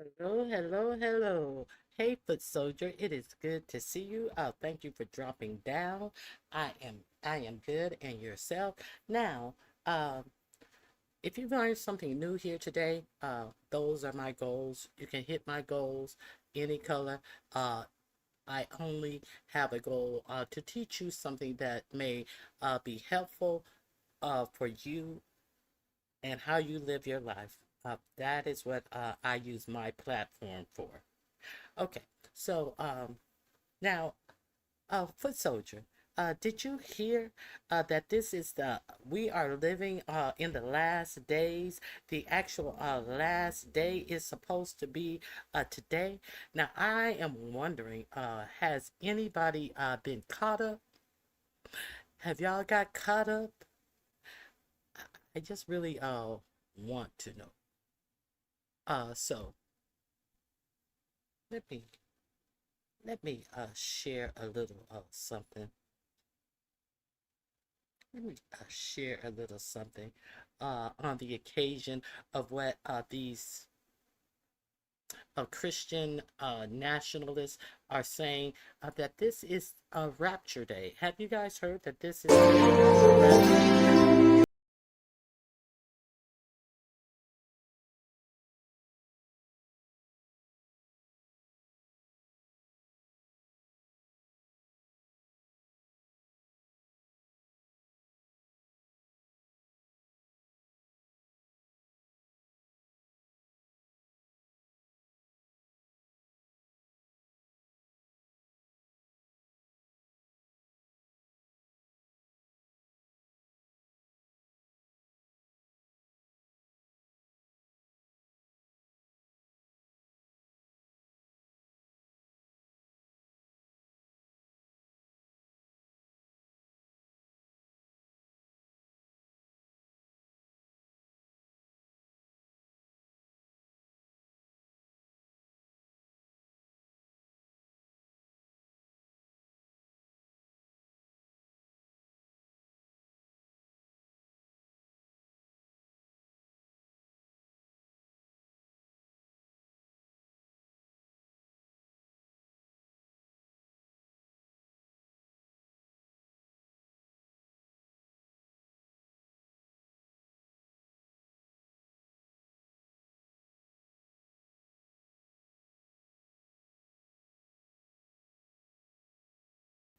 Hello, hello, hello. Hey, foot soldier, it is good to see you. Thank you for dropping down. I am good, and yourself. Now, um, if you learned something new here today, those are my goals. You can hit my goals any color. I only have a goal to teach you something that may be helpful for you and how you live your life. That is what I use my platform for. Okay, so now, foot soldier, did you hear that this is we are living in the last days? The actual last day is supposed to be today. Now, I am wondering, has anybody been caught up? Have y'all got caught up? I just really want to know. So let me share a little something. Let me share a little something on the occasion of what these Christian nationalists are saying that this is a rapture day. Have you guys heard that this is rapture?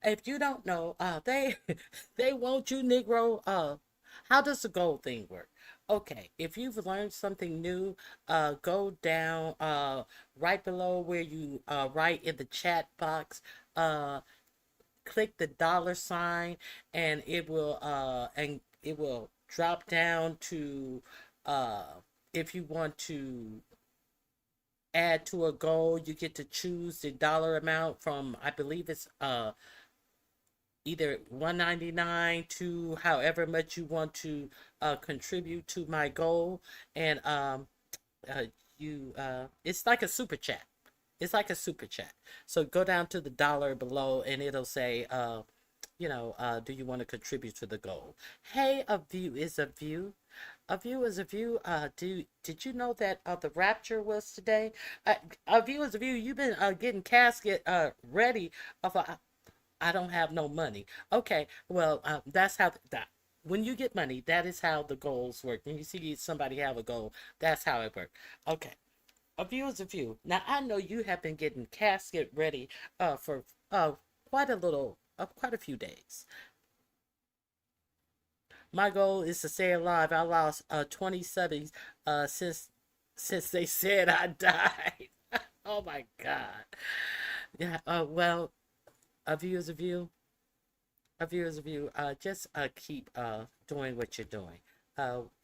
If you don't know, they they want you, Negro. How does the gold thing work? Okay, if you've learned something new, go down right below where you write in the chat box. Click the dollar sign, and it will drop down to if you want to add to a goal, you get to choose the dollar amount from, I believe it's either 199 to however much you want to contribute to my goal. And uh, you it's like a super chat. It's like a super chat. So go down to the dollar below, and it'll say do you want to contribute to the goal? Hey, a view is a view. A view is a view. Did you know that the rapture was today? A view is a view. You've been getting casket ready. I don't have no money. Okay, well, that's how that. When you get money, that is how the goals work. When you see somebody have a goal, that's how it works. Okay, a view is a view. Now I know you have been getting casket ready for quite a few days. My goal is to stay alive. I lost 27 since they said I died. Oh my God. Yeah. Well, a view is a view. A view is a view. Just keep doing what you're doing.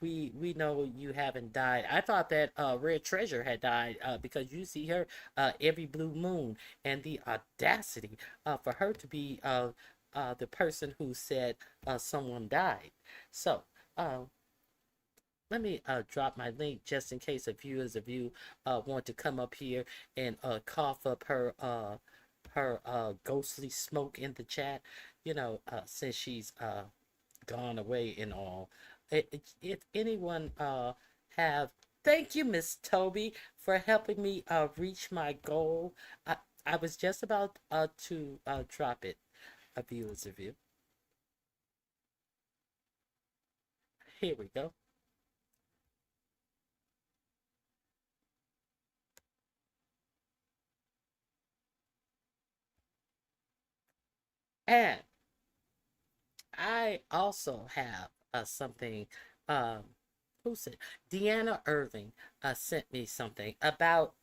We know you haven't died. I thought that Red Treasure had died because you see her every blue moon, and the audacity for her to be the person who said someone died. So let me drop my link just in case a view is a view want to come up here and cough up her ghostly smoke in the chat. Since she's gone away and all. If anyone have Thank you, Miss Toby, for helping me reach my goal. I, I was just about to drop it. A viewer's review. Here we go. And I also have something. Um, who said? Deanna Irving sent me something about.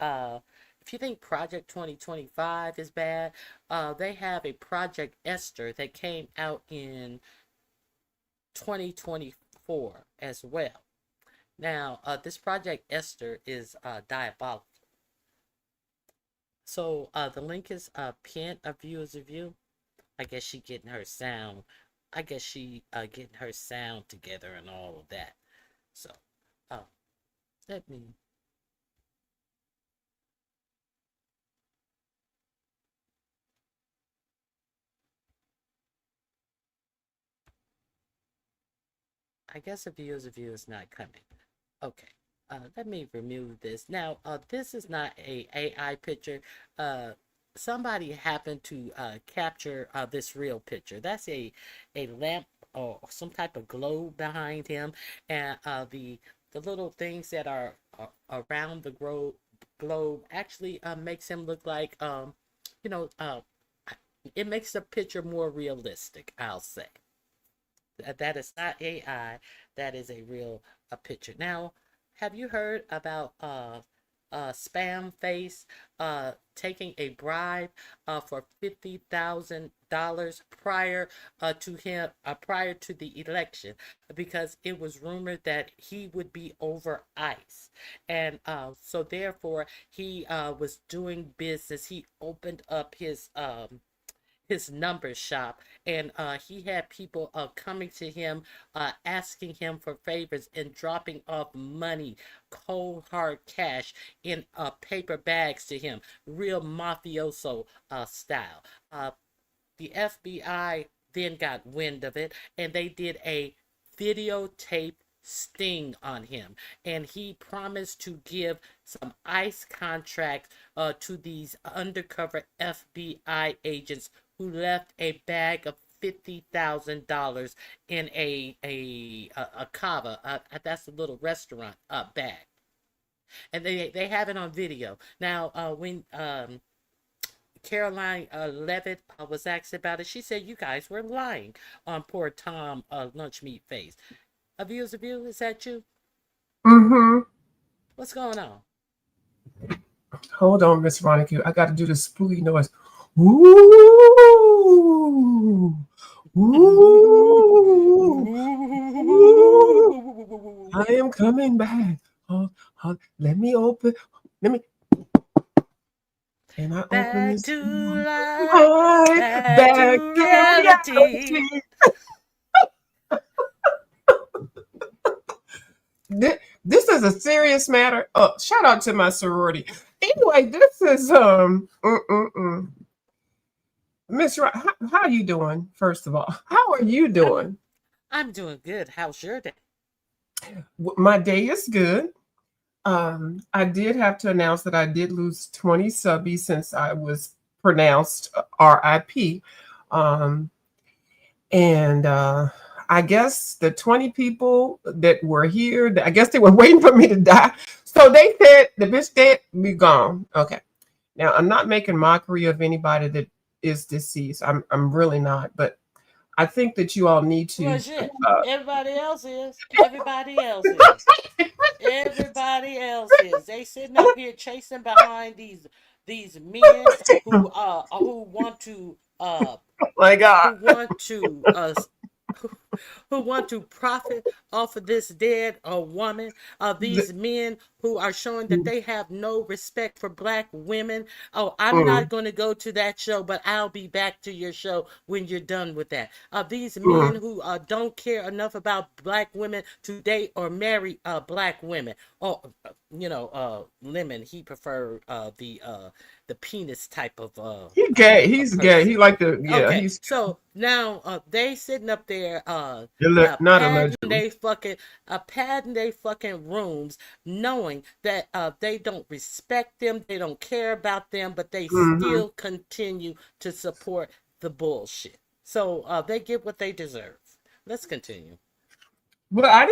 If you think Project 2025 is bad, they have a Project Esther that came out in 2024 as well. Now, this Project Esther is diabolical. So the link is pinned a viewer's review. I guess she getting her sound. I guess she getting her sound together and all of that. So, uh, let me. I guess a viewer's review is not coming. Okay. Let me remove this. Now, this is not a AI picture. Uh, Somebody happened to capture this real picture. That's a lamp or some type of globe behind him, and the little things that are around the globe actually makes him look like you know, it makes the picture more realistic. I'll say. That is not AI. That is a real picture. Now, have you heard about spam face taking a bribe for $50,000 prior to the election because it was rumored that he would be over ICE, and so therefore he was doing business. He opened up his number shop, and he had people coming to him asking him for favors and dropping off money, cold hard cash, in paper bags to him, real mafioso style. The FBI then got wind of it, and they did a videotape sting on him, and he promised to give some ICE contracts to these undercover FBI agents who left a bag of $50,000 in a cava. That's a little restaurant bag, and they have it on video. Now, when Caroline Levitt was asked about it, she said, "You guys were lying on poor Tom Lunch Meat Face." A view's a view. Is that you? Mm-hmm. What's going on? Hold on, Miss Veronica. I got to do the spooky noise. Ooh, ooh, ooh. I am coming back. Let me open. Let me. Can I open Back this? to life, Hi, back back to to reality. reality. This is a serious matter. Shout out to my sorority. Anyway, this is Miss Wright. How you doing? First of all, how are you I'm doing? I'm doing good. How's your day? My day is good. I did have to announce that I did lose 20 subbies since I was pronounced RIP. Um, and I guess the 20 people that were here, I guess they were waiting for me to die. So they said the bitch dead, be gone. Okay. Now I'm not making mockery of anybody that is deceased. I'm really not, but I think that you all need Well, to shit. Everybody else is. Everybody else is. Everybody else is. They sitting up here chasing behind these men who want to my God. who want to who, who want to profit off of this dead woman, these men who are showing that they have no respect for black women. Oh, I'm not Mm, going to go to that show, but I'll be back to your show when you're done with that. These men mm, who don't care enough about black women to date or marry black women. Oh, Lemon, he preferred the penis type of He gay. a He's gay. person. He like the yeah. Okay, He's so now they sitting up there not allegedly. padding they fucking rooms, knowing that they don't respect them, they don't care about them, but they Hmm. still continue to support the bullshit. So they get what they deserve. Let's continue. Well, I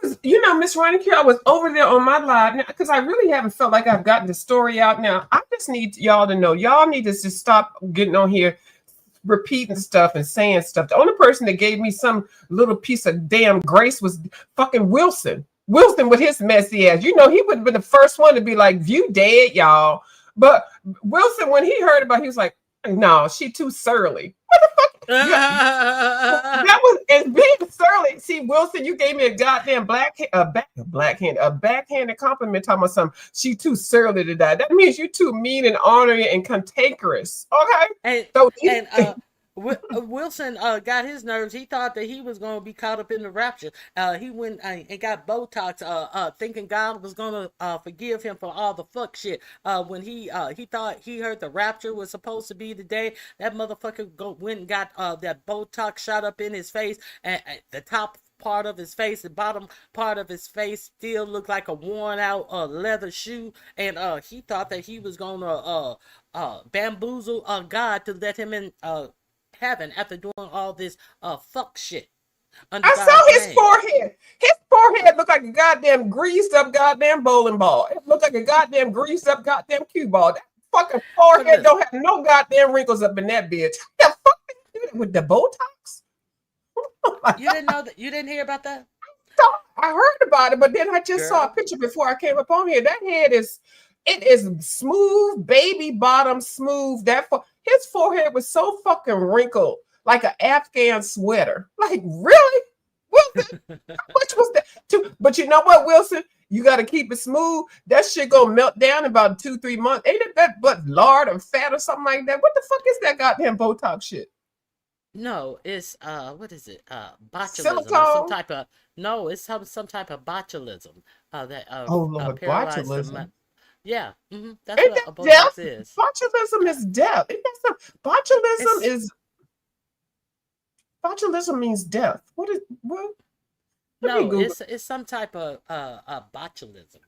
was, Miss Ronique, I was over there on my live now because I really haven't felt like I've gotten the story out now. I just need y'all to know. Y'all need to just stop getting on here repeating stuff and saying stuff. The only person that gave me some little piece of damn grace was fucking Wilson. Wilson with his messy ass. He would have been the first one to be like, "View dead, y'all." But Wilson, when he heard about it, he was like, "No, she too surly." What the fuck? That was as being surly. See, Wilson, you gave me a goddamn a backhanded compliment talking about something. She too surly to die. That means you too mean and ornery and cantankerous. Okay. and So and Wilson got his nerves. He thought that he was going to be caught up in the rapture. He went and got Botox, thinking God was going to forgive him for all the fuck shit. When he thought he heard the rapture was supposed to be the day, that motherfucker went and got that Botox shot up in his face, and the top part of his face, the bottom part of his face still looked like a worn out leather shoe, and he thought that he was gonna bamboozle God to let him in heaven after doing all this fuck shit under I God's saw his name. forehead. His forehead looked like a goddamn greased up goddamn bowling ball. It looked like a goddamn greased up goddamn cue ball. That fucking But forehead listen, don't have no goddamn wrinkles up in that bitch. What the fuck did you do that with the Botox? Oh my you God. didn't know that, you didn't hear about that, I heard about it, but then I just saw a girl. picture before I came up on here. That head is smooth, baby bottom smooth. His forehead was so fucking wrinkled, like an Afghan sweater. Like, really? Wilson, how much was that? But you know what, Wilson? You got to keep it smooth. That shit gonna melt down in about 2-3 months. Ain't it that but lard or fat or something like that? What the fuck is that goddamn Botox shit? No, it's what is it? Botulism. It's some Silicone? type of no. It's some type of botulism. That Oh Lord, paralyzed the botulism. Yeah. That's Ain't what that a Botox death? is. Botulism is death. Ain't that some, botulism It's is botulism means death. What? Let me No, Google. it's some type of botulism.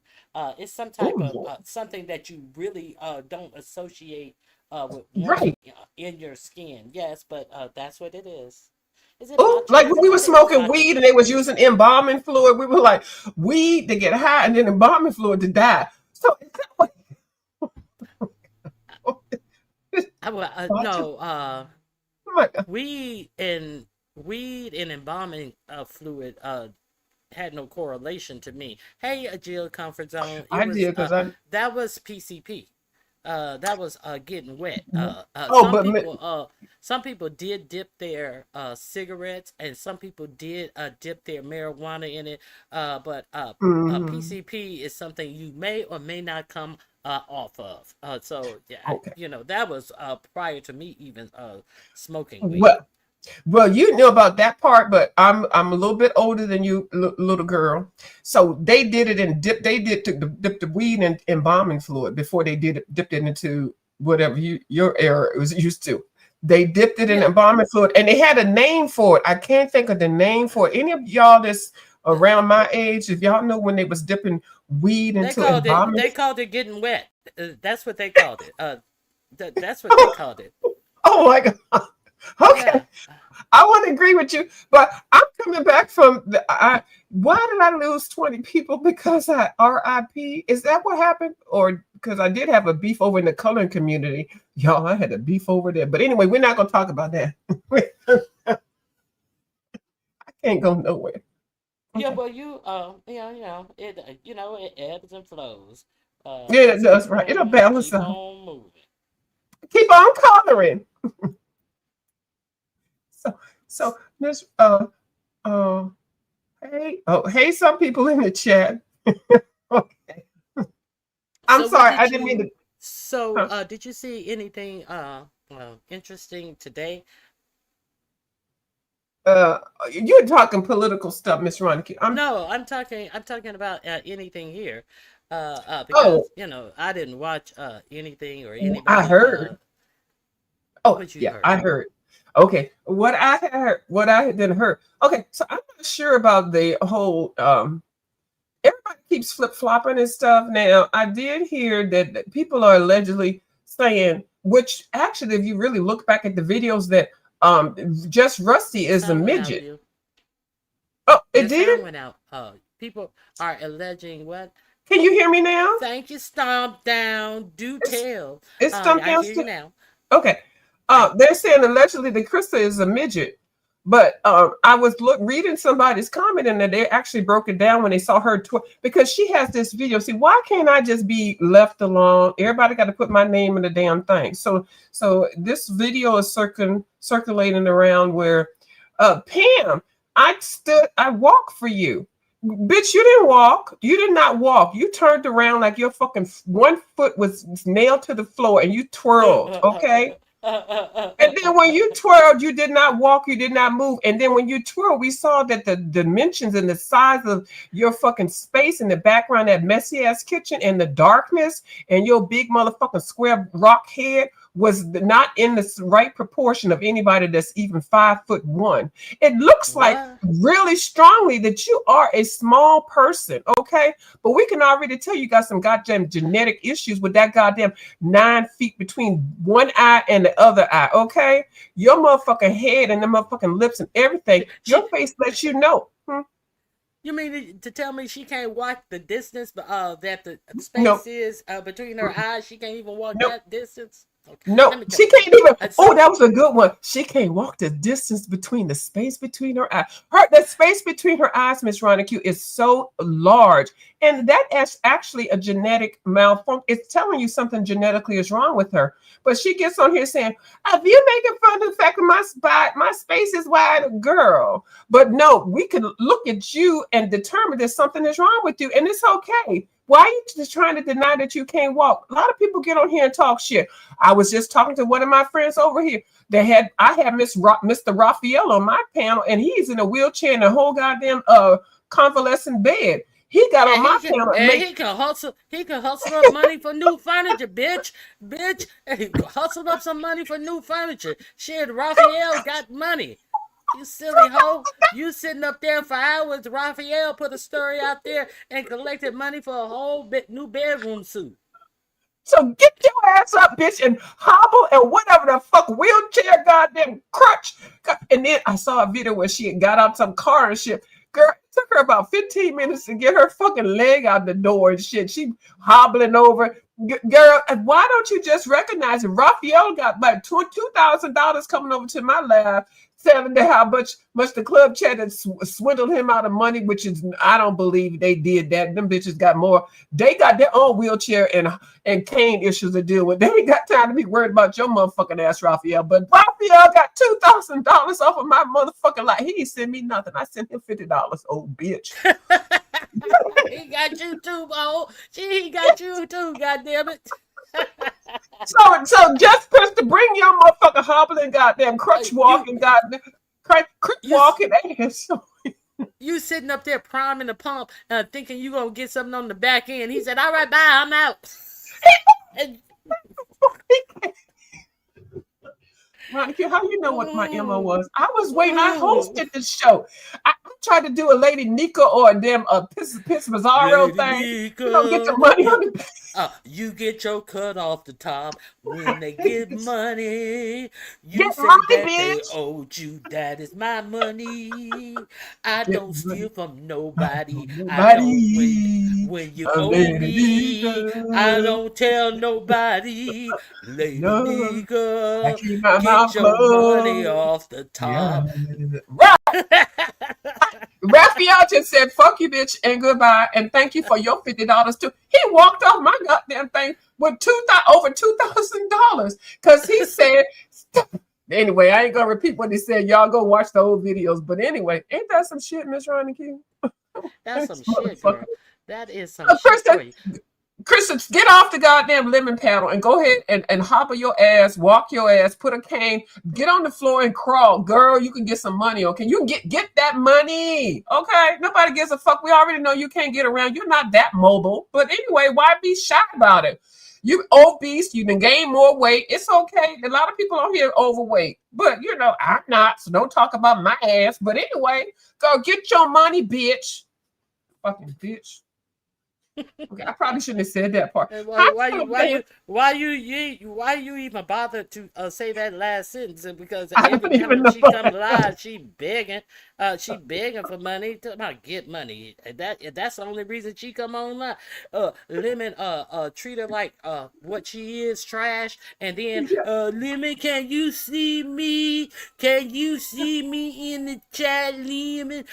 It's some Oh type of Lord. something that you really don't associate with Right. wanting in your skin. Yes, but that's what it is. Is it Oh, like when botulism? we I were think it's smoking weed and botulism. they was using embalming fluid, we were like, weed to get high and then embalming fluid to die. So is that what I will botulism? no Oh my God. weed and embalming fluid had no correlation to me. Hey, a Jill comfort zone. It I was did because I that was PCP. That was getting wet. oh but Some people did dip their cigarettes, and some people did dip their marijuana in it. But mhm. PCP is something you may or may not come off of. So yeah, Okay. that was prior to me even smoking weed. Well, Well, you know about that part, but I'm a little bit older than you, little girl. So they did it and dip the weed in embalming fluid before they dipped it into whatever your era was used to. They dipped it in Yeah, embalming fluid, and they had a name for it. I can't think of the name for it. Any of y'all that's around my age, if y'all know when they was dipping weed into embalming, they called it getting wet. That's what they called it. That's what they called it. oh my God. Okay. Yeah. I want to agree with you, but I'm coming back from why did I lose 20 people because I RIP? Is that what happened? Or because I did have a beef over in the coloring community? Y'all, I had a beef over there. But anyway, we're not going to talk about that. I can't go nowhere. Yeah, Okay. well, it ebbs and flows. Yeah, Just that's keep right. It'll on, balance keep out. on moving. Keep on coloring. So, so Miss uh, hey, some people in the chat. Okay. I'm So, what sorry, I did didn't mean you? to. So, Huh. did you see anything interesting today? Uh, you're talking political stuff, Miss Ronica. No, I'm talking about anything here. Oh, Because I didn't watch anything or I anybody. heard. Oh, What you yeah, heard. I heard. Okay, what I had then heard. Okay, so I'm not sure about the whole. Everybody keeps flip flopping and stuff. Now, I did hear that people are allegedly saying, which actually, if you really look back at the videos, that just Rusty Your is a sound went out, midget. you. Oh, it Your did. sound went out. People are alleging what? Can you hear me now? Thank you, stomp down. Do It's tell. it's stumped I down hear you still. now. Okay. Thank you. They're saying allegedly that Krista is a midget. But I was reading somebody's comment and that they actually broke it down when they saw her because she has this video. See, why can't I just be left alone? Everybody got to put my name in the damn thing. So this video is circulating around where Pam, I walked for you. Bitch, you didn't walk. You did not walk. You turned around like your fucking one foot was nailed to the floor and you twirled, okay? And then when you twirled, you did not walk, you did not move. And then when you twirled, we saw that the dimensions and the size of your fucking space in the background, that messy ass kitchen and the darkness and your big motherfucking square rock head was not in the right proportion of anybody that's even 5'1". It looks like What? really strongly that you are a small person, okay? But we can already tell you got some goddamn genetic issues with that goddamn 9 feet between one eye and the other eye, okay? Your motherfucking head and the motherfucking lips and everything, She your face lets you know. You mean to tell me she can't walk the distance, but that the No, space is between her eyes? She can't even walk no, that distance. Okay, no, let me tell she you. can't even. So, Oh, that was a good one. She can't walk the distance between the space between her eyes. The space between her eyes, Miss Ronica, is so large, and that is actually a genetic malfunction. It's telling you something genetically is wrong with her. But she gets on here saying, "If you making fun of the fact that my space is wide, girl." But no, we can look at you and determine that something is wrong with you, and it's okay. Why are you just trying to deny that you can't walk? A lot of people get on here and talk shit. I was just talking to one of my friends over here. I had Mr. Raphael on my panel, and he's in a wheelchair in a whole goddamn convalescent bed. He got on and my panel and he can hustle. He can hustle up money for new furniture, bitch. Hey, hustle up some money for new furniture. Shit, Raphael got money. You silly hoe. You sitting up there for hours. Raphael put a story out there and collected money for a whole new bedroom suit. so get your ass up, bitch, and hobble and whatever the fuck wheelchair, goddamn crutch. And then I saw a video where she got out some car and shit. Girl, it took her about 15 minutes to get her fucking leg out the door and shit. She hobbling over. Girl, why don't you just recognize it? Raphael got like $2,000 coming over to my lab, telling her how much the club chat had swindled him out of money, which is, I don't believe they did that. Them bitches got more. They got their own wheelchair and cane issues to deal with. They ain't got time to be worried about your motherfucking ass, Raphael. But Raphael got $2,000 off of my motherfucking life. He ain't sent me nothing. I sent him $50. Old bitch. He got you too, Bo. He got you too, goddamn it. So just Chris to bring your motherfucking hobbling, goddamn crutch you walking, goddamn crutch you walking ass. you sitting up there priming the pump, thinking you gonna get something on the back end. He said, "All right, bye, I'm out." And, Monica, how you know what my MO ooh, was? I was waiting. I ooh. hosted the show. I tried to do a Lady Nika or a damn Piss Bizarro Lady thing. You don't get the Nika, money on the you get your cut off the top when they get money. You get say money, that they bitch. owed you. That is my money. I Get don't money. steal from nobody. I don't Nobody. when you A owe Lady me. I Nika. don't tell nobody. Lady No, I Nika, keep my get mouth your money closed. off the Yeah. top. Raphael just said, fuck you, bitch, and goodbye. And thank you for your $50 too. He walked off my goddamn thing with over $2,000. Because he said, anyway, I ain't gonna repeat what he said. Y'all go watch the old videos. But anyway, ain't that some shit, Miss Ronnie King? That's some This shit, motherfucker. girl. That is some Of course, shit for you. Kristen, get off the goddamn lemon panel and go ahead and hobble your ass, walk your ass, put a cane, get on the floor and crawl. Girl, you can get some money, okay? You can get that money, okay? Nobody gives a fuck. We already know you can't get around. You're not that mobile. But anyway, why be shy about it? You obese, you can gain more weight. It's okay. A lot of people on here are overweight. But, you know, I'm not, so don't talk about my ass. But anyway, go get your money, bitch. Fucking bitch. Okay, I probably shouldn't have said that part. And Hi, man. why you even bother to say that last sentence? Because I every don't time even she come know. live, she begging for money. Talking about get money. That's the only reason she come on live. Lemon treat her like what she is, trash. And then Yeah. Lemon, can you see me? Can you see me in the chat, Lemon?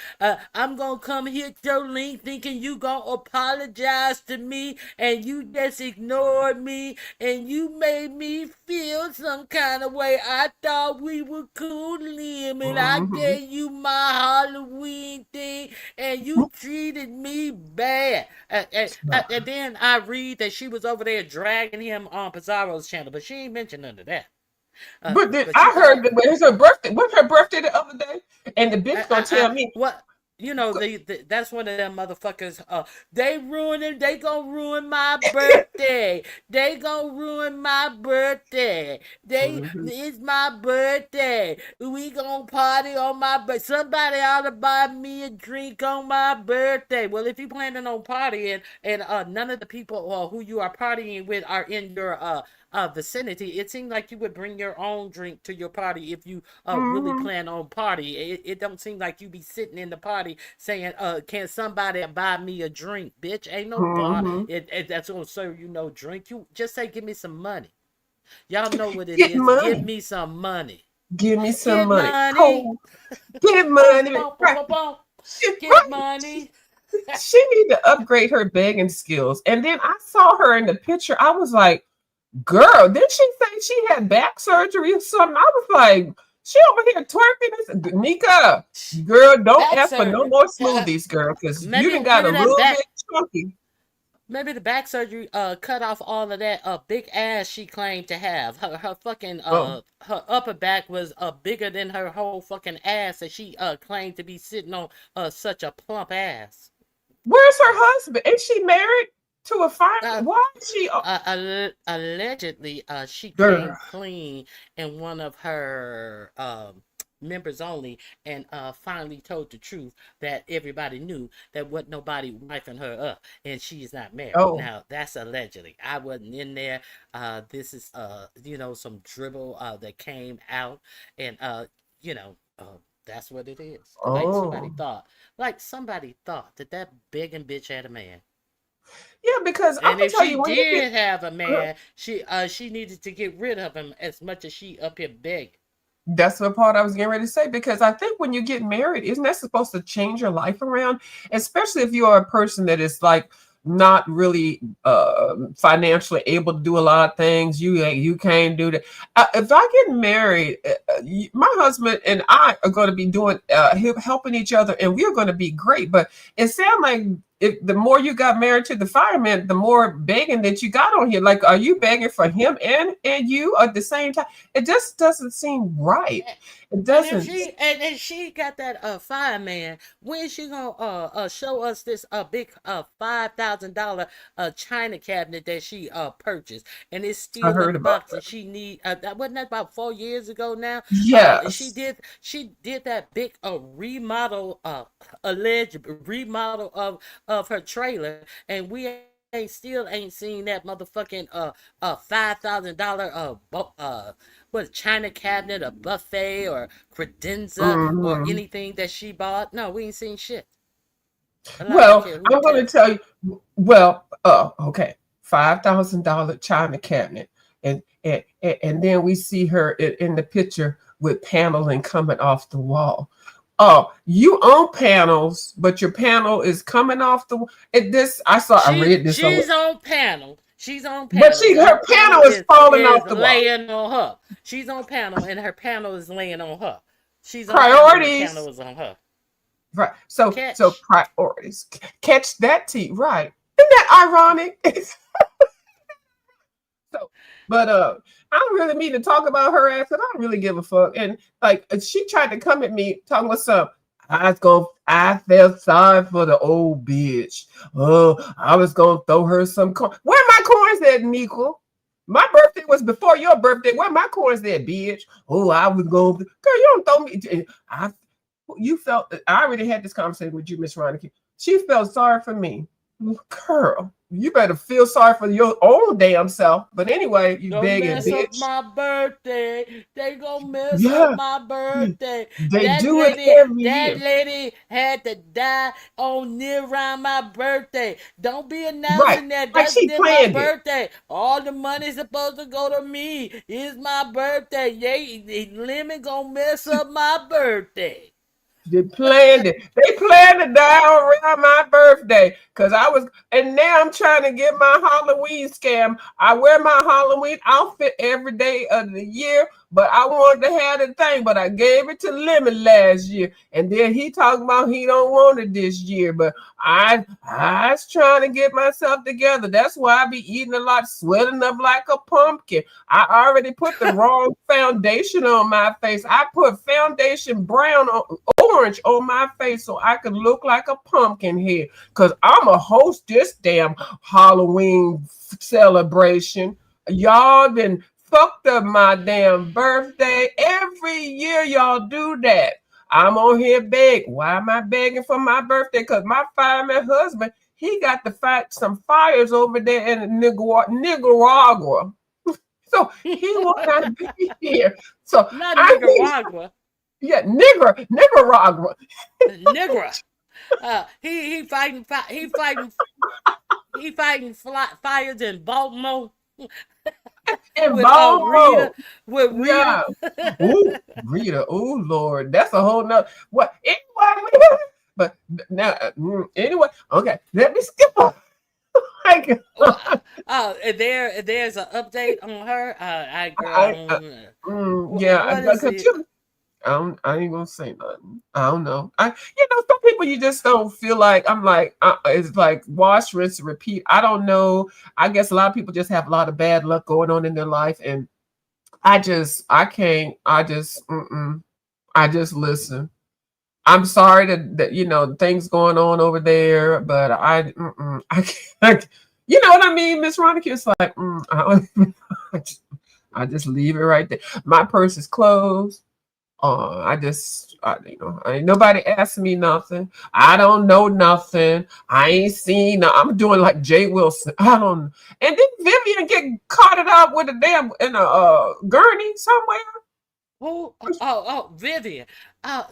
I'm gonna come hit your link thinking you gonna apologize to me, and you just ignored me, and you made me feel some kind of way. I thought we were cool, Lemon. I Mm-hmm. gave you my Halloween thing, and you treated me bad. And then I read that she was over there dragging him on Pizarro's channel, but she ain't mentioned none of that. But then But she I thought heard that when it's her birthday. What's her birthday the other day? And the bitch gonna tell me, what that's one of them motherfuckers. They gonna ruin my birthday. They gonna ruin my birthday. mm-hmm, It's my birthday. We gonna party on my birthday. Somebody ought to buy me a drink on my birthday. Well, if you planning on partying and none of the people who you are partying with are in your vicinity, it seems like you would bring your own drink to your party if you really mm-hmm, plan on party. It don't seem like you be sitting in the party saying, can somebody buy me a drink, bitch? Ain't no bar mm-hmm. that's gonna serve you no drink. You just say, give me some money. Y'all know what it Get is. Give money. me some money. Give me some Get money. money. Cold. Get Boom, money. boom, boom, Right. boom, boom. Get Right. money. She need to upgrade her begging skills. And then I saw her in the picture. I was like, girl, did she say she had back surgery or something? I was like, she over here twerking this. Nika, girl, don't Back ask for no surgery. more smoothies, girl, because you done got a Maybe that little back bit chunky. Maybe the back surgery cut off all of that big ass she claimed to have. Her fucking Oh, her upper back was bigger than her whole fucking ass that she claimed to be sitting on such a plump ass. where's her husband? Is she married to a Uh, fireman? Why is she? Allegedly, she Girl. came clean in one of her members only, and finally told the truth that everybody knew that wasn't nobody wifing her up, and she's not married. Oh, Now that's allegedly. I wasn't in there. This is some dribble that came out, and that's what it is. oh. Like somebody thought that begging bitch had a man. Yeah, because I'm And gonna if tell she you when you get did have a girl, man, she needed to get rid of him as much as she up here begging. that's what part I was getting ready to say. Because I think when you get married, isn't that supposed to change your life around? Especially if you are a person that is like not really financially able to do a lot of things. You can't do that. If I get married, my husband and I are going to be doing helping each other, and we are going to be great. But it sounds like if the more you got married to the fireman, the more begging that you got on here. Like, are you begging for him and you at the same time? It just doesn't seem right. It And if doesn't. she got that fireman, when she gonna show us this big $5,000 china cabinet that she purchased, and it's I still in heard the about box, and that. she need that wasn't that about 4 years ago now. Yes. She did that big remodel, alleged remodel of her trailer, and we ain't still ain't seen that motherfucking $5,000 what, china cabinet, a buffet, or credenza, or Mhm. anything that she bought. No, we ain't seen shit. And I don't Well, care who I'm going to tell. tell you. Well, okay, $5,000 china cabinet, and then we see her in the picture with paneling coming off the wall. Oh, you own panels, but your panel is coming off the. This I saw. I read this somewhere, She's on panel. She's on but panel, and her her panel panel is falling is off the wall. laying on her. She's on panel, and her panel is laying on her. She's on panel, and the Priorities. panel is on her. Right. So Catch. priorities. Catch that T. Right. that ironic? So, but I don't really mean to talk about her ass, and I don't really give a fuck. And like, she tried to come at me talking what's up. I felt sorry for the old bitch. Oh, I was gonna throw her some corn. Where my corns at, Nicole? My birthday was before your birthday. Where my corns at, bitch? Oh, I was going. Girl, you don't throw me. You felt. I already had this conversation with you, Miss Ronicky. She felt sorry for me. Girl, you better feel sorry for your own damn self. But anyway, you Don't begging mess up bitch. my birthday. They gonna mess up Yeah, my birthday. they That do it lady, every that year. lady had to die on near around my birthday. Don't be Right. announcing that. Like That's she near my planned it. birthday. All the money's supposed to go to me. It's my birthday. Yeah, Lemon gonna mess up my birthday. They planned it. They planned to die around my birthday. Cause I was, and now I'm trying to get my Halloween scam. I wear my Halloween outfit every day of the year, but I wanted to have the thing, but I gave it to Lemon last year. And then he talking about he don't want it this year. But I was trying to get myself together. That's why I be eating a lot, sweating up like a pumpkin. I already put the wrong foundation on my face. I put foundation brown on orange on my face so I could look like a pumpkin head. Cause I'm a host this damn Halloween celebration. Y'all been fucked up my damn birthday. Every year y'all do that. I'm on here beg. Why am I begging for my birthday? Cause my fireman husband, he got to fight some fires over there in Nicaragua. So he will not be here. So Not I need, Nicaragua. yeah, Nicaragua. Nigra. He fighting. He fighting fires in Baltimore In with Rita. Baltimore. With Rita. Yeah. Ooh, Rita. Ooh, Lord. That's a whole nother. What? Anyway, but now, anyway, okay. Let me skip on. Like, There's an update on her. I I, girl. yeah, What is because it? I ain't gonna say nothing. I don't know. Some people you just don't feel like. I'm like, it's like wash, rinse, repeat. I don't know. I guess a lot of people just have a lot of bad luck going on in their life, and I can't. I just listen. I'm sorry that things going on over there, but I can't. You know what I mean, Miss Ronica? It's like I just leave it right there. My purse is closed. Ain't nobody asking me nothing. I don't know nothing. I ain't seen. I'm doing like Jay Wilson. I don't. And then Vivian get caught it up with a damn in a gurney somewhere. Who? Vivian.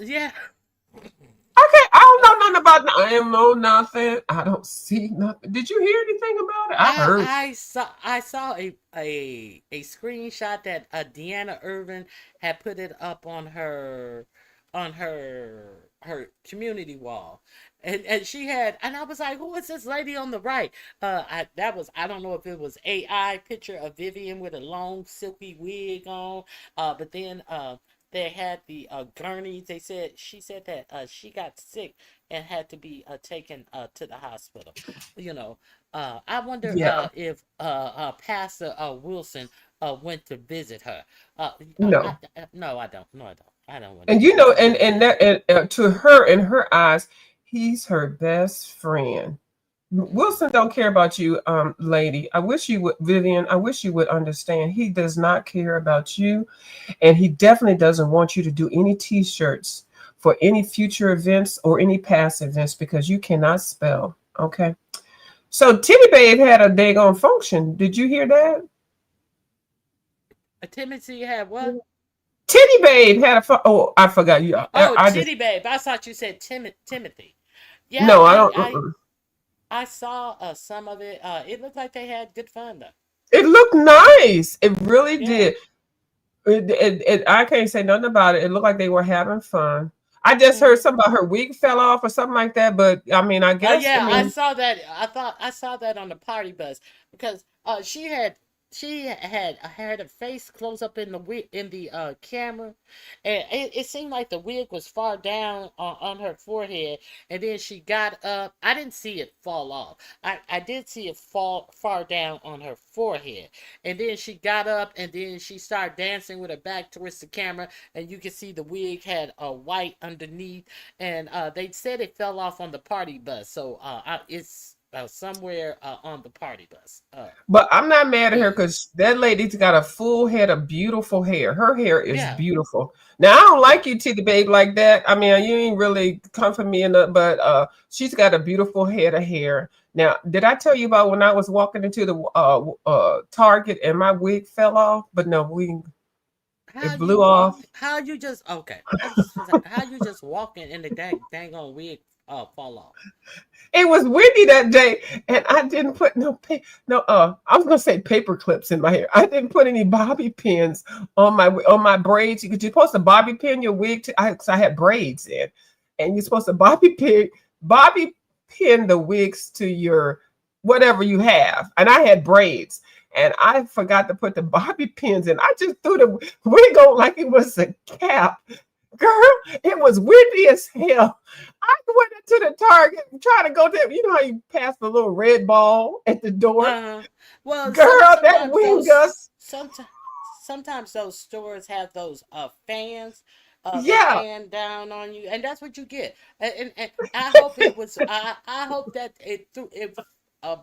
Yeah. Okay, I don't know nothing about. I don't know nothing. I don't see nothing. Did you hear anything about it? I heard. I saw a screenshot that Deanna Irvin had put it up on her community wall, and she had, and I was like, who is this lady on the right? I don't know if it was AI picture of Vivian with a long silky wig on, but then they had the gurneys. She said that she got sick and had to be taken to the hospital. You know, I wonder Yeah, if Pastor Wilson went to visit her. no. No, I don't. No, I don't. I don't want to And see that. to her, in her eyes, he's her best friend. Wilson don't care about you, lady. I wish you would, Vivian. I wish you would understand. He does not care about you, and he definitely doesn't want you to do any T-shirts for any future events or any past events because you cannot spell. Okay. So Titty Babe had a daggone function. Did you hear that? Timothy had what? Titty Babe had oh, I forgot you. Oh, I just Titty Babe. I thought you said Timothy. Yeah, no, I I don't. I I saw some of it. It looked like they had good fun though. It looked nice. It really Yeah. did. I can't say nothing about it. It looked like they were having fun. I just heard Hmm. something about her wig fell off or something like that. But I mean, I guess I Yeah, I mean, saw that. I saw that on the party bus because she had. she had her face close up in the camera, and it seemed like the wig was far down on her forehead, and then she got up. I didn't see it fall off. I did see it fall far down on her forehead, and then she got up, and then she started dancing with her back towards the camera, and you could see the wig had a white underneath, and they said it fell off on the party bus, so it's somewhere on the party bus. But I'm not mad at her Yeah. because that lady's got a full head of beautiful hair. Her hair is Yeah. beautiful. Now I don't Yeah. like you, Titty Babe, like that. I mean, you ain't really come for me enough, but she's got a beautiful head of hair. Now, did I tell you about when I was walking into the Target and my wig fell off? But no, How it you blew off. walk? How you just okay? I just was like, how you just walking and the dang on wig fall off? It was windy that day, and I didn't put I was gonna say paper clips in my hair. I didn't put any bobby pins on my braids because you're supposed to bobby pin your wig. Cause I had braids in, and you're supposed to bobby pin the wigs to your whatever you have. And I had braids, and I forgot to put the bobby pins in. I just threw the wig on like it was a cap. Girl, it was windy as hell. I went into the Target trying to go there. You know how you pass the little red ball at the door? Uh, well, Girl, that sometimes wind gust. sometimes those stores have those fans that Yeah. fan down on you, and that's what you get. And I hope it was. I hope that it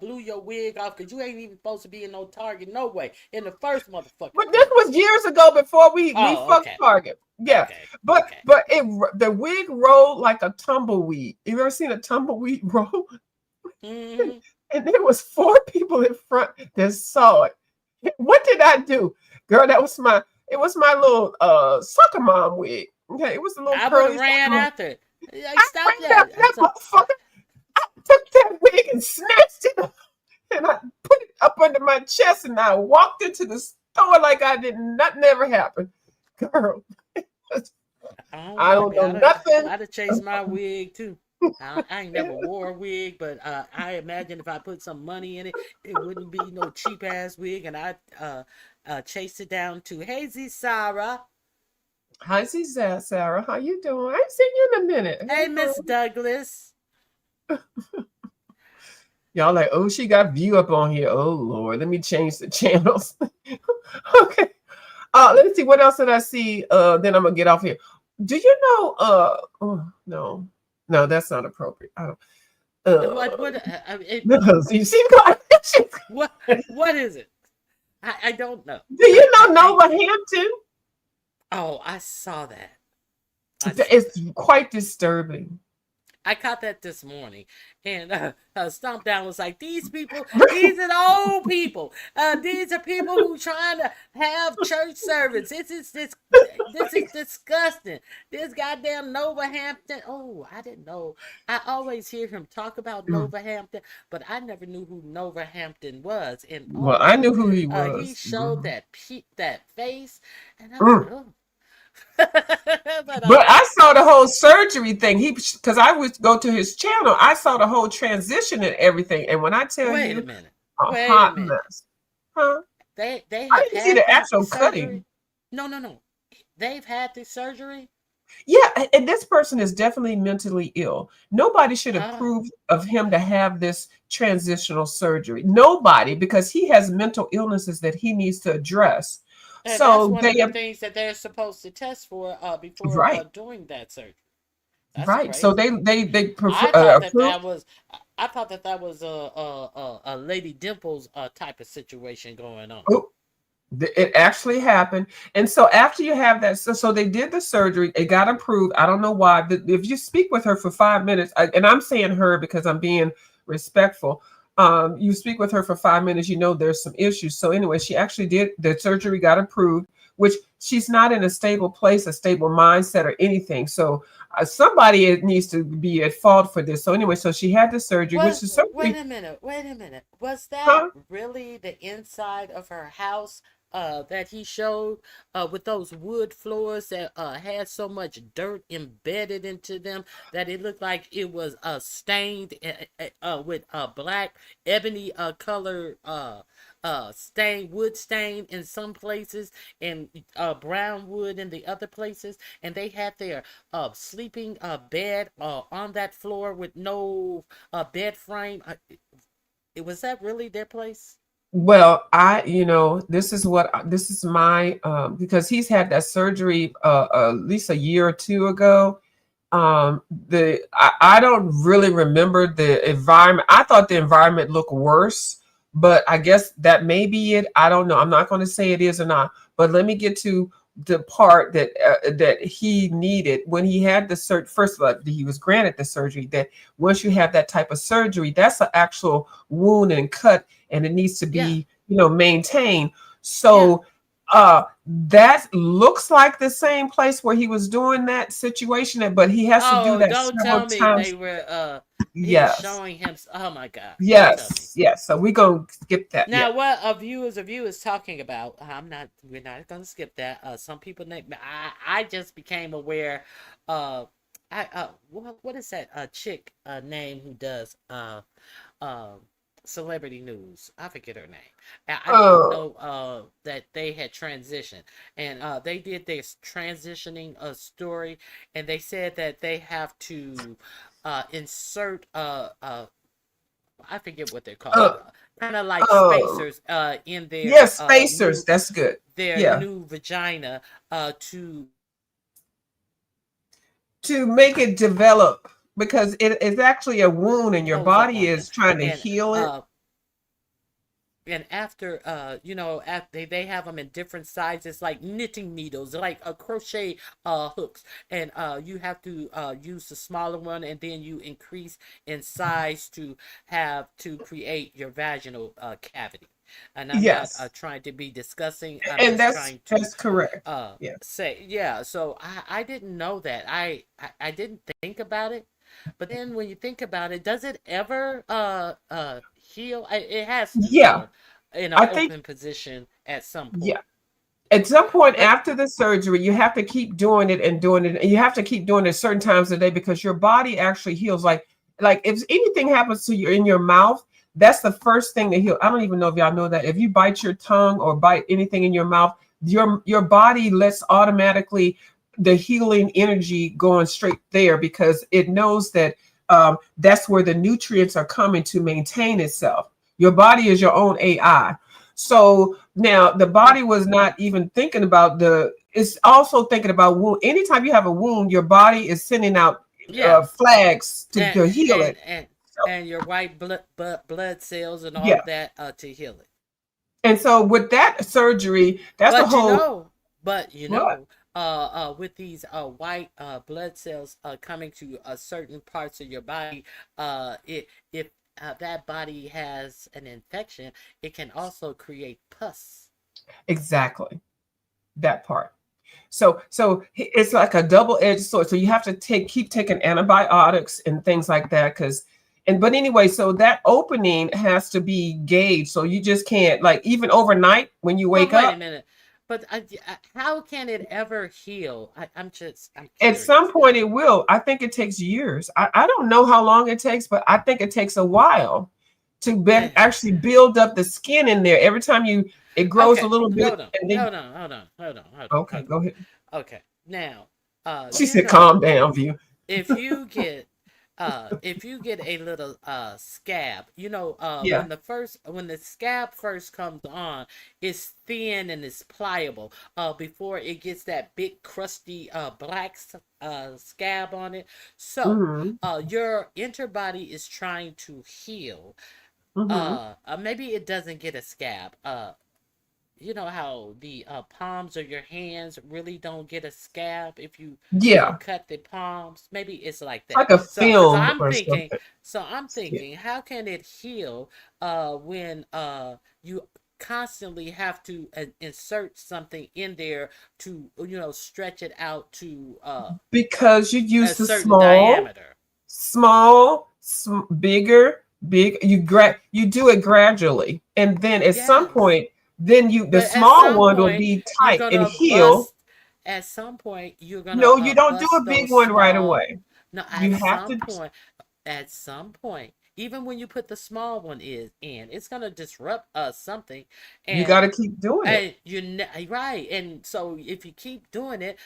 blew your wig off because you ain't even supposed to be in no Target no way in the first motherfucking But this place. was years ago before we Oh, fucked okay, Target. Yeah. okay, But okay. but it the wig rolled like a tumbleweed. You ever seen a tumbleweed roll? Hmm. And there was four people in front that saw it. What did I do? Girl, it was my little soccer mom wig. Okay, it was a little I would have curly soccer ran mom. after it. Like, I stop ran that. after that motherfucker. I took that wig and snatched it up and I put it up under my chest and I walked into the store like I did not never happened. Girl, I don't I blame don't you. know nothing. I'd have chased my wig too. I ain't never wore a wig, but I imagine if I put some money in it, it wouldn't be no cheap ass wig, and I'd chase it down to Hazy Sarah. Hi, Sarah. How you doing? I ain't seen you in a minute. Hey, Hey, girl. Miss Douglas. Y'all like, oh, she got view up on here. Oh Lord, let me change the channels. Okay. Let me see what else did I see. Then I'm gonna get off here. Do you know? Oh, no, no, that's not appropriate. I don't. What? No, you see, What? What is it? I don't know. do you know Nova Hampton? Oh, I saw that. I saw It's that. quite disturbing. I caught that this morning, and Stomp Down was like, these are the old people. These are people who trying to have church service. This is disgusting. This goddamn Nova Hampton. Oh, I didn't know. I always hear him talk about Mm. Nova Hampton, but I never knew who Nova Hampton was. And Well, I oh, knew who he he was. showed that face, and I was like, Mm. oh. But But I saw the whole surgery thing. Because I would go to his channel. I saw the whole transition and everything. And when I tell wait a you, minute. a Wait a hot minute. mess, huh? They I have didn't see had the the actual cutting. surgery. No. They've had the surgery. Yeah, and this person is definitely mentally ill. Nobody should Ah, approve of him to have this transitional surgery. Nobody, because he has mental illnesses that he needs to address. and that's So one they of the have, things that they're supposed to test for before right, doing that surgery. That's right. So crazy. they prefer I thought that approve. that was I thought that that was a Lady Dimples type of situation going on. Oh, it actually happened. And so after you have that, so they did the surgery. It got approved. I don't know why. But if you speak with her for 5 minutes, and I'm saying her because I'm being respectful. You speak with her for 5 minutes, you know there's some issues. So anyway, she actually did the surgery, got approved, which she's not in a stable place, a stable mindset, or anything. So somebody needs to be at fault for this. So anyway, so she had the surgery, which is Wait surgery, a minute. Wait a minute. Was that huh? really the inside of her house that he showed with those wood floors that had so much dirt embedded into them that it looked like it was stained with black ebony color wood stain in some places, and brown wood in the other places, and they had their sleeping bed on that floor with no bed frame. It was that really their place? Well, this is my because he's had that surgery at least a year or two ago. I don't really remember the environment. I thought the environment looked worse, but I guess that may be it. I don't know. I'm not going to say it is or not. But let me get to the part that he needed when he had the surgery. First of all, he was granted the surgery. That once you have that type of surgery, that's an actual wound and cut, and it needs to Yeah, be maintained. yeah. So that looks like the same place where he was doing that situation, but he has to do Oh, that don't several tell me they times. were he was Yes, showing him. Oh my God, don't tell me. yes, yes. So we're gonna skip that. Yeah. Now, what a view is talking about? I'm not. We're not going to skip that. Some people name. I just became aware. Uh, what is that? Chick name who does um celebrity news? I forget her name. I didn't Oh, know that they had transitioned, and they did this transitioning story, and they said that they have to insert I forget what they're called. oh, Kind of like oh. spacers in their Yes, spacers. That's good. Yeah, new vagina to to make it develop because it is actually a wound, and your close up body on them. is trying to And heal it. uh after after they have them in different sizes, like knitting needles, like a crochet hooks, and you have to use the smaller one, and then you increase in size to have to create your vaginal cavity. And I'm not Yes, trying to be disgusting, I'm and just that's trying to that's correct. Yeah. say, yeah. So I didn't know that. I didn't think about it, but then when you think about it, does it ever heal? It has to Yeah, heal in an I think. open position at some Yeah. point. At some point But after the surgery, you have to keep doing it and doing it, and you have to keep doing it certain times a day because your body actually heals. Like if anything happens to you in your mouth, that's the first thing to heal. I don't even know if y'all know that. If you bite your tongue or bite anything in your mouth, your body lets automatically the healing energy going straight there because it knows that that's where the nutrients are coming to maintain itself. Your body is your own AI. So now the yeah, body was not even thinking about it's also thinking about wound. Anytime you have a wound, your body is sending out yes, flags and to heal and it. and So, and your white blood cells and all yeah. of that to heal it. And so with that surgery, that's a But whole what? with these white blood cells coming to certain parts of your body, if that body has an infection, it can also create pus. Exactly that part. So it's like a double-edged sword. So you have to keep taking antibiotics and things like that because but anyway, so that opening has to be gauged. So you just can't like even overnight when you But wake wait a up. minute. But how can it ever heal? I'm At some curious point now. it will. I think it takes years. I don't know how long it takes, but I think it takes a while to Eh, actually build up the skin in there. Every time it grows a Okay, little bit, hold on, and then hold okay, on. go ahead. Okay, now, She said, "Calm down, view." if you get a little scab, Yeah. when the scab first comes on, it's thin and it's pliable before it gets that big crusty black scab on it. So Mm-hmm. your interbody is trying to heal. Mm-hmm. Maybe it doesn't get a scab. You know how the palms of your hands really don't get a scab if you Yeah, cut the palms. Maybe it's like it's that. like a So film or something. I'm Yeah. thinking, how can it heal when you constantly have to insert something in there to stretch it out to Because you a use the certain small, diameter? bigger, big. You do it gradually, and then at some Yes. point, then the But at small some one will point, be you're tight and gonna heal. bust. At some point, you're gonna No, you don't do a bust big those one right small. away. No, You have to. at some point, even when you put the small one in, it's gonna disrupt something, You got and to keep doing it. right, and so if you keep doing it,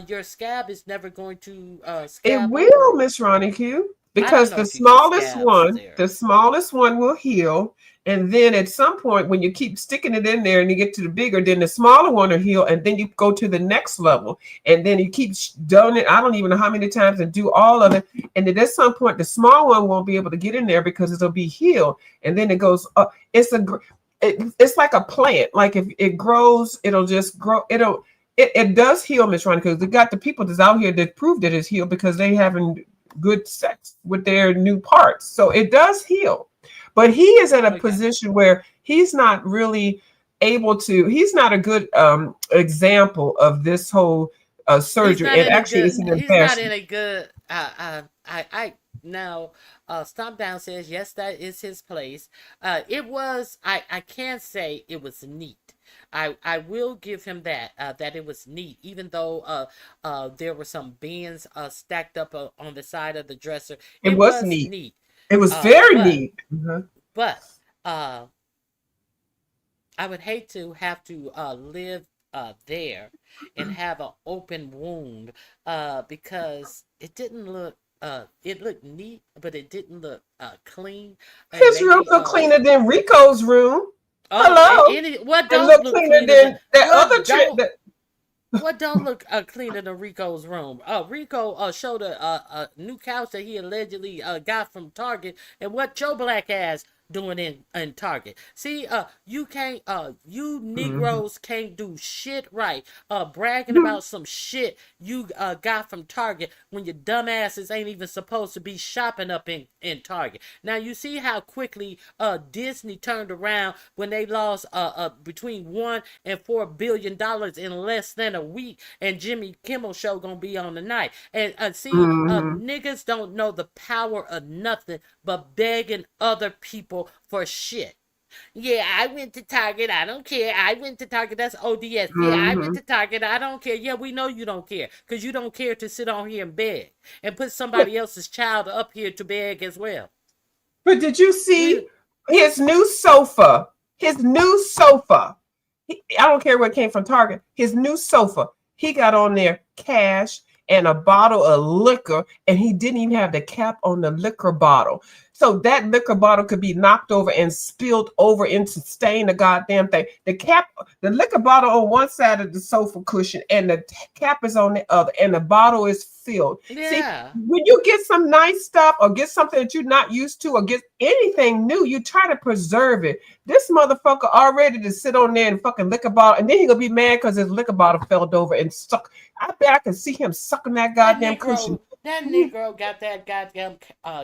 your scab is never going to It scab will, over. Miss Ronnie Q, I don't because know if you get scabs there. the smallest one will heal. And then at some point, when you keep sticking it in there and you get to the bigger, then the smaller one will heal. And then you go to the next level. And then you keep doing it. I don't even know how many times and do all of it. And then at some point, the small one won't be able to get in there because it'll be healed. And then it goes up. It's like a plant. Like if it grows, it'll just grow. It does heal, Miss Ronnie, because we got the people that's out here that proved it is healed because they having good sex with their new parts. So it does heal. But he is at a Okay. position where he's not really able to, he's not a good example of this whole He's surgery. not And in a actually, good. it's an He's not in embarrassment. a good. I now. Stomp Down says yes, that is his place. It was. I can't say it was neat. I will give him that. That it was neat, even though there were some bins stacked up on the side of the dresser. It It was was neat. neat. It was Uh, very but neat. Mhm. but uh, I would hate to have to live there and have an open wound because it didn't look. It looked neat, but it didn't look clean. And His room maybe looked cleaner than Rico's room. Hello. any what And don't looked look cleaner cleaner than than that other what trip don't that what don't look cleaner than Rico's room? Rico showed a new couch that he allegedly got from Target, and what Joe Black ass doing in Target? See, you can't, you Mhm. Negroes can't do shit right. Bragging about some shit you got from Target when your dumbasses ain't even supposed to be shopping up in Target. Now you see how quickly Disney turned around when they lost between $1 and $4 billion in less than a week, and Jimmy Kimmel show gonna be on tonight. And see, Mhm. niggas don't know the power of nothing but begging other people for shit. Yeah, I went to Target. I don't care. I went to Target. That's ODS. Yeah, I went Mhm. to Target. I don't care. Yeah, we know you don't care because you don't care to sit on here and beg and put But somebody else's child up here to beg as well. but did you We see his new sofa? His new sofa. I don't care what came from Target. His new sofa. He got on there cash and a bottle of liquor, and he didn't even have the cap on the liquor bottle. So that liquor bottle could be knocked over and spilled over into stain the goddamn thing. The liquor bottle on one side of the sofa cushion, and the cap is on the other, and the bottle is filled. See, yeah. when you get some nice stuff or get something that you're not used to or get anything new, you try to preserve it. This motherfucker already to sit on there and fucking liquor bottle, and then he gonna be mad because his liquor bottle fell over and suck. I bet I can see him sucking that goddamn cushion. That Negro got that goddamn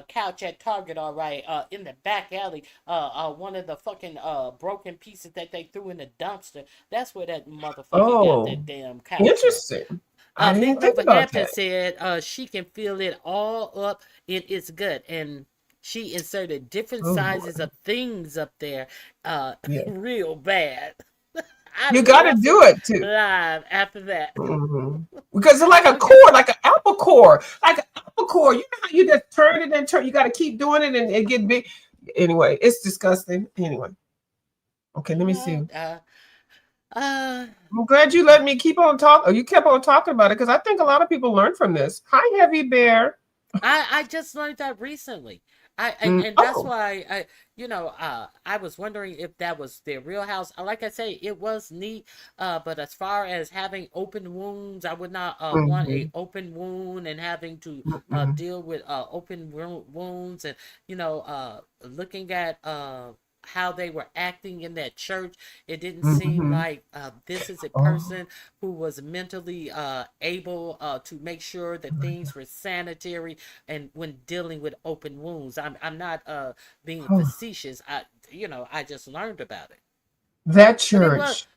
couch at Target, all right, in the back alley. One of the fucking broken pieces that they threw in the dumpster. That's where that motherfucker got Oh, that damn couch from. interesting. I didn't Big even think Brother about Hampton that. said she can feel it all up in its gut, and she inserted different Oh sizes boy, of things up there, yeah, real bad. I you got to lost do it it too. live after that. Because it's like a Okay. core, like an apple core, like an apple core. You know how you just turn it and turn. You got to keep doing it and it get big. Anyway, it's disgusting. Anyway, okay, let me No, see. uh, I'm glad you let me keep on talking. Or you kept on talking about it because I think a lot of people learn from this. Hi, Heavy Bear. I just learned that recently. And that's Oh, why I was wondering if that was their real house. Like I say, it was neat. But as far as having open wounds, I would not want a mhm, open wound and having to mm-mm, deal with wounds, and looking at how they were acting in that church. It didn't seem mhm. like this is a Oh, person who was mentally able to make sure that things were sanitary and when dealing with open wounds. I'm not being oh, facetious. I just learned about it. that But it was church.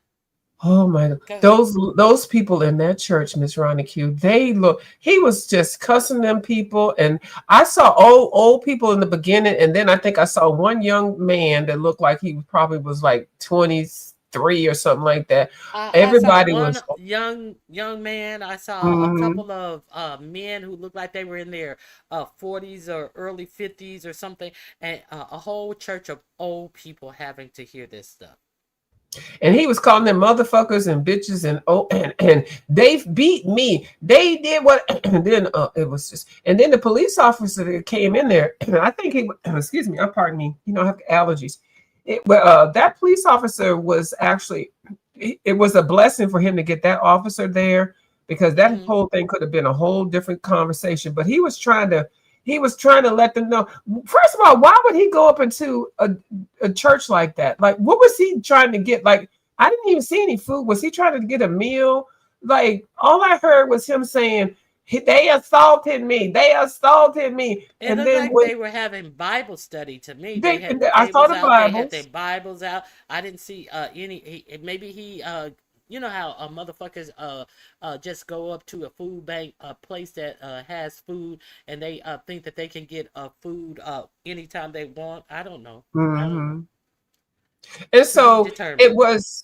Oh my God. go ahead. Those people in that church, Miss Ronnie Q, they look, he was just cussing them people. And I saw old people in the beginning, and then I think I saw one young man that looked like he probably was like 20s, 3 or something like that. I saw Everybody one was. young man. I saw a Mhm. couple of men who looked like they were in their 40s or early 50s or something, and a whole church of old people having to hear this stuff. And he was calling them motherfuckers and bitches and oh and they beat me. They did what and then it was just and then the police officer that came in there, I think he excuse me, pardon me, I have allergies. That police officer was actually it was a blessing for him to get that officer there because that Hmm. whole thing could have been a whole different conversation. But he was trying to let them know. First of all, why would he go up into a church like that? Like, what was he trying to get? Like, I didn't even see any food. Was he trying to get a meal? Like, all I heard was him saying, they assaulted me. They assaulted me. It And looked then like when they were having Bible study to me. They had the I saw tables the out. They had their Bibles. Bibles out. I didn't see any. Maybe he. You know how motherfuckers just go up to a food bank, a place that has food, and they think that they can get food anytime they want. I don't know. I don't know. Mhm. And To be so it determined. was,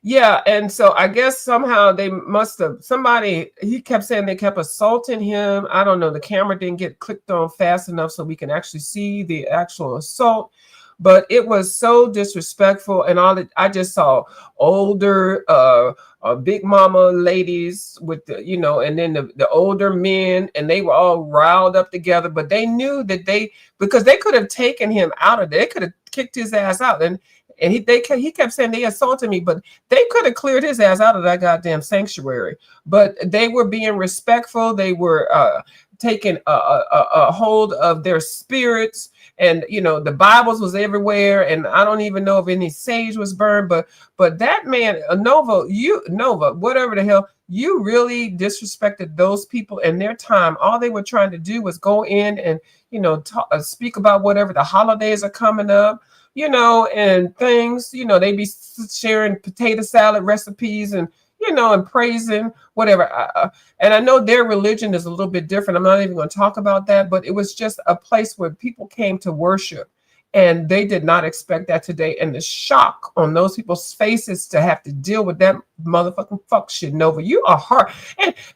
yeah. And so I guess somehow they must have, somebody, he kept saying they kept assaulting him. I don't know. The camera didn't get clicked on fast enough so we can actually see the actual assault. But it was so disrespectful. And I just saw older, big mama ladies with and then the older men, and they were all riled up together. But they knew that because they could have taken him out of there, they could have kicked his ass out. And he kept saying they assaulted me, but they could have cleared his ass out of that goddamn sanctuary. But they were being respectful. They were taking a hold of their spirits, and the Bibles was everywhere. And I don't even know if any sage was burned, but that man, Nova, whatever the hell. You really disrespected those people and their time. All they were trying to do was go in and speak about whatever the holidays are coming up, and things, they be sharing potato salad recipes and, and praising whatever. And I know their religion is a little bit different. I'm not even going to talk about that, but it was just a place where people came to worship. And they did not expect that today. And the shock on those people's faces to have to deal with that motherfucking fuck shit, Nova. You are hard.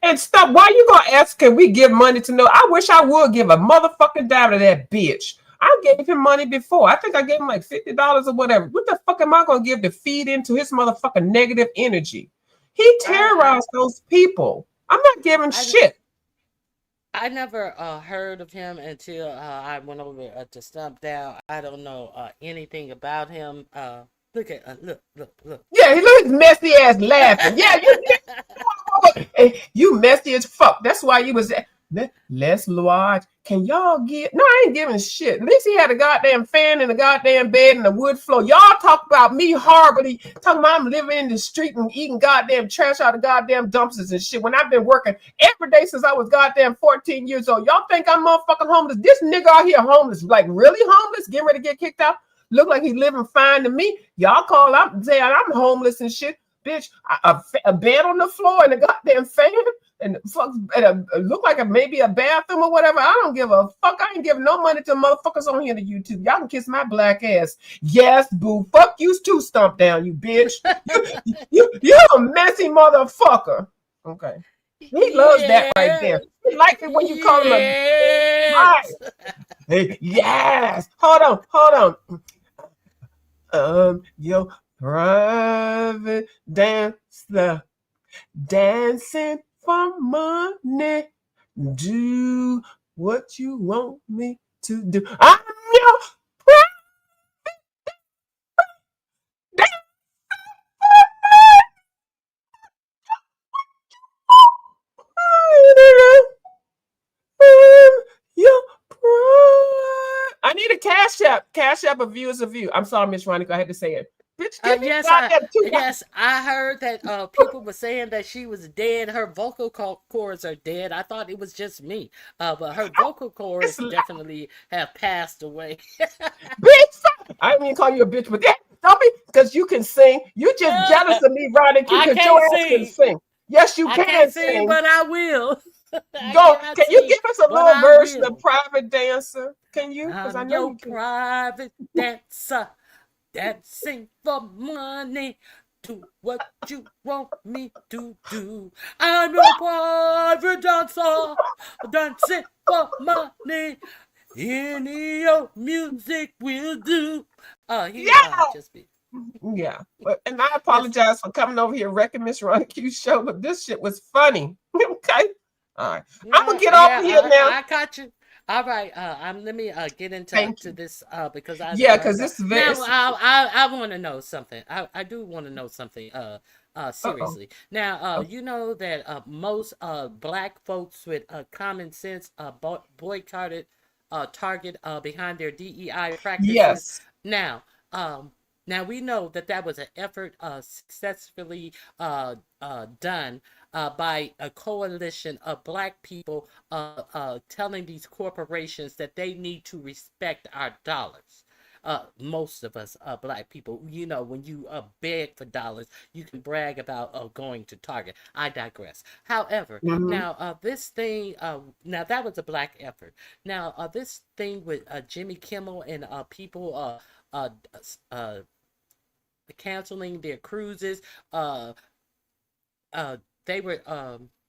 And stop. Why you gonna ask, can we give money to Nova? I wish I would give a motherfucking dime to that bitch. I gave him money before. I think I gave him like $50 or whatever. What the fuck am I gonna give to feed into his motherfucking negative energy? He I terrorized those people. I'm not giving I shit. I never heard of him until I went over to Stump Down. I don't know anything about him. Look at look. Yeah, he looked messy ass laughing. Yeah, you messy as fuck. That's why you was Les Lodge. Can y'all get? No, I ain't giving shit. At least he had a goddamn fan and a goddamn bed and a wood floor. Y'all talk about me horribly. Talking about I'm living in the street and eating goddamn trash out of goddamn dumpsters and shit. When I've been working every day since I was goddamn 14 years old. Y'all think I'm motherfucking homeless? This nigga out here homeless, like really homeless, getting ready to get kicked out. Look like he living fine to me. Y'all call out saying I'm homeless and shit. Bitch, a bed on the floor and a goddamn fan and fuck, and look like maybe a bathroom or whatever. I don't give a fuck. I ain't giving no money to motherfuckers on here to YouTube. Y'all can kiss my black ass. Yes, boo. Fuck you too, Stump Down, you bitch. You a messy motherfucker. Okay. He loves that right there. Yes, He likes it when you call him a right. yes. Hey, yes. Hold on. Your private dancer dancing for money. Do what you want me to do. I'm your private dancer. Your pride. I need a cash app. A view is a view. I'm sorry, Miss Ronica. I had to say it. Bitch, give me goddamn Yes, I heard that people were saying that she was dead. Her vocal cords are dead. I thought it was just me, but her vocal it's cords definitely have passed away. bitch. I didn't mean to call you a bitch, but that don't be because you can sing. You just jealous of me, Ronnie Q, I because your can't ass can sing. sing. Yes, you I can't can sing, sing. but I will. I Go. cannot Can you sing, give us a but little I version of will. Private Dancer? Can you? Because I I'm know your you can. private dancer, dancing for money. do what you want me to do. I'm no private dancer, dancing for money. Any old music will do. He Yeah. just be Yeah. But and I yes. apologize for coming over here wrecking Miss Ron Q's show, but this shit was funny. Okay. All right. I'm gonna Yeah, get off of yeah, here now. I caught you. All right, let me get into Thank to you. this because I Yeah, know I because know. this is very Now it's, I want to know something. I do want to know something. uh-oh. Seriously. Now you know that most black folks with common sense boycotted Target behind their DEI practices. Yes. Now now we know that that was an effort successfully done by a coalition of black people telling these corporations that they need to respect our dollars. Most of us black people, you know, when you beg for dollars, you can brag about going to Target. I digress. However, Hmm. now this thing, now that was a black effort. Now this thing with Jimmy Kimmel and people uh, uh, canceling their cruises, uh, uh, they were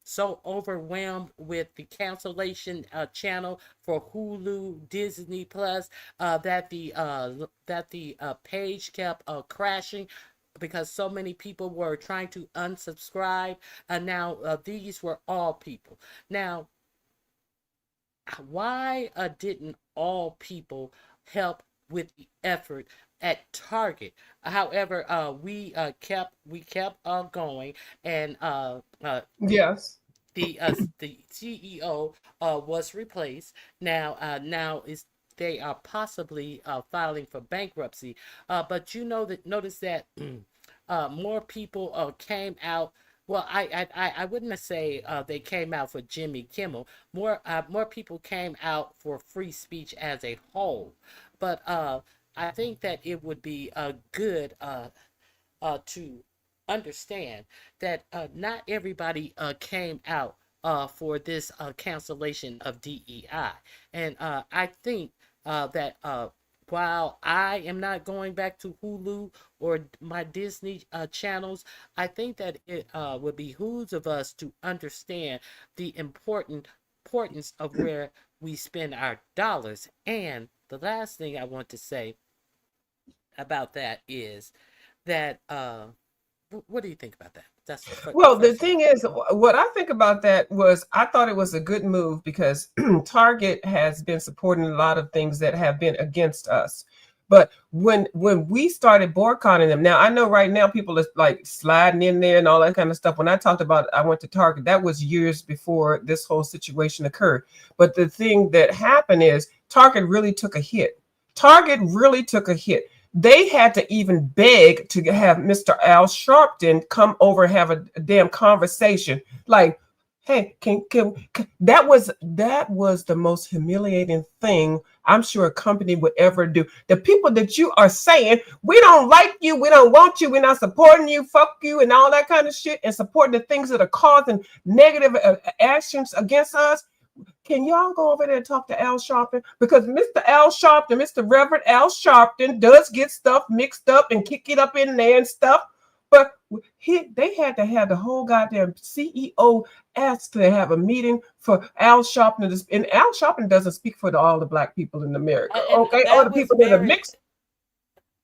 so overwhelmed with the cancellation channel for Hulu, Disney Plus, that the page kept crashing because so many people were trying to unsubscribe. And now these were all people. Now, why didn't all people help with the effort at Target? However, we kept going, and Yes. the CEO was replaced. Now is they are possibly filing for bankruptcy. But you know that notice that more people came out. Well, I wouldn't say they came out for Jimmy Kimmel. More people came out for free speech as a whole. But I think that it would be good to understand that not everybody came out for this cancellation of DEI. And I think that while I am not going back to Hulu or my Disney channels, I think that it would behooves of us to understand the importance of where we spend our dollars. And the last thing I want to say about that is that what do you think about that? That's Well, the first of thing all. is, what I think about that was I thought it was a good move because Target has been supporting a lot of things that have been against us. But when we started boycotting them, now I know right now people are like sliding in there and all that kind of stuff. When I talked about I went to Target, that was years before this whole situation occurred. But the thing that happened is Target really took a hit. Target really took a hit. They had to even beg to have Mr. Al Sharpton come over and have a damn conversation. Like, hey, that was the most humiliating thing I'm sure a company would ever do. The people that you are saying, we don't like you, we don't want you, we're not supporting you, fuck you, and all that kind of shit, and supporting the things that are causing negative actions against us. Can y'all go over there and talk to Al Sharpton? Because Mr. Al Sharpton, Mr. Reverend Al Sharpton, does get stuff mixed up and kick it up in there and stuff. But they had to have the whole goddamn CEO asked to have a meeting for Al Sharpton. And Al Sharpton doesn't speak for all the black people in America, And okay? Or the people that are mixed.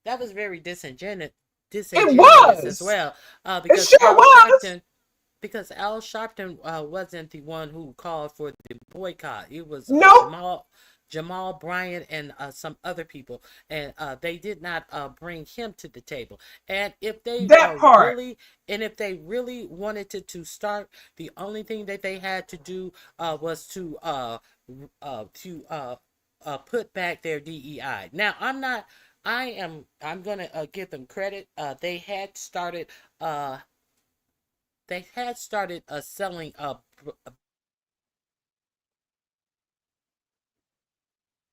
that was very It disingenuous as was. well, It because sure was. Al Sharpton wasn't the one who called for the boycott. It was Nope. Jamal Bryant and some other people, and they did not bring him to the table. And That part. if they really wanted to start, the only thing that they had to do was to put back their DEI. Now, I'm gonna give them credit. Uh, they had started selling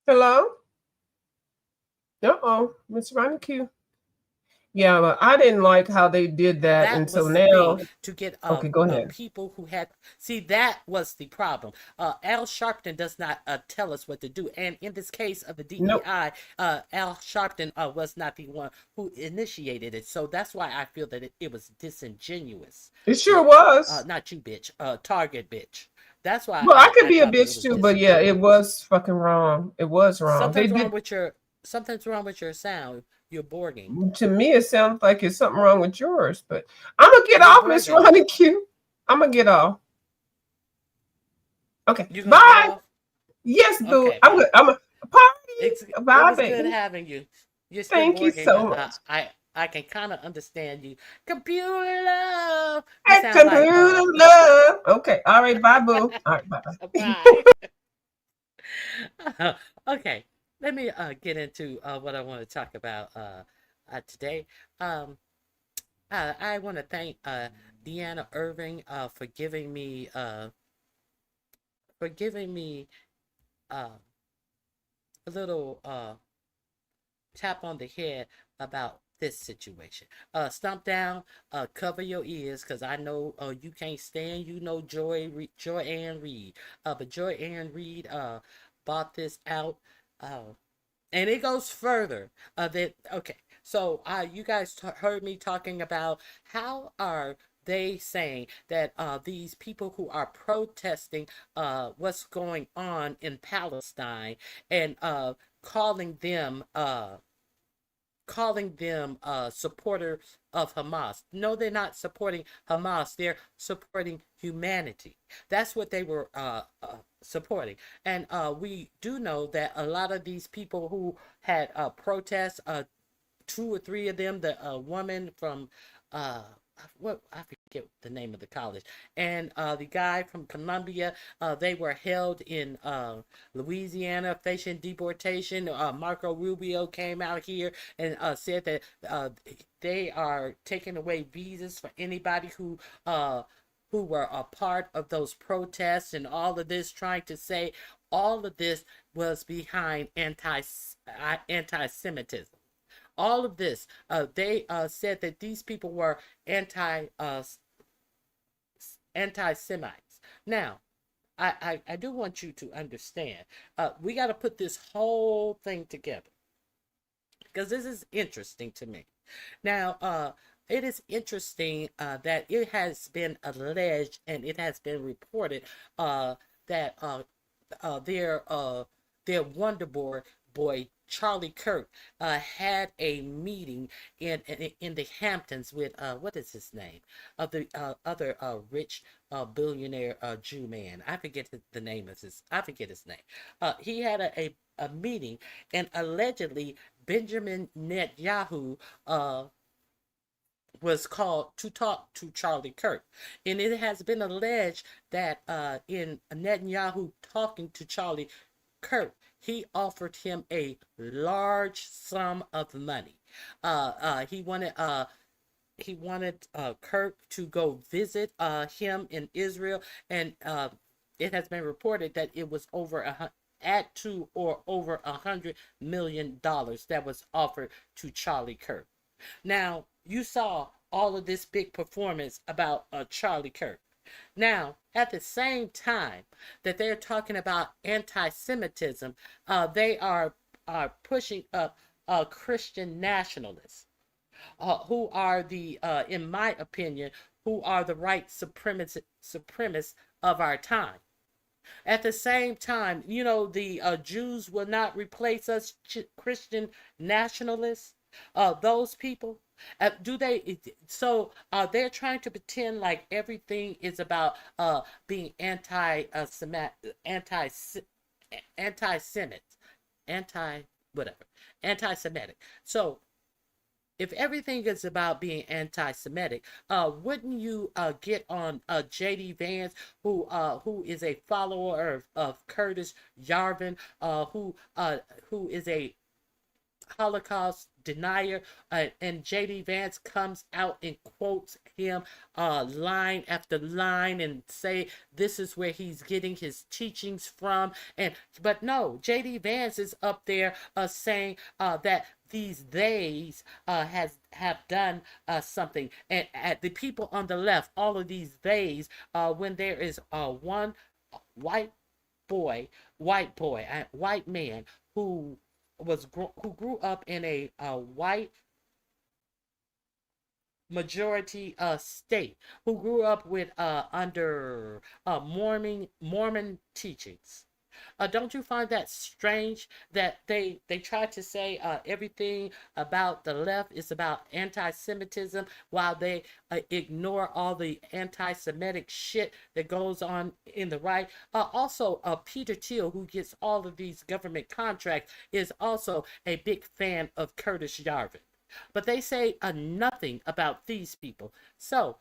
Hello? Uh-oh. Miss Ronnie Q. Yeah, but I didn't like how they did that, That and so was the thing now, to get okay, go ahead. people who had see that was the problem. Al Sharpton does not tell us what to do, and in this case of the Nope, DEI, Al Sharpton was not the one who initiated it. So that's why I feel that it was disingenuous. it sure What? was. Not you, bitch. Target, bitch. That's why Well, I could I be a thought that it bitch was too, but yeah, it disingenuous. was fucking wrong. It was wrong. They Something's wrong did. with your sound. You're borging. To me, it sounds like it's something wrong with yours, but I'm gonna get You're off, Miss borging. Ronnie Q. I'm gonna get off. Okay, You gonna get bye. off? Yes, boo. Okay, I'm bye. good. I'm a party. It Bye, was good baby. having you. You're still Thank you borging, so but much. I can kind of understand you. Computer love. You At sound like computer love. Okay. All right. Bye, boo. All right. Bye. bye. Okay, let me get into what I want to talk about today. Um, I want to thank Deanna Irving for giving me uh, a little tap on the head about this situation. Stomp down, cover your ears, cause I know you can't stand. You know Joy Ann Reed. But Joy Ann Reed bought this out. And it goes further. That okay. So you guys heard me talking about how are they saying that these people who are protesting what's going on in Palestine and calling them supporters of Hamas. No, they're not supporting Hamas. They're supporting humanity. That's what they were supporting. And we do know that a lot of these people who had protests, two or three of them, the woman from uh, what I forget the name of the college, and the guy from Colombia, they were held in Louisiana facing deportation. Marco Rubio came out here and said that they are taking away visas for anybody who were a part of those protests and all of this, trying to say all of this was behind anti-Semitism. All of this, they said that these people were anti-Semites. Now, I do want you to understand. We got to put this whole thing together because this is interesting to me. Now, it is interesting that it has been alleged and it has been reported that their Wonder boy Charlie Kirk had a meeting in the Hamptons with what is his name of the other rich billionaire Jew man. I forget the name of his. I forget his name. He had a meeting, and allegedly Benjamin Netanyahu was called to talk to Charlie Kirk. And it has been alleged that in Netanyahu talking to Charlie Kirk, he offered him a large sum of money. He wanted Kirk to go visit him in Israel, and it has been reported that it was over at to or over $100 million that was offered to Charlie Kirk. Now, you saw all of this big performance about Charlie Kirk. Now, at the same time that they're talking about anti-Semitism, they are pushing up Christian nationalists, who are in my opinion, who are the right supremacists of our time. At the same time, the Jews will not replace us Christian nationalists. Those people, do they? So they're trying to pretend like everything is about being anti anti-Semite, anti whatever, anti-Semitic. So if everything is about being anti-Semitic, wouldn't you get on J.D. Vance, who is a follower of Curtis Yarvin, who is a Holocaust denier, and J.D. Vance comes out and quotes him line after line and say this is where he's getting his teachings from. But no, J.D. Vance is up there saying that these theys has have done something, and at the people on the left, all of these theys, when there is one white boy, white man who who grew up in a white majority state, who grew up with under Mormon teachings. Don't you find that strange that they try to say everything about the left is about anti-Semitism while they ignore all the anti-Semitic shit that goes on in the right? Also, Peter Thiel, who gets all of these government contracts, is also a big fan of Curtis Yarvin. But they say nothing about these people. So,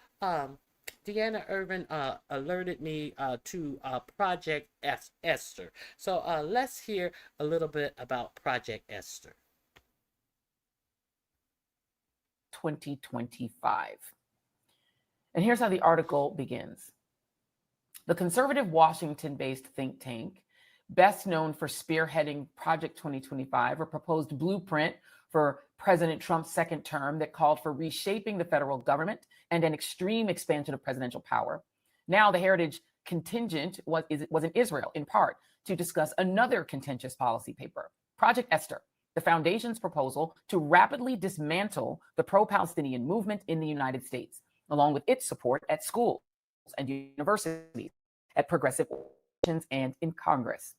Deanna Irvin alerted me to Project Esther. So let's hear a little bit about Project Esther. 2025. And here's how the article begins. The conservative Washington-based think tank, best known for spearheading Project 2025, a proposed blueprint for President Trump's second term that called for reshaping the federal government and an extreme expansion of presidential power. Now, the Heritage contingent was in Israel, in part, to discuss another contentious policy paper, Project Esther, the foundation's proposal to rapidly dismantle the pro-Palestinian movement in the United States, along with its support at schools and universities, at progressive organizations, and in Congress.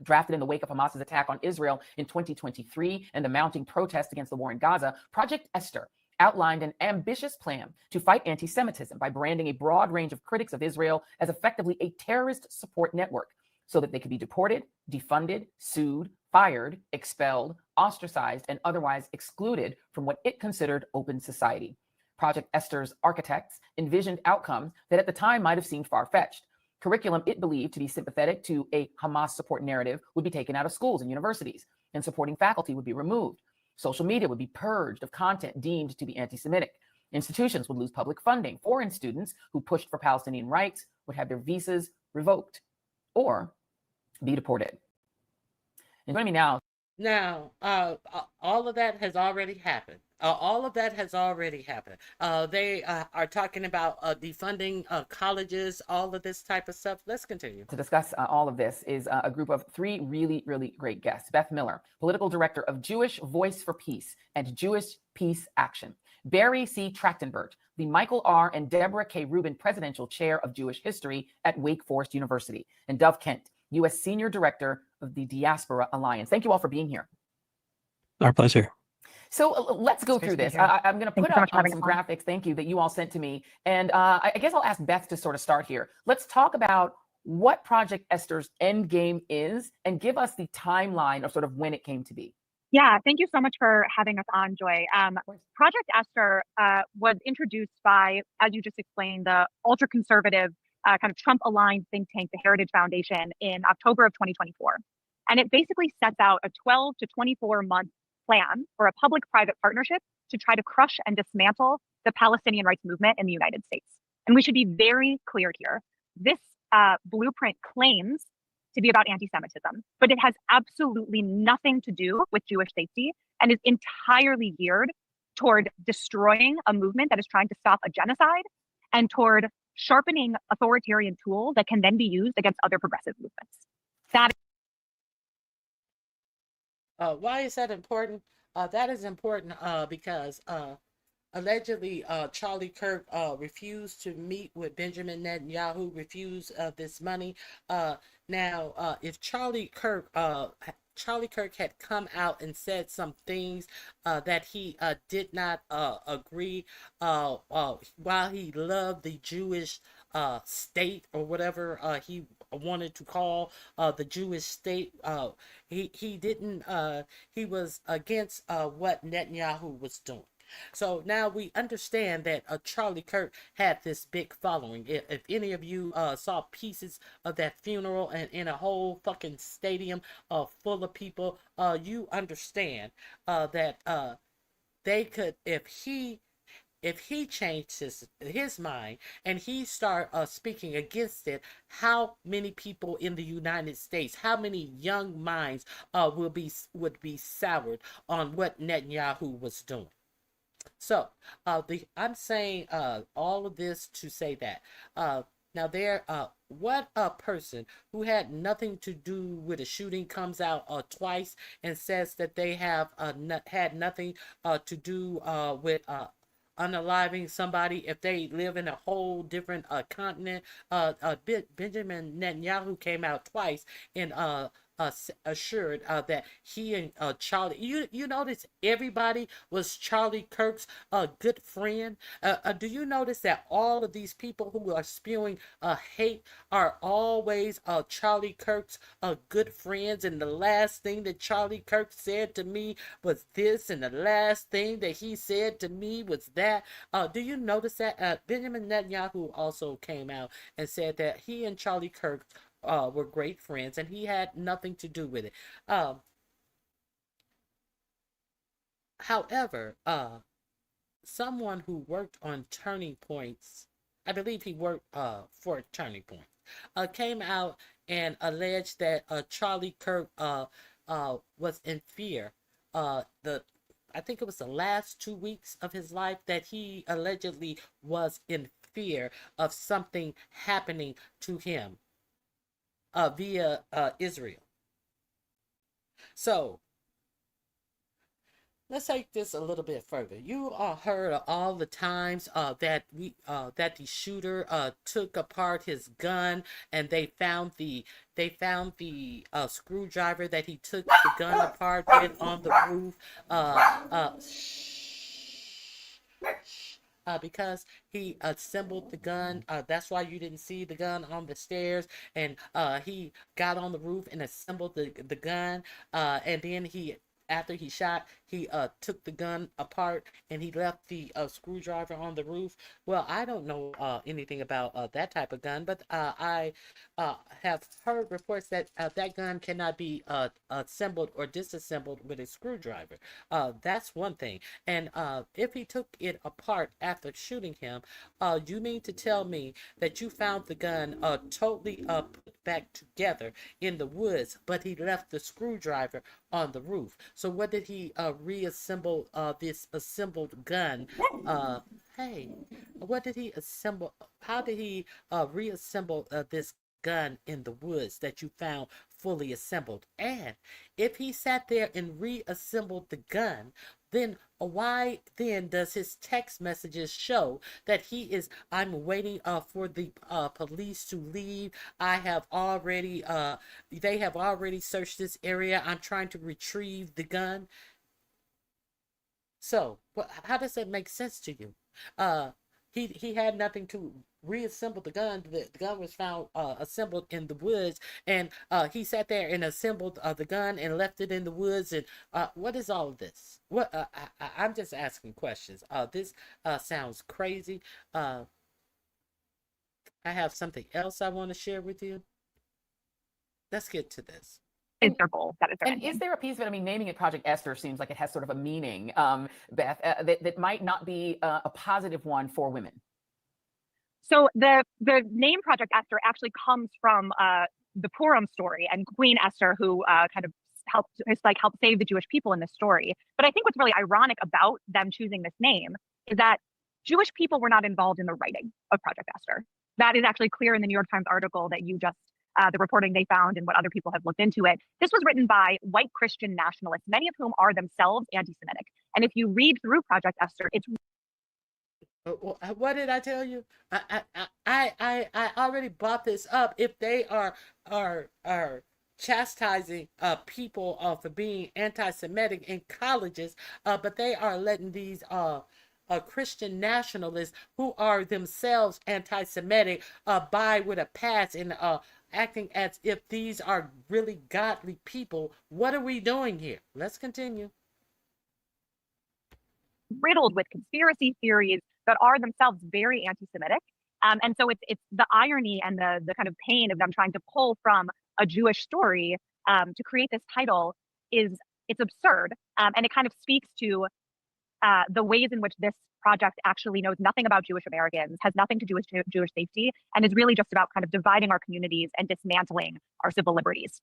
Drafted in the wake of Hamas's attack on Israel in 2023 and the mounting protest against the war in Gaza, Project Esther outlined an ambitious plan to fight anti-Semitism by branding a broad range of critics of Israel as effectively a terrorist support network so that they could be deported, defunded, sued, fired, expelled, ostracized, and otherwise excluded from what it considered open society. Project Esther's architects envisioned outcomes that at the time might have seemed far-fetched. Curriculum it believed to be sympathetic to a Hamas support narrative would be taken out of schools and universities, and supporting faculty would be removed. Social media would be purged of content deemed to be anti-Semitic. Institutions would lose public funding. Foreign students who pushed for Palestinian rights would have their visas revoked or be deported. And joining me now. Now, all of that has already happened. All of that has already happened. They are talking about defunding colleges, all of this type of stuff. Let's continue. To discuss all of this is a group of three really, really great guests. Beth Miller, political director of Jewish Voice for Peace and Jewish Peace Action. Barry C. Trachtenberg, the Michael R. and Deborah K. Rubin Presidential Chair of Jewish History at Wake Forest University. And Dov Kent, U.S. Senior Director of the Diaspora Alliance. Thank you all for being here. Our pleasure. So let's go through this. I'm going to put up some graphics, thank you, that you all sent to me. And I guess I'll ask Beth to sort of start here. Let's talk about what Project Esther's end game is and give us the timeline of sort of when it came to be. Yeah, thank you so much for having us on, Joy. Project Esther was introduced by, as you just explained, the ultra-conservative kind of Trump-aligned think tank, the Heritage Foundation, in October of 2024. And it basically sets out a 12 to 24-month plan for a public-private partnership to try to crush and dismantle the Palestinian rights movement in the United States. And we should be very clear here. This blueprint claims to be about anti-Semitism, but it has absolutely nothing to do with Jewish safety and is entirely geared toward destroying a movement that is trying to stop a genocide and toward sharpening authoritarian tools that can then be used against other progressive movements. That why is that important? That is important because allegedly Charlie Kirk refused to meet with Benjamin Netanyahu, refused this money. Now, if Charlie Kirk had come out and said some things that he did not agree while he loved the Jewish state or whatever he wanted to call the Jewish state. He didn't. He was against what Netanyahu was doing. So now we understand that Charlie Kirk had this big following. If any of you saw pieces of that funeral and in a whole fucking stadium full of people, you understand that they could, if he if he changed his mind and he start speaking against it, how many people in the United States, how many young minds would be soured on what Netanyahu was doing? So I'm saying all of this to say that now what a person who had nothing to do with a shooting comes out twice and says that they have had nothing to do with unaliving somebody if they live in a whole different continent. Benjamin Netanyahu came out twice and assured that he and Charlie, you notice everybody was Charlie Kirk's good friend. Do you notice that all of these people who are spewing hate are always Charlie Kirk's good friends, and the last thing that Charlie Kirk said to me was this, and the last thing that he said to me was that. Do you notice that Benjamin Netanyahu also came out and said that he and Charlie Kirk were great friends and he had nothing to do with it. However, someone who worked on Turning Points, I believe he worked for Turning Point, came out and alleged that Charlie Kirk was in fear. I think it was the last 2 weeks of his life that he allegedly was in fear of something happening to him via Israel. So let's take this a little bit further. You heard of all the times that the shooter took apart his gun, and they found the screwdriver that he took the gun apart with on the roof. Because he assembled the gun. That's why you didn't see the gun on the stairs. And he got on the roof and assembled the gun. And then after he shot, he took the gun apart and he left the screwdriver on the roof. Well, I don't know anything about that type of gun, but I have heard reports that that gun cannot be assembled or disassembled with a screwdriver. That's one thing. And if he took it apart after shooting him, you mean to tell me that you found the gun totally put back together in the woods, but he left the screwdriver on the roof? So what did he reassemble this assembled gun? Hey, what did he assemble? How did he reassemble this gun in the woods that you found fully assembled? And if he sat there and reassembled the gun, then why then does his text messages show that I'm waiting for the police to leave. I have already they have already searched this area. I'm trying to retrieve the gun. So how does that make sense to you? He had nothing to reassemble the gun. The gun was found assembled in the woods, and he sat there and assembled the gun and left it in the woods. And what is all of this? What I'm just asking questions. This sounds crazy. I have something else I want to share with you. Let's get to this. Is their goal. That is their And is there a piece of it? I mean, naming it Project Esther seems like it has sort of a meaning, Beth, that might not be a positive one for women. So the name Project Esther actually comes from the Purim story and Queen Esther, who kind of helped save the Jewish people in this story. But I think what's really ironic about them choosing this name is that Jewish people were not involved in the writing of Project Esther. That is actually clear in the New York Times article that you just the reporting they found and what other people have looked into it. This was written by white Christian nationalists, many of whom are themselves anti-Semitic. And if you read through Project Esther, it's what did I tell you? I already brought this up. If they are chastising people for being anti-Semitic in colleges, but they are letting these Christian nationalists who are themselves anti-Semitic by with a pass and acting as if these are really godly people. What are we doing here? Let's continue. Riddled with conspiracy theories that are themselves very anti-Semitic. And so it's the irony and the kind of pain of them trying to pull from a Jewish story to create this title it's absurd. And it kind of speaks to the ways in which this project actually knows nothing about Jewish Americans, has nothing to do with Jewish safety, and is really just about kind of dividing our communities and dismantling our civil liberties.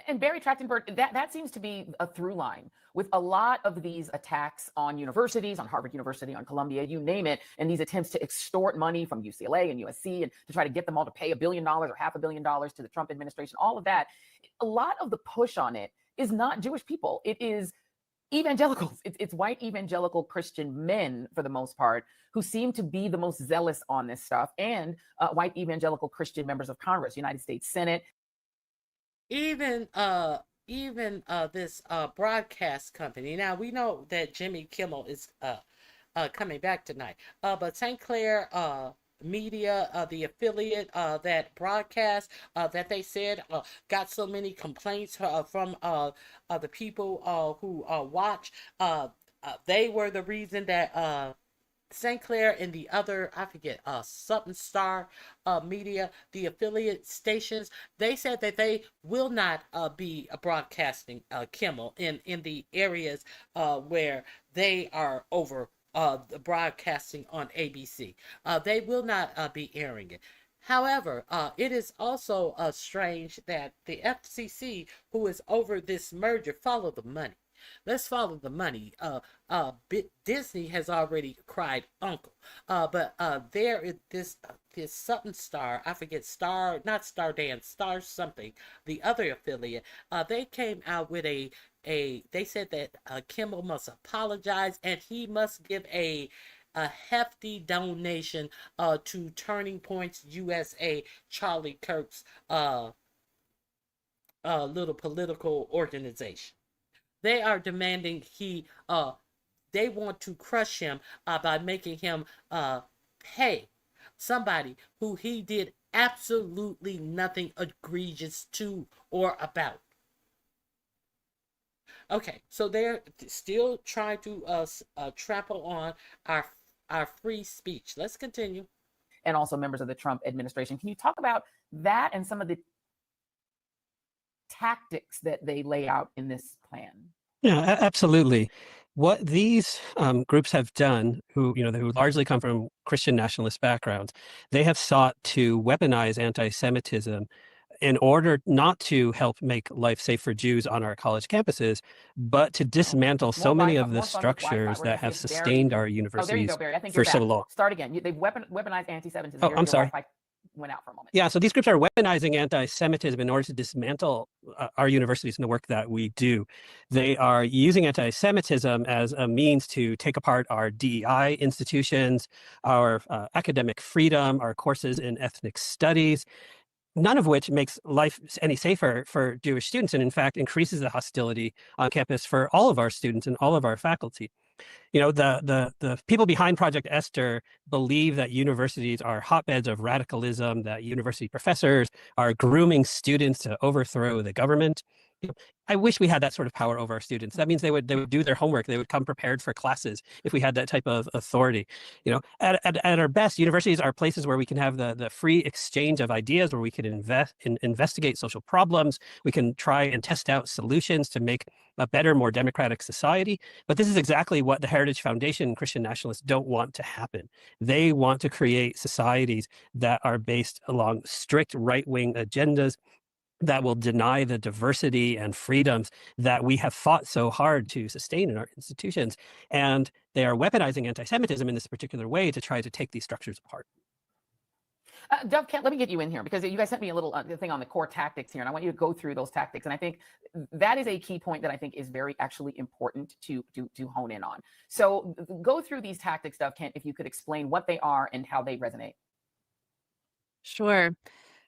And Barry Trachtenberg, that seems to be a through line with a lot of these attacks on universities, on Harvard University, on Columbia, you name it, and these attempts to extort money from UCLA and USC and to try to get them all to pay $1 billion or $500 million to the Trump administration, all of that. A lot of the push on it is not Jewish people. It is evangelicals. It's white evangelical Christian men, for the most part, who seem to be the most zealous on this stuff, and white evangelical Christian members of Congress, United States Senate. Even this broadcast company. Now we know that Jimmy Kimmel is coming back tonight. But St. Clair Media, the affiliate that broadcast that they said got so many complaints from the people who watch. They were the reason that St. Clair and the other, I forget, something Star Media, the affiliate stations, they said that they will not be broadcasting Kimmel in the areas where they are over the broadcasting on ABC. They will not be airing it. However, it is also strange that the FCC, who is over this merger, follow the money. Let's follow the money. Disney has already cried uncle. But there is this something Star, I forget, not Star Dance, Star something, the other affiliate. They came out with they said that Kimmel must apologize and he must give a hefty donation to Turning Points USA, Charlie Kirk's little political organization. They are demanding they want to crush him by making him pay somebody who he did absolutely nothing egregious to or about. Okay, so they're still trying to trample on our free speech. Let's continue. And also members of the Trump administration. Can you talk about that and some of the tactics that they lay out in this plan? Yeah, absolutely. What these groups have done, who largely come from Christian nationalist backgrounds, they have sought to weaponize anti-Semitism in order not to help make life safe for Jews on our college campuses, but to dismantle so many of the structures that have sustained our universities for so long. Start again. They've weaponized anti-Semitism. Oh, I'm sorry. Went out for a moment. Yeah, so these groups are weaponizing anti-Semitism in order to dismantle our universities and the work that we do. They are using anti-Semitism as a means to take apart our DEI institutions, our academic freedom, our courses in ethnic studies, none of which makes life any safer for Jewish students, and in fact increases the hostility on campus for all of our students and all of our faculty. The people behind Project Esther believe that universities are hotbeds of radicalism, that university professors are grooming students to overthrow the government. I wish we had that sort of power over our students. That means they would do their homework. They would come prepared for classes if we had that type of authority. At our best, universities are places where we can have the free exchange of ideas, where we can investigate social problems. We can try and test out solutions to make a better, more democratic society. But this is exactly what the Heritage Foundation and Christian nationalists don't want to happen. They want to create societies that are based along strict right-wing agendas that will deny the diversity and freedoms that we have fought so hard to sustain in our institutions. And they are weaponizing anti-Semitism in this particular way to try to take these structures apart. Dov, let me get you in here, because you guys sent me a little thing on the core tactics here, and I want you to go through those tactics. And I think that is a key point that I think is very actually important to hone in on. So go through these tactics, Dov, Kent, if you could explain what they are and how they resonate. Sure.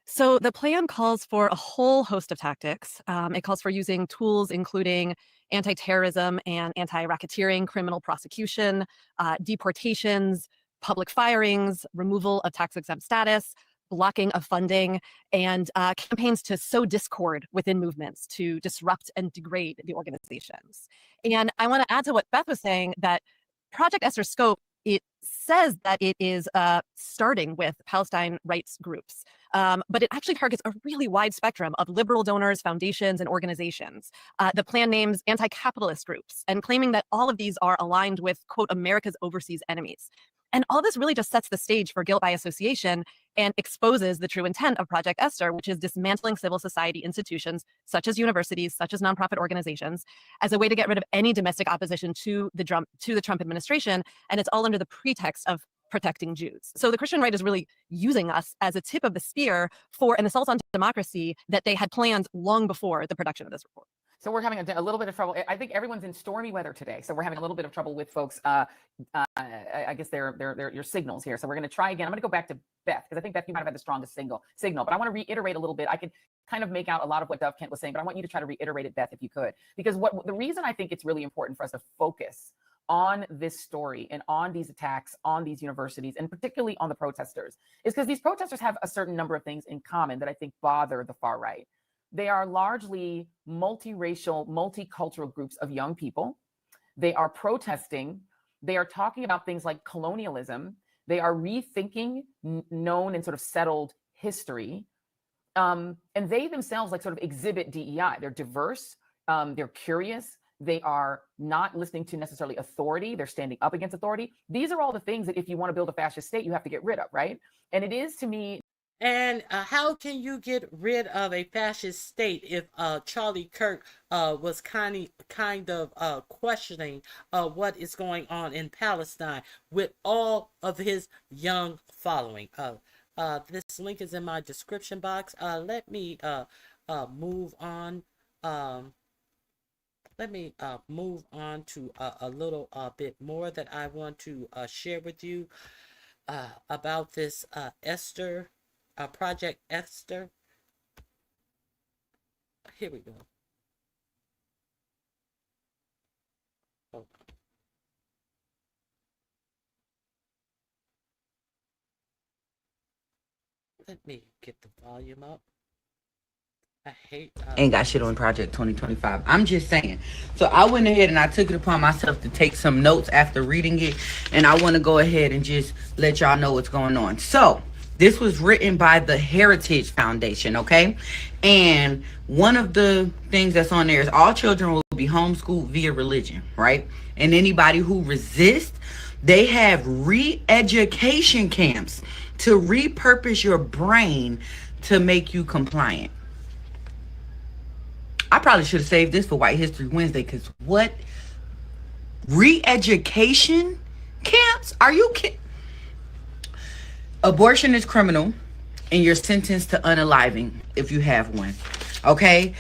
So the plan calls for a whole host of tactics. It calls for using tools including anti-terrorism and anti-racketeering criminal prosecution, deportations, public firings, removal of tax-exempt status, blocking of funding, and campaigns to sow discord within movements to disrupt and degrade the organizations. And I want to add to what Beth was saying, that Project Esther's scope, it says that it is starting with Palestine rights groups. but it actually targets a really wide spectrum of liberal donors, foundations, and organizations. The plan names anti-capitalist groups and claiming that all of these are aligned with, quote, America's overseas enemies. And all this really just sets the stage for guilt by association and exposes the true intent of Project Esther, which is dismantling civil society institutions such as universities, such as nonprofit organizations, as a way to get rid of any domestic opposition to the Trump administration. And it's all under the pretext of protecting Jews. So the Christian right is really using us as a tip of the spear for an assault on democracy that they had planned long before the production of this report. So we're having a little bit of trouble. I think everyone's in stormy weather today, so we're having a little bit of trouble with folks. I guess they're your signals here. So we're going to try again. I'm going to go back to Beth because I think Beth, you might have had the strongest signal. But I want to reiterate a little bit. I can kind of make out a lot of what Dove Kent was saying, but I want you to try to reiterate it, Beth, if you could, because the reason I think it's really important for us to focus on this story and on these attacks on these universities, and particularly on the protesters, is because these protesters have a certain number of things in common that I think bother the far right. They are largely multiracial, multicultural groups of young people. They are protesting. They are talking about things like colonialism. They are rethinking known and sort of settled history. And they themselves like sort of exhibit DEI. They're diverse. They're curious. They are not listening to necessarily authority. They're standing up against authority. These are all the things that if you want to build a fascist state, you have to get rid of, right? And it is, to me, and how can you get rid of a fascist state if Charlie Kirk was kind of questioning what is going on in Palestine with all of his young following? This link is in my description box. Let me move on. Let me move on to a little bit more that I want to share with you about this Esther. Project Esther. Here we go. Oh. Let me get the volume up. I hate ain't got shit on Project 2025. I'm just saying. So I went ahead and I took it upon myself to take some notes after reading it, and I want to go ahead and just let y'all know what's going on. So this was written by the Heritage Foundation, okay? And one of the things that's on there is all children will be homeschooled via religion, right? And anybody who resists, they have re-education camps to repurpose your brain to make you compliant. I probably should have saved this for White History Wednesday, because what? Re-education camps? Are you kidding? Abortion is criminal, and you're sentenced to unaliving if you have one. Okay?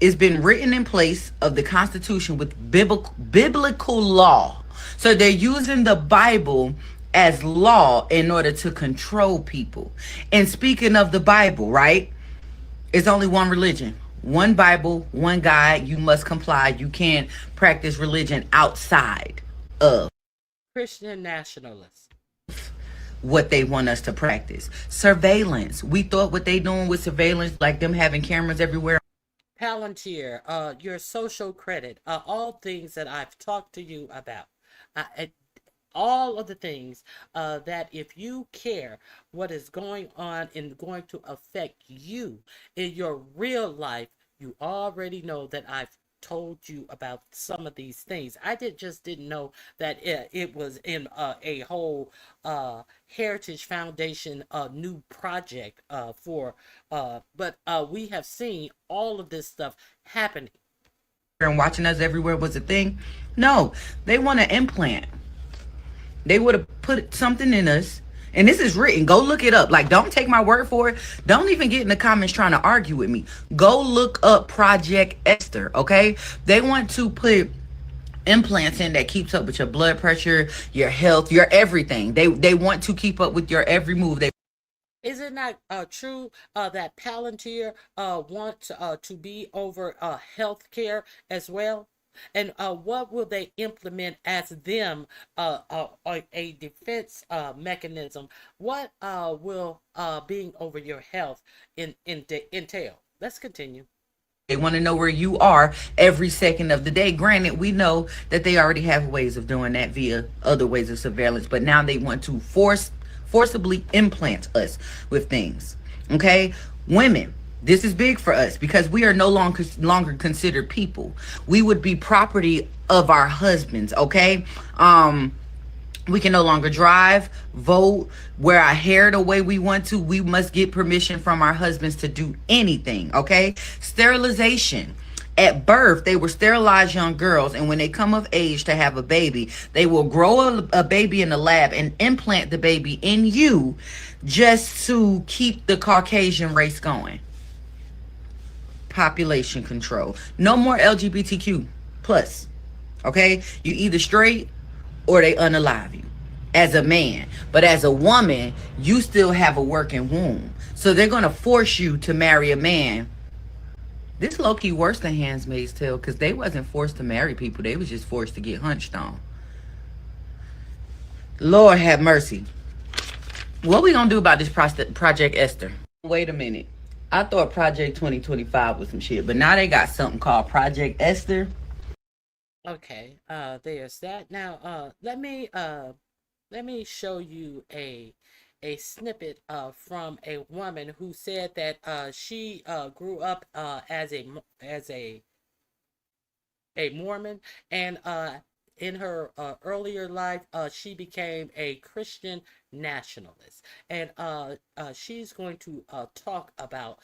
It's been written in place of the Constitution with biblical law. So they're using the Bible as law in order to control people. And speaking of the Bible, right? It's only one religion. One Bible, one God. You must comply. You can't practice religion outside of Christian nationalists. What they want us to practice. Surveillance. We thought what they doing with surveillance, like them having cameras everywhere. Palantir, your social credit, all things that I've talked to you about. All of the things that if you care what is going on and going to affect you in your real life, you already know that I've told you about some of these things. I didn't know that it was in a whole Heritage Foundation new project but we have seen all of this stuff happening. And watching us everywhere was a thing. No, they want to implant. They would have put something in us. And this is written. Go look it up. Like, don't take my word for it. Don't even get in the comments trying to argue with me. Go look up Project Esther, okay? They want to put implants in that keeps up with your blood pressure, your health, your everything. They want to keep up with your every move. Is it not true that Palantir wants to be over healthcare as well? And what will they implement as them a defense mechanism? What will being over your health entail? Let's continue. They want to know where you are every second of the day. Granted, we know that they already have ways of doing that via other ways of surveillance, but now they want to forcibly implant us with things. Okay, women, this is big for us because we are no longer considered people. We would be property of our husbands. Okay, we can no longer drive, vote, wear our hair the way we want to. We must get permission from our husbands to do anything. Okay, sterilization. At birth, they were sterilized young girls, and when they come of age to have a baby, they will grow a baby in the lab and implant the baby in you just to keep the Caucasian race going. Population control. No more LGBTQ plus. Okay? You either straight or they unalive you as a man. But as a woman, you still have a working womb. So they're going to force you to marry a man. This low-key worse than Handmaid's Tale because they wasn't forced to marry people. They was just forced to get hunched on. Lord have mercy. What we gonna do about this Project Esther? Wait a minute. I thought Project 2025 was some shit, but now they got something called Project Esther. Okay, there's that. Now, let me show you a snippet from a woman who said that she grew up as a Mormon, and in her earlier life, she became a Christian nationalist, and she's going to talk about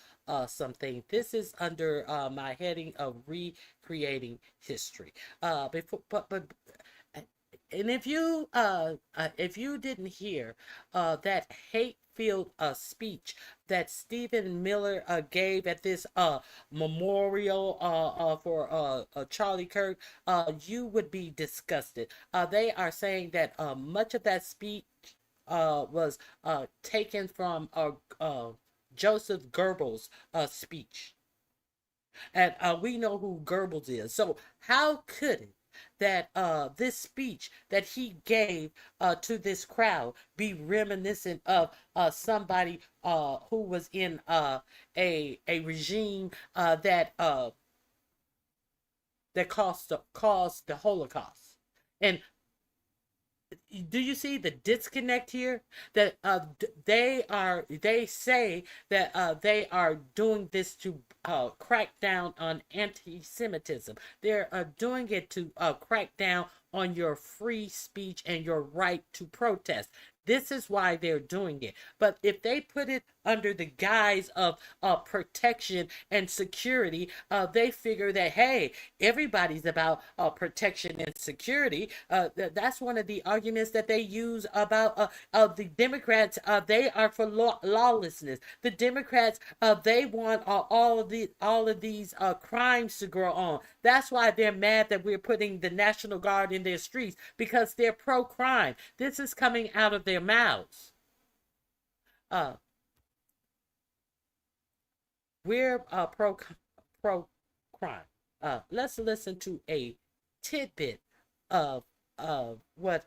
something. This is under my heading of recreating history. But and if you didn't hear that hate-filled speech that Stephen Miller gave at this memorial for Charlie Kirk, you would be disgusted. They are saying that much of that speech was taken from Joseph Goebbels' speech, and we know who Goebbels is. So how could it that this speech that he gave to this crowd be reminiscent of somebody who was in a regime that caused the Holocaust? And do you see the disconnect here? That they say that they are doing this to crack down on anti-Semitism. They're doing it to crack down on your free speech and your right to protest. This is why they're doing it. But if they put it under the guise of protection and security, they figure that, hey, everybody's about protection and security. That's one of the arguments that they use about the Democrats. They are for lawlessness. The Democrats, they want all of these crimes to grow on. That's why they're mad that we're putting the National Guard in their streets, because they're pro-crime. This is coming out of their mouths. We're pro-crime. Let's listen to a tidbit of what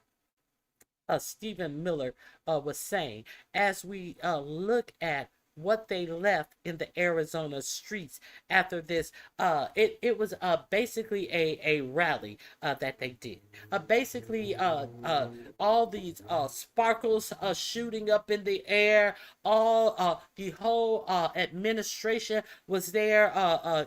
Stephen Miller was saying as we look at what they left in the Arizona streets after this. It was basically a rally that they did. Basically, all these sparkles shooting up in the air. All the whole administration was there.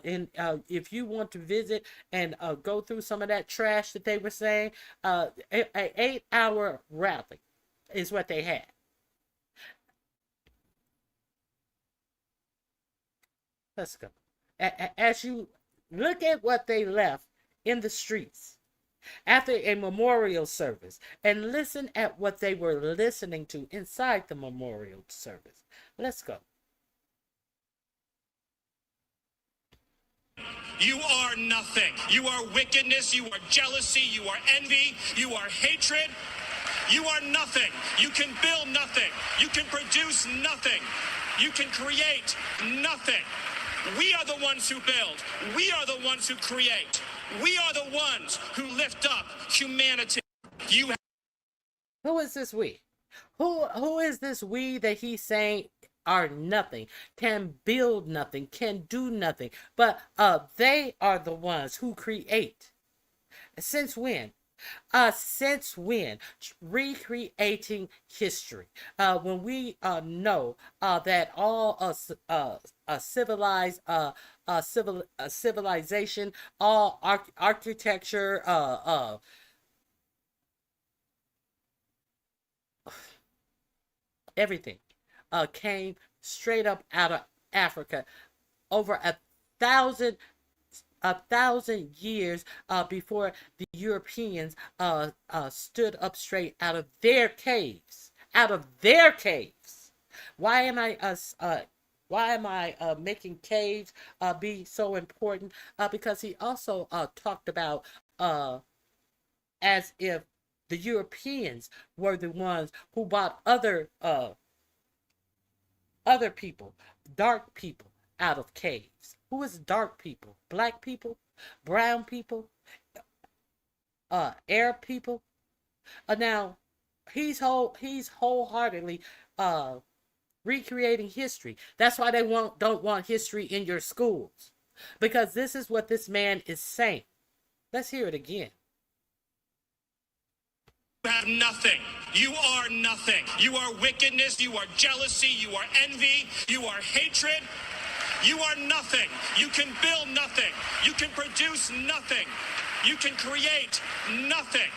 And if you want to visit and go through some of that trash that they were saying, an 8-hour rally is what they had. Let's go. As you look at what they left in the streets after a memorial service, and listen at what they were listening to inside the memorial service. Let's go. You are nothing. You are wickedness. You are jealousy. You are envy. You are hatred. You are nothing. You can build nothing. You can produce nothing. You can create nothing. We are the ones who build. We are the ones who create. We are the ones who lift up humanity. Who is this we? Who is this we that he's saying are nothing, can build nothing, can do nothing? But they are the ones who create. Since when? Since when? Recreating history. When we know that all civilized civilization, all architecture, everything came straight up out of Africa over thousand a thousand years before the Europeans stood up straight out of their caves. Out of their caves. Why am I making caves be so important? Because he also talked about as if the Europeans were the ones who brought other people, dark people, out of caves. Who is dark people? Black people, brown people, Arab people. Now, he's wholeheartedly recreating history. That's why they don't want history in your schools, because this is what this man is saying. Let's hear it again. You have nothing. You are nothing. You are wickedness. You are jealousy. You are envy. You are hatred. You are nothing. You can build nothing. You can produce nothing. You can create nothing.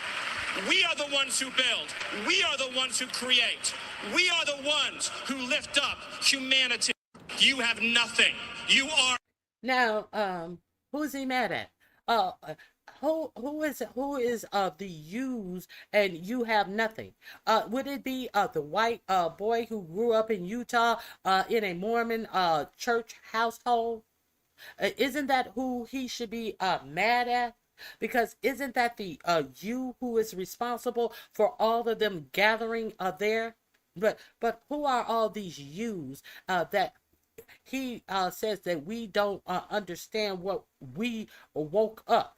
We are the ones who build. We are the ones who create. We are the ones who lift up humanity. You have nothing. You are. Now, who's he mad at? Who is the yous and you have nothing? Would it be the white boy who grew up in Utah in a Mormon church household? Isn't that who he should be mad at? Because isn't that the you who is responsible for all of them gathering there? But who are all these yous that he says that we don't understand what we woke up?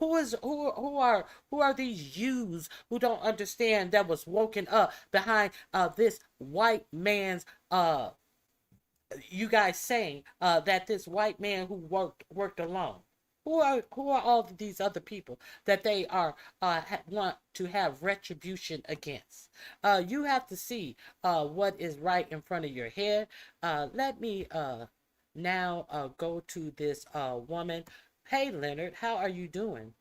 Who are these yous who don't understand that was woken up behind this white man's you guys saying that this white man who worked alone? Who are all of these other people that they are want to have retribution against? You have to see what is right in front of your head. Let me now go to this woman. Hey, Leonard, how are you doing?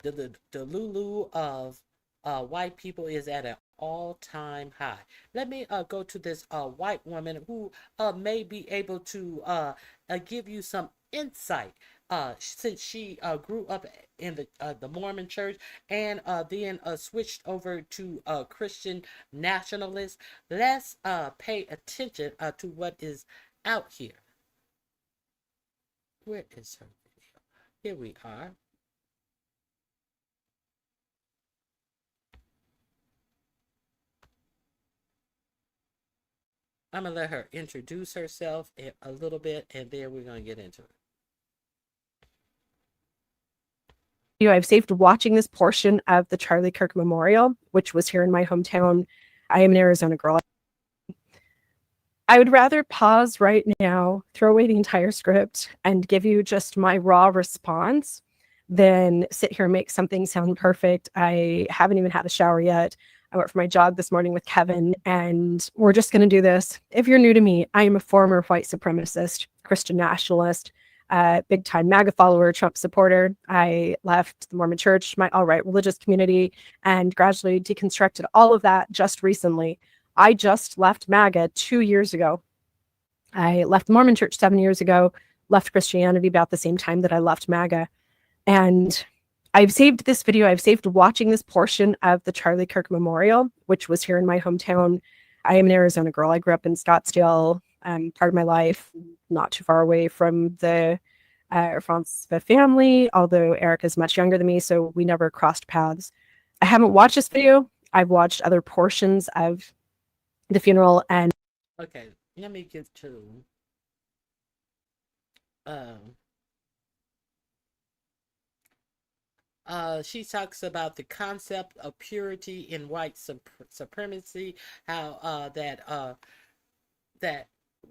The Lulu of white people is at an all-time high. Let me go to this white woman who may be able to give you some insight. Since she grew up in the Mormon church and then switched over to Christian nationalists, let's pay attention to what is out here. Where is her video? Here we are. I'm going to let her introduce herself a little bit, and then we're going to get into it. I've saved watching this portion of the Charlie Kirk Memorial, which was here in my hometown. I am an Arizona girl. I would rather pause right now, throw away the entire script, and give you just my raw response than sit here and make something sound perfect. I haven't even had a shower yet. I went for my jog this morning with Kevin, and we're just going to do this. If you're new to me, I am a former white supremacist, Christian nationalist, big time MAGA follower, Trump supporter. I left the Mormon church, my all-right religious community, and gradually deconstructed all of that just recently. I just left MAGA 2 years ago. I left the Mormon church 7 years ago, left Christianity about the same time that I left MAGA. And I've saved this video. I've saved watching this portion of the Charlie Kirk Memorial, which was here in my hometown. I am an Arizona girl. I grew up in Scottsdale, part of my life, not too far away from the Francis family, although Erica's much younger than me, so we never crossed paths. I haven't watched this video. I've watched other portions of the funeral. And okay, let me get to she talks about the concept of purity in white supremacy, how that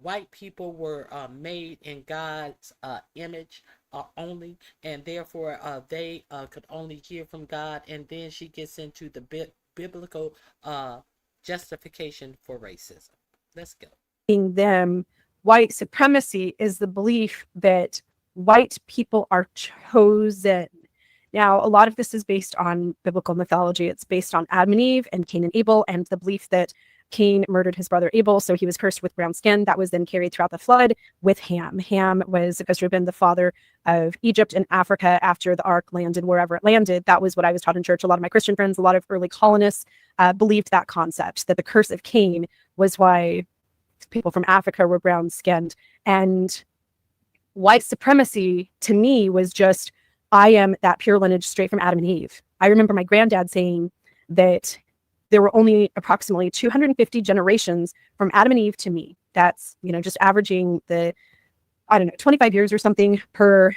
white people were made in God's image, only, and therefore they could only hear from God. And then she gets into the biblical justification for racism. Let's go. Them, white supremacy is the belief that white people are chosen. Now, a lot of this is based on biblical mythology. It's based on Adam and Eve and Cain and Abel, and the belief that Cain murdered his brother Abel, so he was cursed with brown skin. That was then carried throughout the flood with Ham. Ham was supposed to have been the father of Egypt and Africa after the ark landed wherever it landed. That was what I was taught in church. A lot of my Christian friends, a lot of early colonists believed that concept, that the curse of Cain was why people from Africa were brown skinned. And white supremacy to me was just, I am that pure lineage straight from Adam and Eve. I remember my granddad saying that there were only approximately 250 generations from Adam and Eve to me. That's, just averaging the, 25 years or something per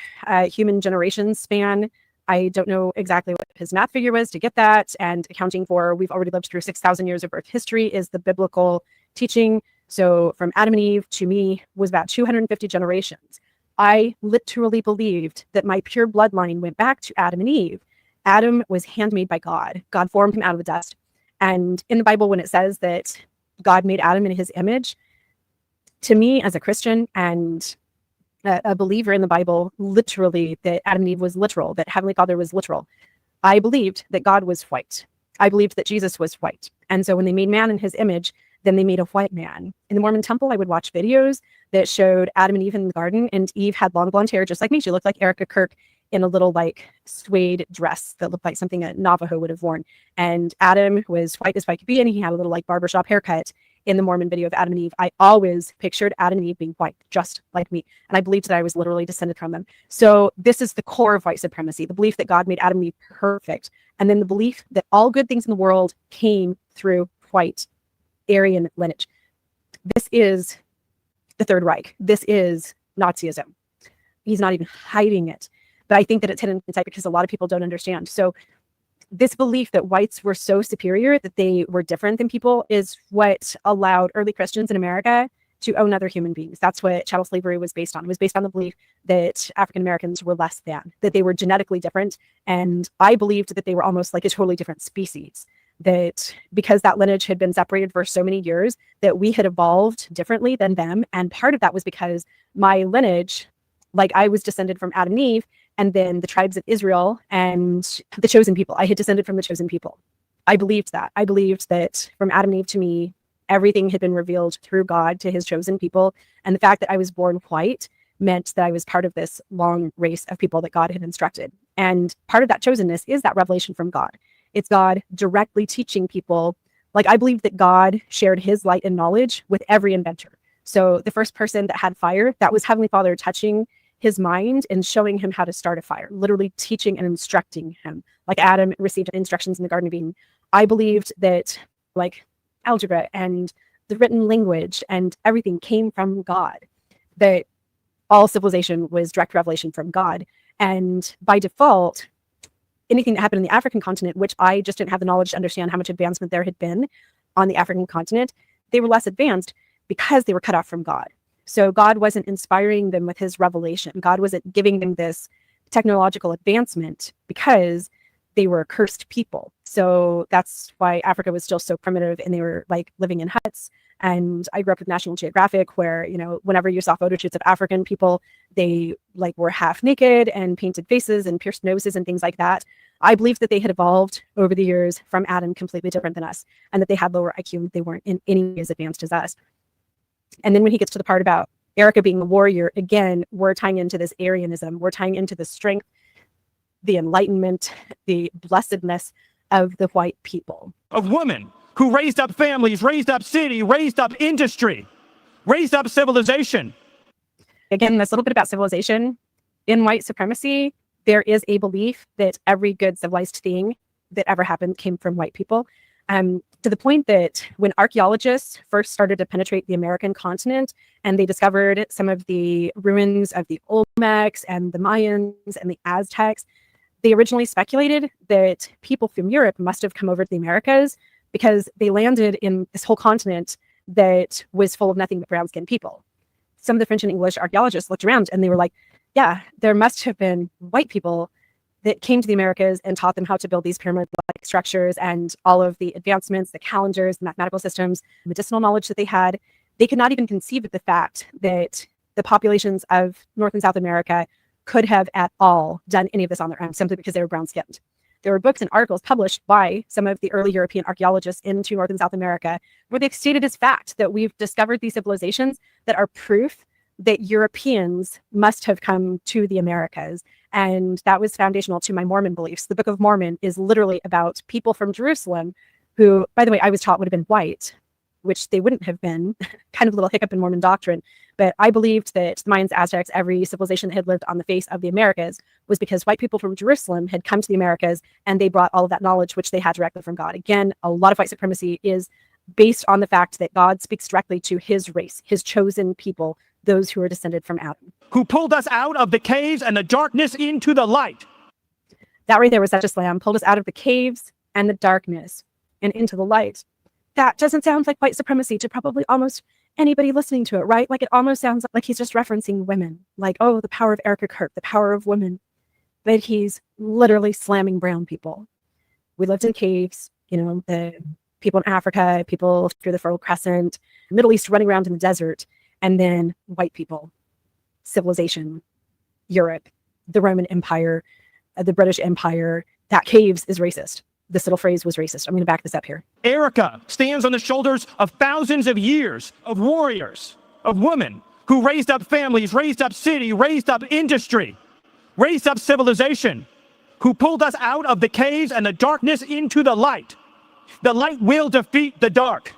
human generation span. I don't know exactly what his math figure was to get that, and accounting for we've already lived through 6,000 years of Earth history is the biblical teaching. So from Adam and Eve to me was about 250 generations. I literally believed that my pure bloodline went back to Adam and Eve. Adam was handmade by God. God formed him out of the dust. And in the Bible, when it says that God made Adam in his image, to me as a Christian and a believer in the Bible, literally that Adam and Eve was literal, that Heavenly Father was literal. I believed that God was white. I believed that Jesus was white. And so when they made man in his image, then they made a white man. In the Mormon temple, I would watch videos that showed Adam and Eve in the garden, and Eve had long blonde hair, just like me. She looked like Erica Kirk in a little suede dress that looked like something a Navajo would have worn. And Adam was white as white could be, and he had a little barbershop haircut in the Mormon video of Adam and Eve. I always pictured Adam and Eve being white, just like me. And I believed that I was literally descended from them. So this is the core of white supremacy, the belief that God made Adam and Eve perfect. And then the belief that all good things in the world came through white Aryan lineage. This is the Third Reich. This is Nazism. He's not even hiding it. But I think that it's hidden inside because a lot of people don't understand. So this belief that whites were so superior, that they were different than people, is what allowed early Christians in America to own other human beings. That's what chattel slavery was based on. It was based on the belief that African Americans were less than, that they were genetically different. And I believed that they were almost like a totally different species. That because that lineage had been separated for so many years, that we had evolved differently than them. And part of that was because my lineage, I was descended from Adam and Eve, and then the tribes of Israel and the chosen people. I had descended from the chosen people. I believed that. I believed that from Adam and Eve to me, everything had been revealed through God to his chosen people. And the fact that I was born white meant that I was part of this long race of people that God had instructed. And part of that chosenness is that revelation from God. It's God directly teaching people. I believe that God shared his light and knowledge with every inventor. So the first person that had fire, that was Heavenly Father touching his mind and showing him how to start a fire, literally teaching and instructing him. Like Adam received instructions in the Garden of Eden. I believed that algebra and the written language and everything came from God, that all civilization was direct revelation from God. And by default, anything that happened in the African continent, which I just didn't have the knowledge to understand how much advancement there had been on the African continent, they were less advanced because they were cut off from God. So God wasn't inspiring them with his revelation. God wasn't giving them this technological advancement because they were a cursed people. So that's why Africa was still so primitive, and they were living in huts. And I grew up with National Geographic, where, whenever you saw photo shoots of African people, they were half naked and painted faces and pierced noses and things like that. I believe that they had evolved over the years from Adam completely different than us, and that they had lower IQ and they weren't in any way as advanced as us. And then when he gets to the part about Erica being a warrior, again, we're tying into this Aryanism. We're tying into the strength, the enlightenment, the blessedness of the white people. Of women who raised up families, raised up city, raised up industry, raised up civilization. Again, this little bit about civilization. In white supremacy, there is a belief that every good civilized thing that ever happened came from white people. To the point that when archaeologists first started to penetrate the American continent and they discovered some of the ruins of the Olmecs and the Mayans and the Aztecs, they originally speculated that people from Europe must have come over to the Americas because they landed in this whole continent that was full of nothing but brown-skinned people. Some of the French and English archaeologists looked around and they were like, yeah, there must have been white people that came to the Americas and taught them how to build these pyramid-like structures and all of the advancements, the calendars, the mathematical systems, medicinal knowledge that they had. They could not even conceive of the fact that the populations of North and South America could have at all done any of this on their own simply because they were brown-skinned. There were books and articles published by some of the early European archaeologists into North and South America where they stated as fact that we've discovered these civilizations that are proof that Europeans must have come to the Americas. And that was foundational to my Mormon beliefs. The Book of Mormon is literally about people from Jerusalem who, by the way, I was taught would have been white, which they wouldn't have been, kind of a little hiccup in Mormon doctrine. But I believed that the Mayans, Aztecs, every civilization that had lived on the face of the Americas was because white people from Jerusalem had come to the Americas and they brought all of that knowledge, which they had directly from God. Again, a lot of white supremacy is based on the fact that God speaks directly to his race, his chosen people, those who are descended from Adam. Who pulled us out of the caves and the darkness into the light. That right there was such a slam, pulled us out of the caves and the darkness and into the light. That doesn't sound like white supremacy to probably almost anybody listening to it, right? Like it almost sounds like he's just referencing women, like, oh, the power of Erica Kirk, the power of women. But he's literally slamming brown people. We lived in caves, the people in Africa, people through the Fertile Crescent, Middle East running around in the desert, and then white people, civilization, Europe, the Roman Empire, the British Empire. That caves is racist. This little phrase was racist. I'm going to back this up here. Erica stands on the shoulders of thousands of years of warriors, of women who raised up families, raised up city, raised up industry, raised up civilization, who pulled us out of the caves and the darkness into the light. The light will defeat the dark.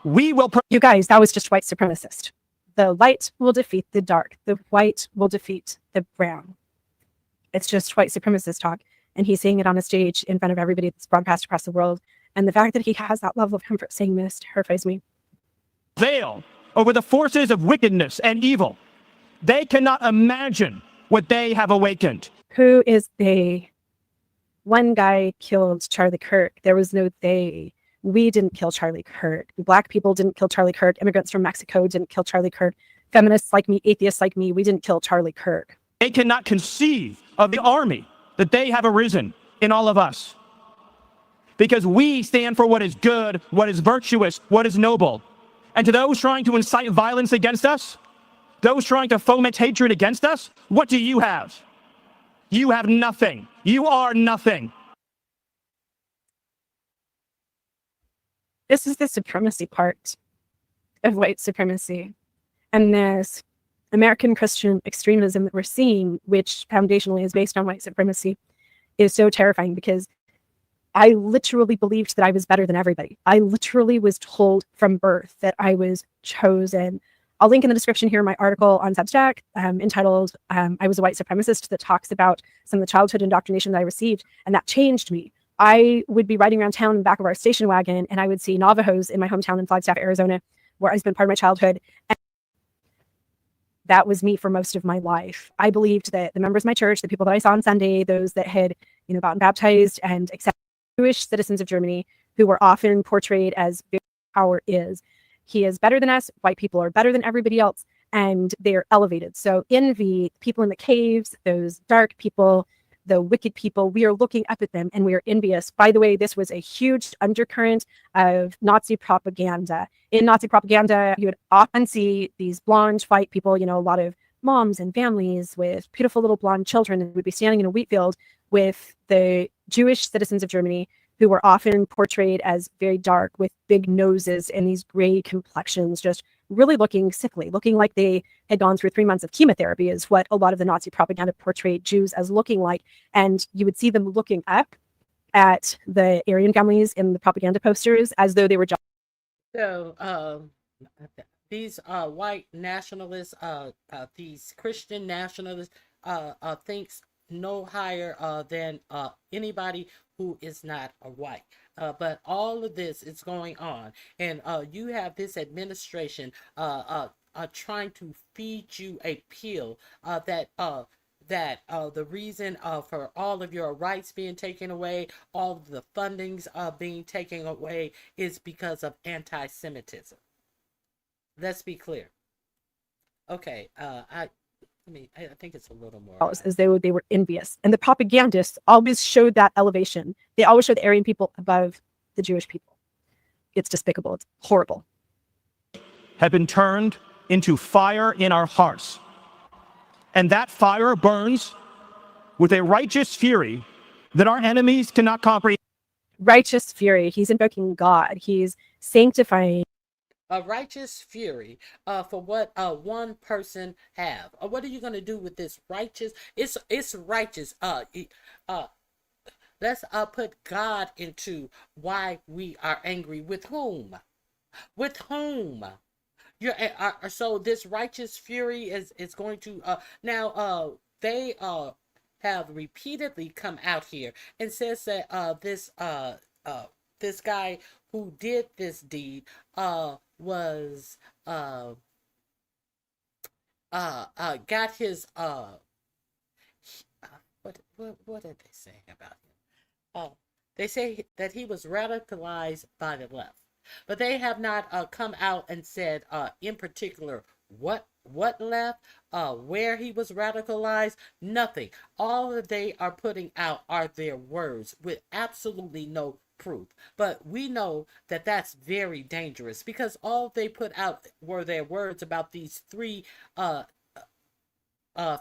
We will. You guys, that was just white supremacist. The light will defeat the dark. The white will defeat the brown. It's just white supremacist talk. And he's saying it on a stage in front of everybody that's broadcast across the world. And the fact that he has that level of comfort saying this terrifies me. Veil over the forces of wickedness and evil. They cannot imagine what they have awakened. Who is they? One guy killed Charlie Kirk. There was no they. We didn't kill Charlie Kirk. Black people didn't kill Charlie Kirk. Immigrants from Mexico didn't kill Charlie Kirk. Feminists like me, atheists like me, we didn't kill Charlie Kirk. They cannot conceive of the army that they have arisen in all of us. Because we stand for what is good, what is virtuous, what is noble. And to those trying to incite violence against us, those trying to foment hatred against us, what do you have? You have nothing. You are nothing. This is the supremacy part of white supremacy. And this American Christian extremism that we're seeing, which foundationally is based on white supremacy, is so terrifying because I literally believed that I was better than everybody. I literally was told from birth that I was chosen. I'll link in the description here my article on Substack entitled I Was a White Supremacist, that talks about some of the childhood indoctrination that I received, and that changed me. I would be riding around town in the back of our station wagon, and I would see Navajos in my hometown in Flagstaff, Arizona, where I spent part of my childhood. And that was me for most of my life. I believed that the members of my church, the people that I saw on Sunday, those that had, gotten baptized and accepted, Jewish citizens of Germany, who were often portrayed as power is. He is better than us. White people are better than everybody else, and they are elevated. So envy, people in the caves, those dark people, the wicked people, we are looking up at them and we are envious. By the way, this was a huge undercurrent of Nazi propaganda. In Nazi propaganda, you would often see these blonde white people, a lot of moms and families with beautiful little blonde children, and would be standing in a wheat field with the Jewish citizens of Germany, who were often portrayed as very dark with big noses and these gray complexions, just really looking sickly, looking like they had gone through 3 months of chemotherapy, is what a lot of the Nazi propaganda portrayed Jews as looking like. And you would see them looking up at the Aryan families in the propaganda posters as though they were just. So these white nationalists, these Christian nationalists, thinks no higher than anybody who is not a white. But all of this is going on, and you have this administration trying to feed you a pill that the reason for all of your rights being taken away, all of the fundings being taken away, is because of anti-Semitism. Let's be clear. Okay, I think it's a little more. As though they were envious. And the propagandists always showed that elevation. They always showed the Aryan people above the Jewish people. It's despicable. It's horrible. Have been turned into fire in our hearts. And that fire burns with a righteous fury that our enemies cannot comprehend. Righteous fury. He's invoking God. He's sanctifying. A righteous fury for what one person have. What are you going to do with this righteous? It's righteous. Let's put God into why we are angry. With whom? With whom? You're so this righteous fury is going to now they have repeatedly come out here and says that this guy who did this deed was got his what did they say about him? They say that he was radicalized by the left, but they have not come out and said in particular what left, where he was radicalized. Nothing. All that they are putting out are their words with absolutely no proof. But we know that that's very dangerous, because all they put out were their words about these three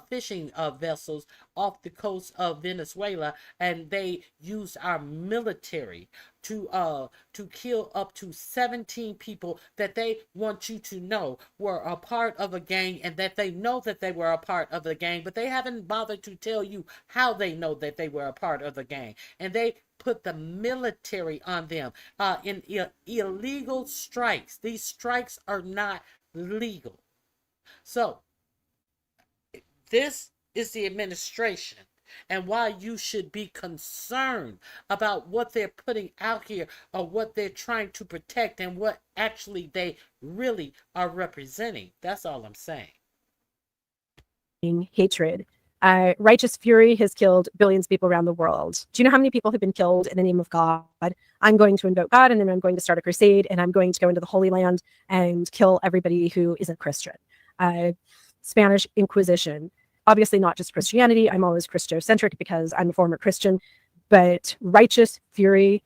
fishing vessels off the coast of Venezuela, and they used our military to kill up to 17 people that they want you to know were a part of a gang, and that they know that they were a part of the gang, but they haven't bothered to tell you how they know that they were a part of the gang. And they put the military on them in illegal strikes. These strikes are not legal. So this is the administration, and why you should be concerned about what they're putting out here, or what they're trying to protect, and what actually they really are representing. That's all I'm saying. Hatred. Righteous fury has killed billions of people around the world. Do you know how many people have been killed in the name of God? I'm going to invoke God, and then I'm going to start a crusade, and I'm going to go into the Holy Land and kill everybody who isn't Christian. Spanish Inquisition. Obviously not just Christianity. I'm always Christocentric because I'm a former Christian, but righteous fury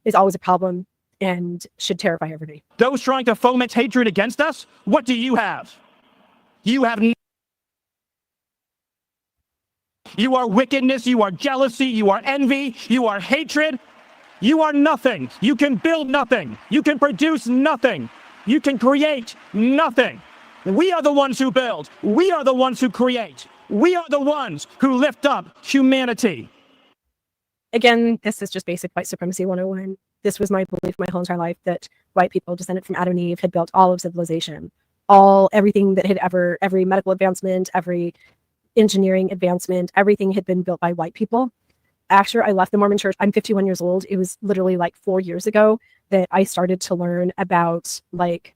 is always a problem and should terrify everybody. Those trying to foment hatred against us, what do you have? You have you are wickedness, you are jealousy, you are envy, you are hatred. You are nothing. You can build nothing. You can produce nothing. You can create nothing. We are the ones who build. We are the ones who create. We are the ones who lift up humanity. Again, this is just basic white supremacy 101. This was my belief my whole entire life, that white people descended from Adam and Eve had built all of civilization. Everything that had every medical advancement, every engineering advancement, everything had been built by white people. After I left the Mormon church, I'm 51 years old. It was literally like 4 years ago that I started to learn about like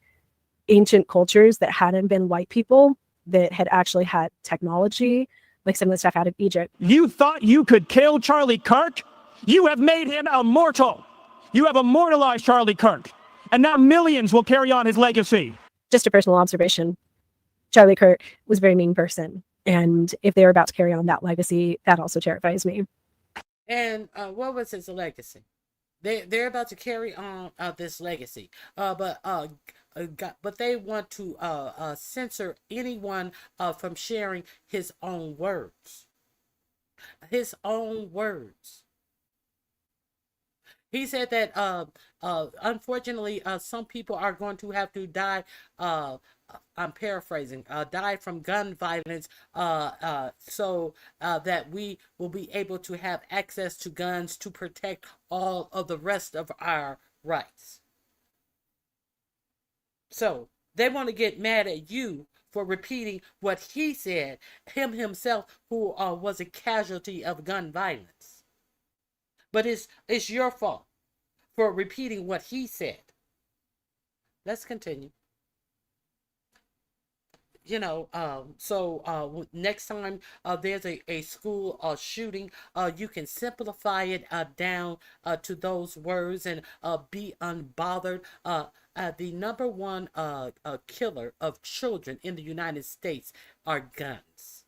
ancient cultures that hadn't been white people, that had actually had technology, like some of the stuff out of Egypt. You thought you could kill Charlie Kirk? You have made him immortal. You have immortalized Charlie Kirk. And now millions will carry on his legacy. Just a personal observation. Charlie Kirk was a very mean person. And if they're about to carry on that legacy, that also terrifies me. And what was his legacy? They're about to carry on this legacy, but they want to censor anyone from sharing his own words. His own words. He said that unfortunately some people are going to have to die. I'm paraphrasing. Die from gun violence, so that we will be able to have access to guns to protect all of the rest of our rights. So they want to get mad at you for repeating what he said, himself, who was a casualty of gun violence. But it's your fault for repeating what he said. Let's continue. So next time there's a school shooting, you can simplify it down to those words and be unbothered. The number one killer of children in the United States are guns.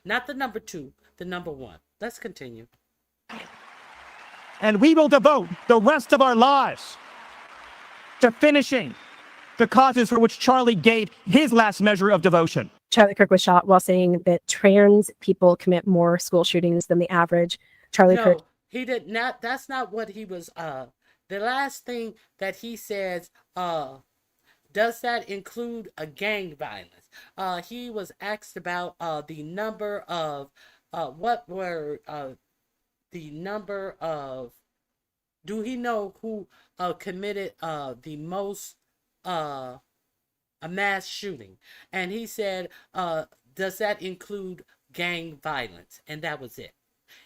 Not the number two, the number one. Let's continue. And we will devote the rest of our lives to finishing the causes for which Charlie gave his last measure of devotion. Charlie Kirk was shot while saying that trans people commit more school shootings than the average. Charlie Kirk. No, he did not. That's not what he was. The last thing that he says. Does that include a gang violence? He was asked about the number of what were the number of. Do he know who committed the most a mass shooting? And he said, does that include gang violence? And that was it.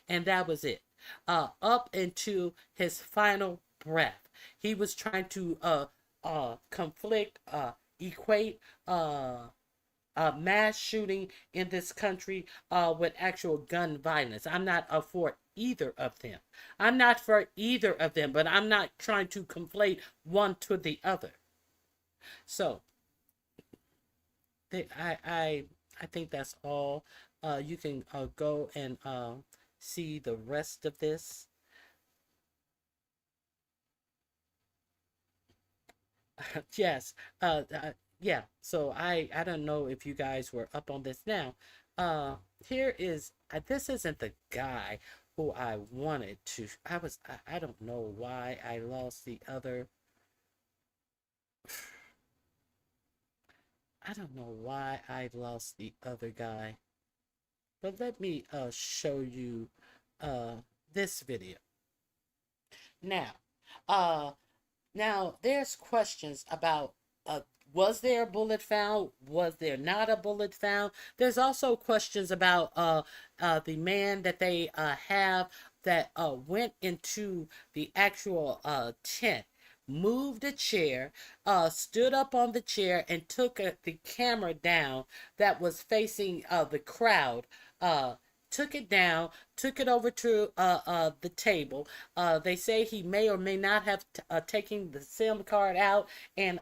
And that was it. Up until his final breath, he was trying to conflict, equate mass shooting in this country with actual gun violence. I'm not for either of them. I'm not for either of them, but I'm not trying to conflate one to the other. So, I think that's all. You can go and see the rest of this. Yes. Yeah. So I don't know if you guys were up on this. Now, here is this isn't the guy who I wanted to. I don't know why I lost the other. I don't know why I lost the other guy. But let me show you this video. Now there's questions about was there a bullet found? Was there not a bullet found? There's also questions about the man that they have that went into the actual tent, moved a chair, stood up on the chair, and took the camera down that was facing the crowd. Took it down, took it over to the table. They say he may or may not have taken the SIM card out and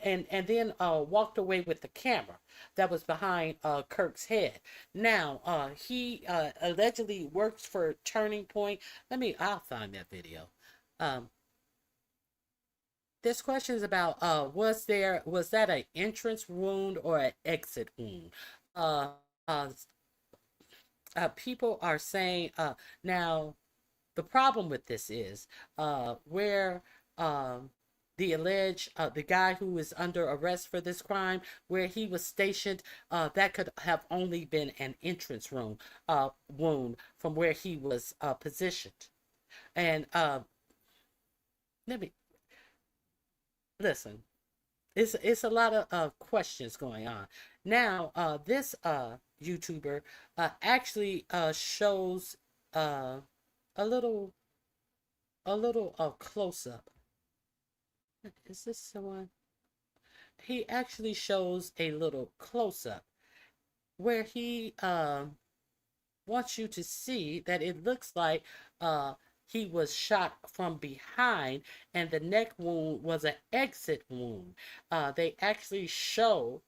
then walked away with the camera that was behind Kirk's head. Now, he allegedly works for Turning Point. I'll find that video. There's questions about was that an entrance wound or an exit wound? People are saying now the problem with this is where the alleged the guy who is under arrest for this crime, where he was stationed, that could have only been an entrance wound from where he was positioned. And let me listen. It's a lot of questions going on. Now, this YouTuber actually shows a little close up. Is this the one? He actually shows a little close up where he wants you to see that it looks like he was shot from behind, and the neck wound was an exit wound. They actually show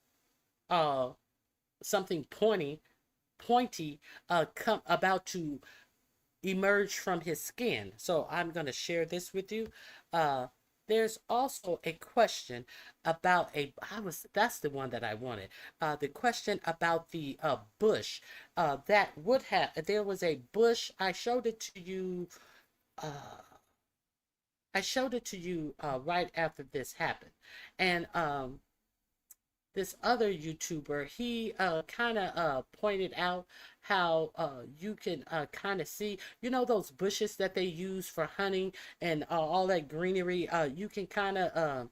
something pointy about to emerge from his skin. So I'm going to share this with you. There's also a question about that's the one that I wanted. The question about the bush that would have, there was a bush. I showed it to you right after this happened. And this other YouTuber, he kind of pointed out how you can kind of see, those bushes that they use for hunting and all that greenery. You can kind of,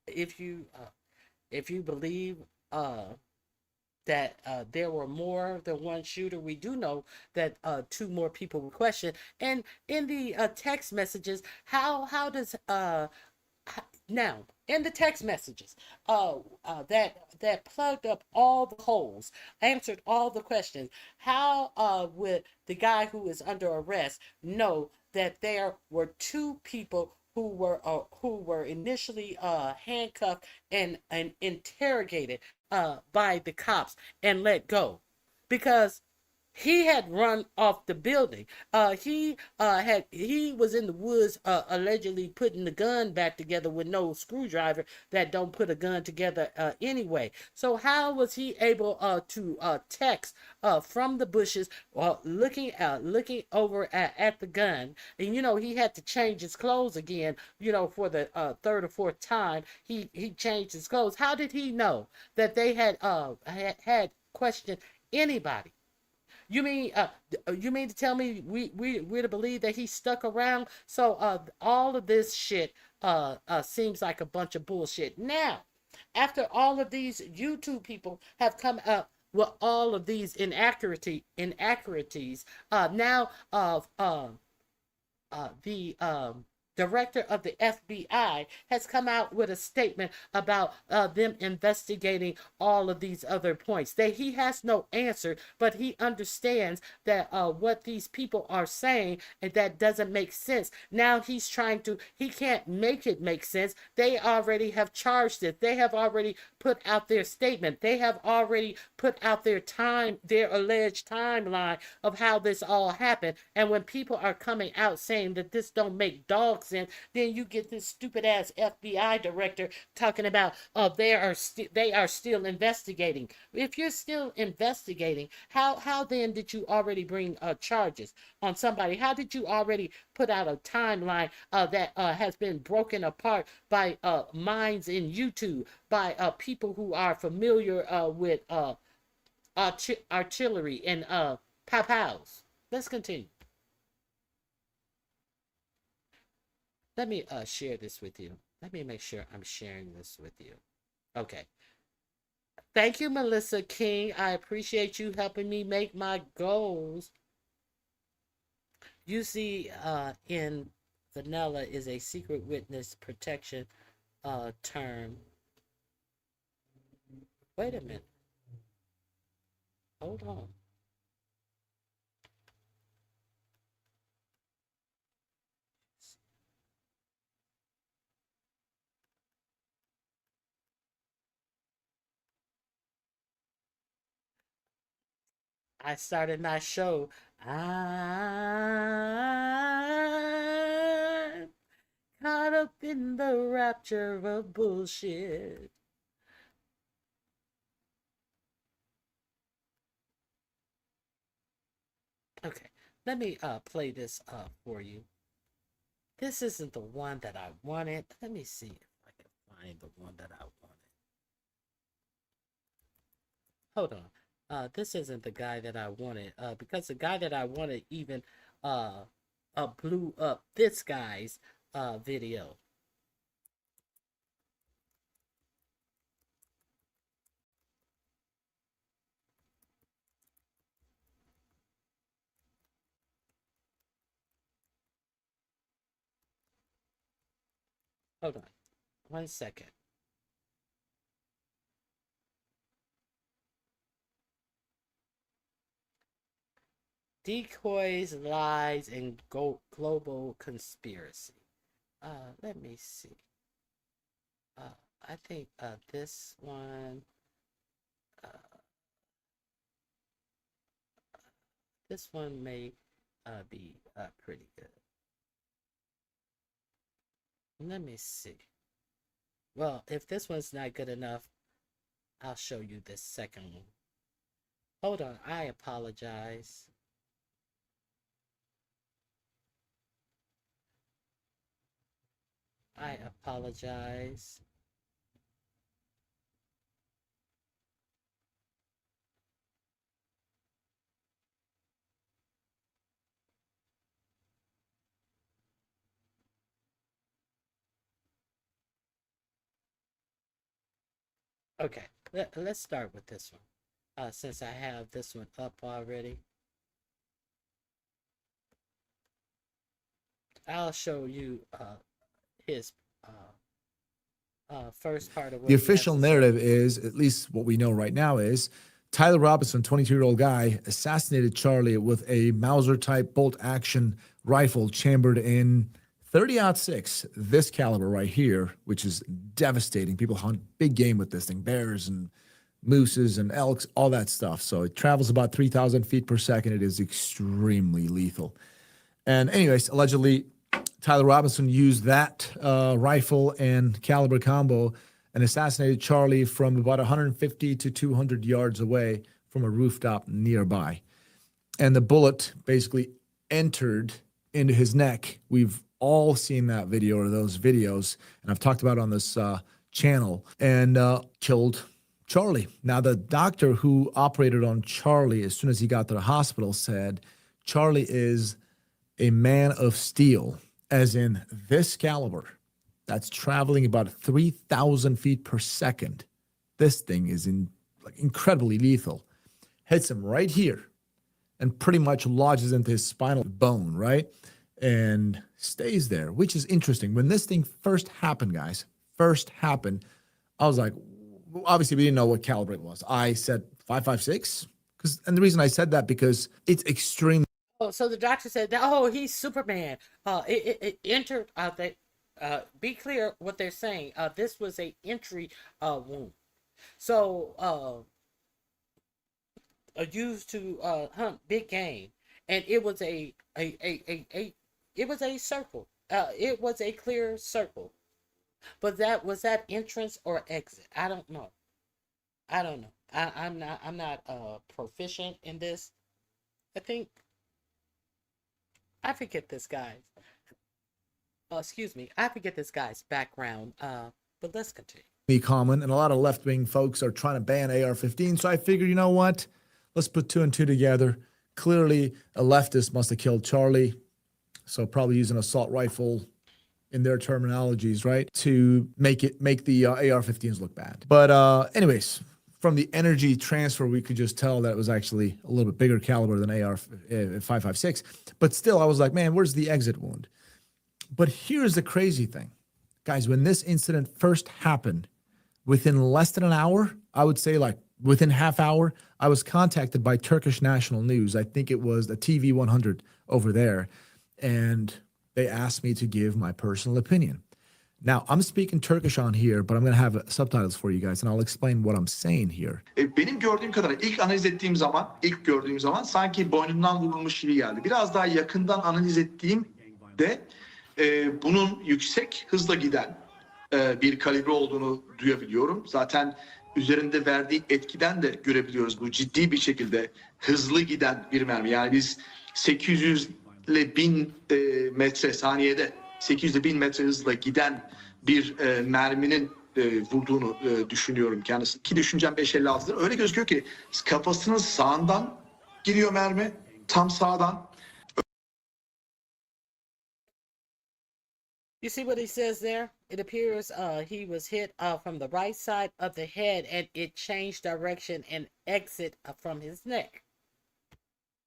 if you believe that there were more than one shooter, we do know that two more people were questioned. And in the text messages, how does now, in the text messages that plugged up all the holes, answered all the questions, how would the guy who is under arrest know that there were two people who were initially handcuffed and interrogated by the cops and let go, because he had run off the building. He was in the woods, allegedly putting the gun back together with no screwdriver that don't put a gun together anyway. So how was he able to text from the bushes, looking over at the gun? And he had to change his clothes again. For the third or fourth time, he changed his clothes. How did he know that they had questioned anybody? You mean to tell me we're to believe that he stuck around? So all of this shit seems like a bunch of bullshit. Now, after all of these YouTube people have come up with all of these inaccuracies, now the director of the FBI has come out with a statement about them investigating all of these other points. That he has no answer, but he understands that what these people are saying, and that doesn't make sense. Now he can't make it make sense. They already have charged it. They have already put out their statement. They have already put out their alleged timeline of how this all happened. And when people are coming out saying that this don't make dog sense, then you get this stupid ass FBI director talking about they are still investigating. If you're still investigating, how then did you already bring charges on somebody? How did you already put out a timeline that has been broken apart by minds in YouTube, by people who are familiar with artillery and pow-pows? Let's continue. Let me share this with you. Let me make sure I'm sharing this with you. Okay. Thank you, Melissa King. I appreciate you helping me make my goals. You see, in vanilla is a secret witness protection term. Wait a minute. Hold on. I started my show. I'm caught up in the rapture of bullshit. Okay, let me play this for you. This isn't the one that I wanted. Let me see if I can find the one that I wanted. Hold on. This isn't the guy that I wanted, because the guy that I wanted even blew up this guy's video. Hold on 1 second. Decoys, lies, and global conspiracy. Let me see. I think this one. This one may be pretty good. Let me see. Well, if this one's not good enough, I'll show you this second one. Hold on, I apologize. I apologize. Okay, let's start with this one. Since I have this one up already, I'll show you his first part of what the official narrative is, at least what we know right now, is Tyler Robinson, 22-year-old guy, assassinated Charlie with a Mauser-type bolt-action rifle chambered in .30-06, this caliber right here, which is devastating. People hunt big game with this thing, bears and mooses and elks, all that stuff. So it travels about 3,000 feet per second. It is extremely lethal. And anyways, allegedly, Tyler Robinson used that rifle and caliber combo and assassinated Charlie from about 150 to 200 yards away from a rooftop nearby. And the bullet basically entered into his neck. We've all seen that video or those videos, and I've talked about it on this channel, and killed Charlie. Now, the doctor who operated on Charlie as soon as he got to the hospital said Charlie is a man of steel, as in this caliber that's traveling about 3,000 feet per second. This thing is incredibly lethal. Hits him right here and pretty much lodges into his spinal bone, right? And stays there, which is interesting. When this thing first happened, guys, I was like, obviously we didn't know what caliber it was. I said 5.56, and the reason I said that because it's extremely. Oh, so the doctor said, "Oh, he's Superman." It entered. Be clear what they're saying. This was a entry wound. So used to hunt big game, and it was it was a circle. It was a clear circle. But was that entrance or exit? I don't know. I'm not proficient in this. I forget this guy's. I forget this guy's background. But let's continue. Common, and a lot of left-wing folks are trying to ban AR-15. So I figured, you know what? Let's put two and two together. Clearly, a leftist must have killed Charlie. So probably using an assault rifle in their terminologies, right? To make the AR-15s look bad. But anyways, from the energy transfer, we could just tell that it was actually a little bit bigger caliber than AR-556. But still, I was like, man, where's the exit wound? But here's the crazy thing. Guys, when this incident first happened, within less than an hour, I would say like within half hour, I was contacted by Turkish national news. I think it was the TV 100 over there. And they asked me to give my personal opinion. Now, I'm speaking Turkish on here, but I'm going to have subtitles for you guys, and I'll explain what I'm saying here. Benim gördüğüm kadarıyla ilk gördüğüm zaman sanki boynundan vurulmuş gibi geldi. Biraz daha yakından analiz ettiğimde bunun yüksek hızla giden bir kalibre olduğunu duyabiliyorum. Zaten üzerinde verdiği etkiden de görebiliyoruz. Bu ciddi bir şekilde hızlı giden bir mermi. Yani biz 800 ile 1000 metre saniyede 800 ile 1000 metre hızla giden bir merminin vurduğunu düşünüyorum kendisi. Ki düşüncem 5.56'dır. Öyle gözüküyor ki kafasının sağından giriyor mermi. Tam sağdan. You see what he says there? It appears he was hit from the right side of the head, and it changed direction and exit from his neck.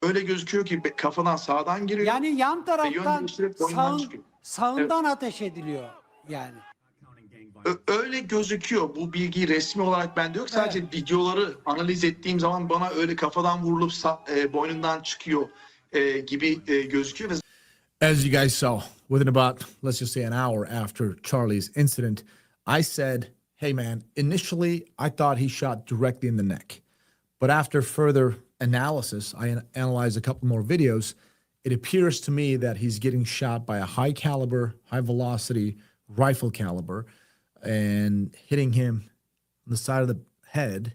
Öyle gözüküyor ki kafadan sağdan giriyor. Yani yan taraftan sağından evet. Ateş ediliyor yani. Öyle gözüküyor. Bu bilgi resmi olarak bende yok. Sadece videoları analiz ettiğim zaman bana öyle kafadan vurulup boynundan çıkıyor gibi gözüküyor. As you guys saw, within about, let's just say an hour after Charlie's incident, I said, hey man, initially I thought he shot directly in the neck. But after further analysis, I analyzed a couple more videos. It appears to me that he's getting shot by a high caliber, high velocity rifle caliber and hitting him on the side of the head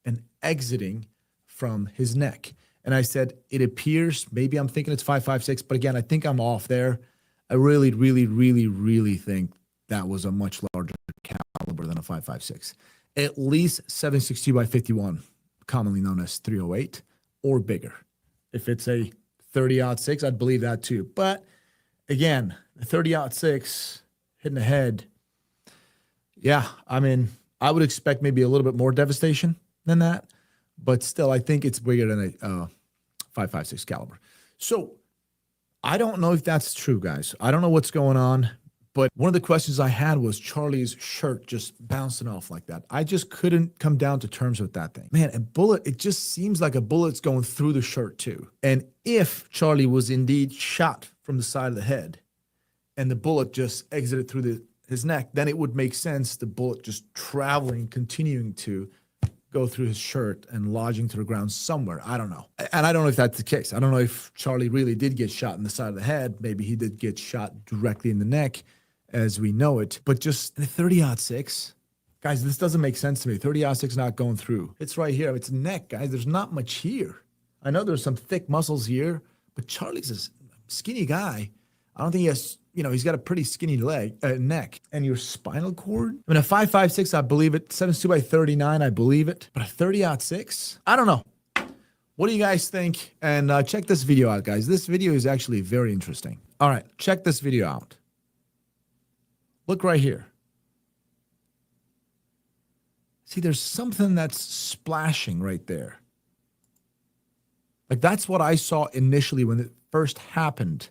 and exiting from his neck. And I said, it appears, maybe I'm thinking it's 5.56, but again, I think I'm off there. I really, really, really, really think that was a much larger caliber than a 5.56. At least 7.62 by 51, commonly known as 308, or bigger. If it's a 30-06, I'd believe that too. But again, the 30-06 hitting the head, yeah, I mean, I would expect maybe a little bit more devastation than that. But still, I think it's bigger than a 5.56 caliber. So I don't know if that's true, guys. I don't know what's going on. But one of the questions I had was Charlie's shirt just bouncing off like that. I just couldn't come down to terms with that thing. Man, a bullet, it just seems like a bullet's going through the shirt too. And if Charlie was indeed shot from the side of the head and the bullet just exited through his neck, then it would make sense the bullet just traveling, continuing to go through his shirt and lodging to the ground somewhere. I don't know. And I don't know if that's the case. I don't know if Charlie really did get shot in the side of the head. Maybe he did get shot directly in the neck as we know it. But just 30-06, guys, this doesn't make sense to me. 30-06 not going through. It's right here. It's neck, guys. There's not much here. I know there's some thick muscles here, but Charlie's a skinny guy. I don't think he has, he's got a pretty skinny neck. And your spinal cord? I mean, a 5.56, I believe it. 7.2 by 39, I believe it. But a 30-06? I don't know. What do you guys think? And check this video out, guys. This video is actually very interesting. All right, check this video out. Look right here. See, there's something that's splashing right there. Like, that's what I saw initially when it first happened.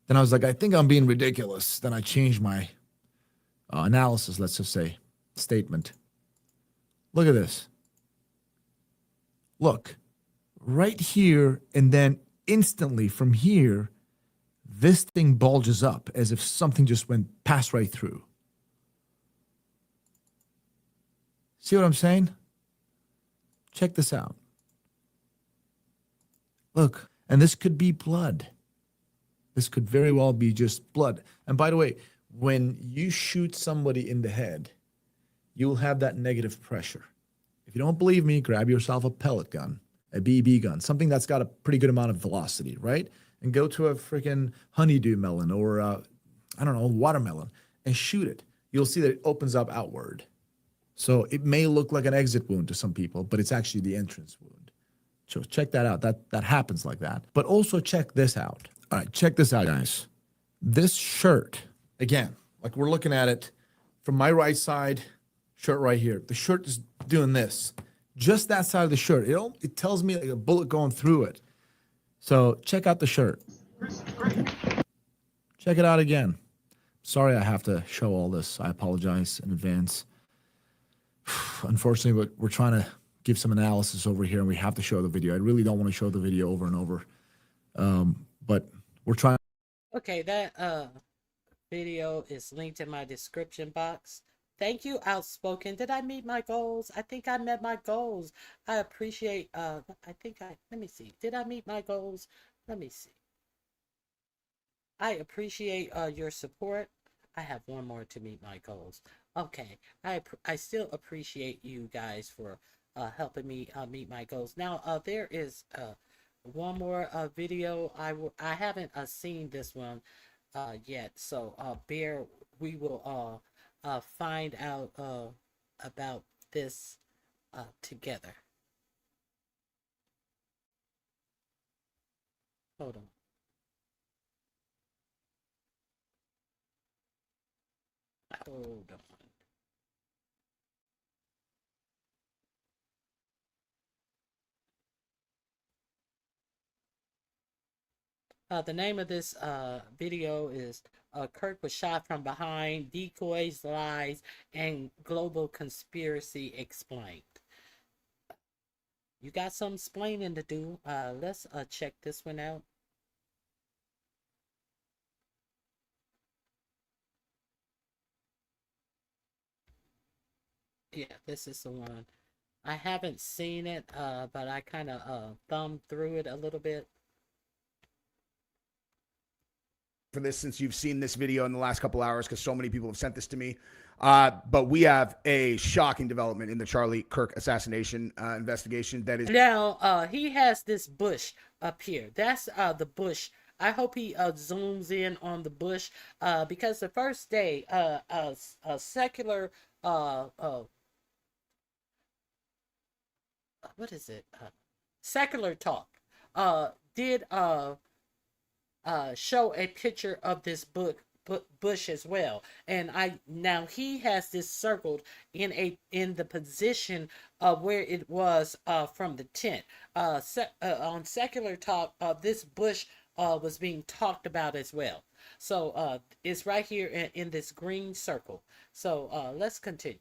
Then I was like, I think I'm being ridiculous. Then I changed my analysis, let's just say, statement. Look at this. Look, right here, and then instantly from here, this thing bulges up as if something just passed right through. See what I'm saying? Check this out. Look, and this could be blood. This could very well be just blood. And by the way, when you shoot somebody in the head, you'll have that negative pressure. If you don't believe me, grab yourself a pellet gun, a BB gun, something that's got a pretty good amount of velocity, right? And go to a freaking honeydew melon or, watermelon and shoot it. You'll see that it opens up outward. So it may look like an exit wound to some people, but it's actually the entrance wound. So check that out. That happens like that. But also check this out. All right, check this out, guys. This shirt, again, like we're looking at it from my right side, shirt right here. The shirt is doing this. Just that side of the shirt. It tells me like a bullet going through it. So check out the shirt. Check it out again. Sorry I have to show all this. I apologize in advance. Unfortunately, we're trying to give some analysis over here, and we have to show the video. I really don't want to show the video over and over. But we're trying. Okay, that video is linked in my description box. Thank you, Outspoken. Did I meet my goals? I think I met my goals. I appreciate, let me see. Did I meet my goals? Let me see. I appreciate your support. I have one more to meet my goals. Okay, I still appreciate you guys for helping me meet my goals. Now, there is one more video. I haven't seen this one yet, so we will find out about this together. Hold on. Hold on. The name of this video is Kirk was shot from behind, decoys, lies, and global conspiracy explained. You got some explaining to do. Let's check this one out. Yeah, this is the one. I haven't seen it, but I kind of thumbed through it a little bit. For this, since you've seen this video in the last couple hours, because so many people have sent this to me. But we have a shocking development in the Charlie Kirk assassination investigation. That is now he has this bush up here. That's the bush. I hope he zooms in on the bush because the first day a secular what is it? Secular Talk did show a picture of this bush as well, and now he has this circled in the position of where it was from the tent. On Secular Talk, this bush was being talked about as well. So it's right here in this green circle. So let's continue.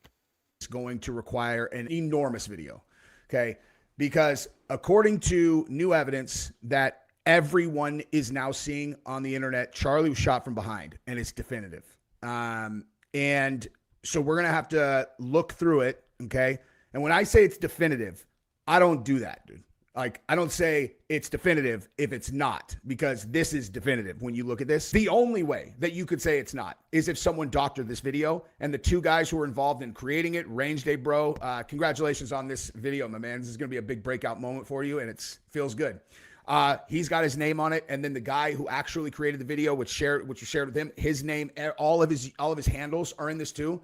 It's going to require an enormous video, okay? Because according to new evidence that everyone is now seeing on the internet, Charlie was shot from behind, and it's definitive. And so we're going to have to look through it, okay, And when I say it's definitive, I don't do that, dude. Like, I don't say it's definitive if it's not, because this is definitive. When you look at this, the only way that you could say it's not is if someone doctored this video, and the two guys who were involved in creating it, Range Day Bro, congratulations on this video, my man. This is going to be a big breakout moment for you, and it feels good. He's got his name on it, and then the guy who actually created the video, which was shared with him, his name, all of his handles are in this too.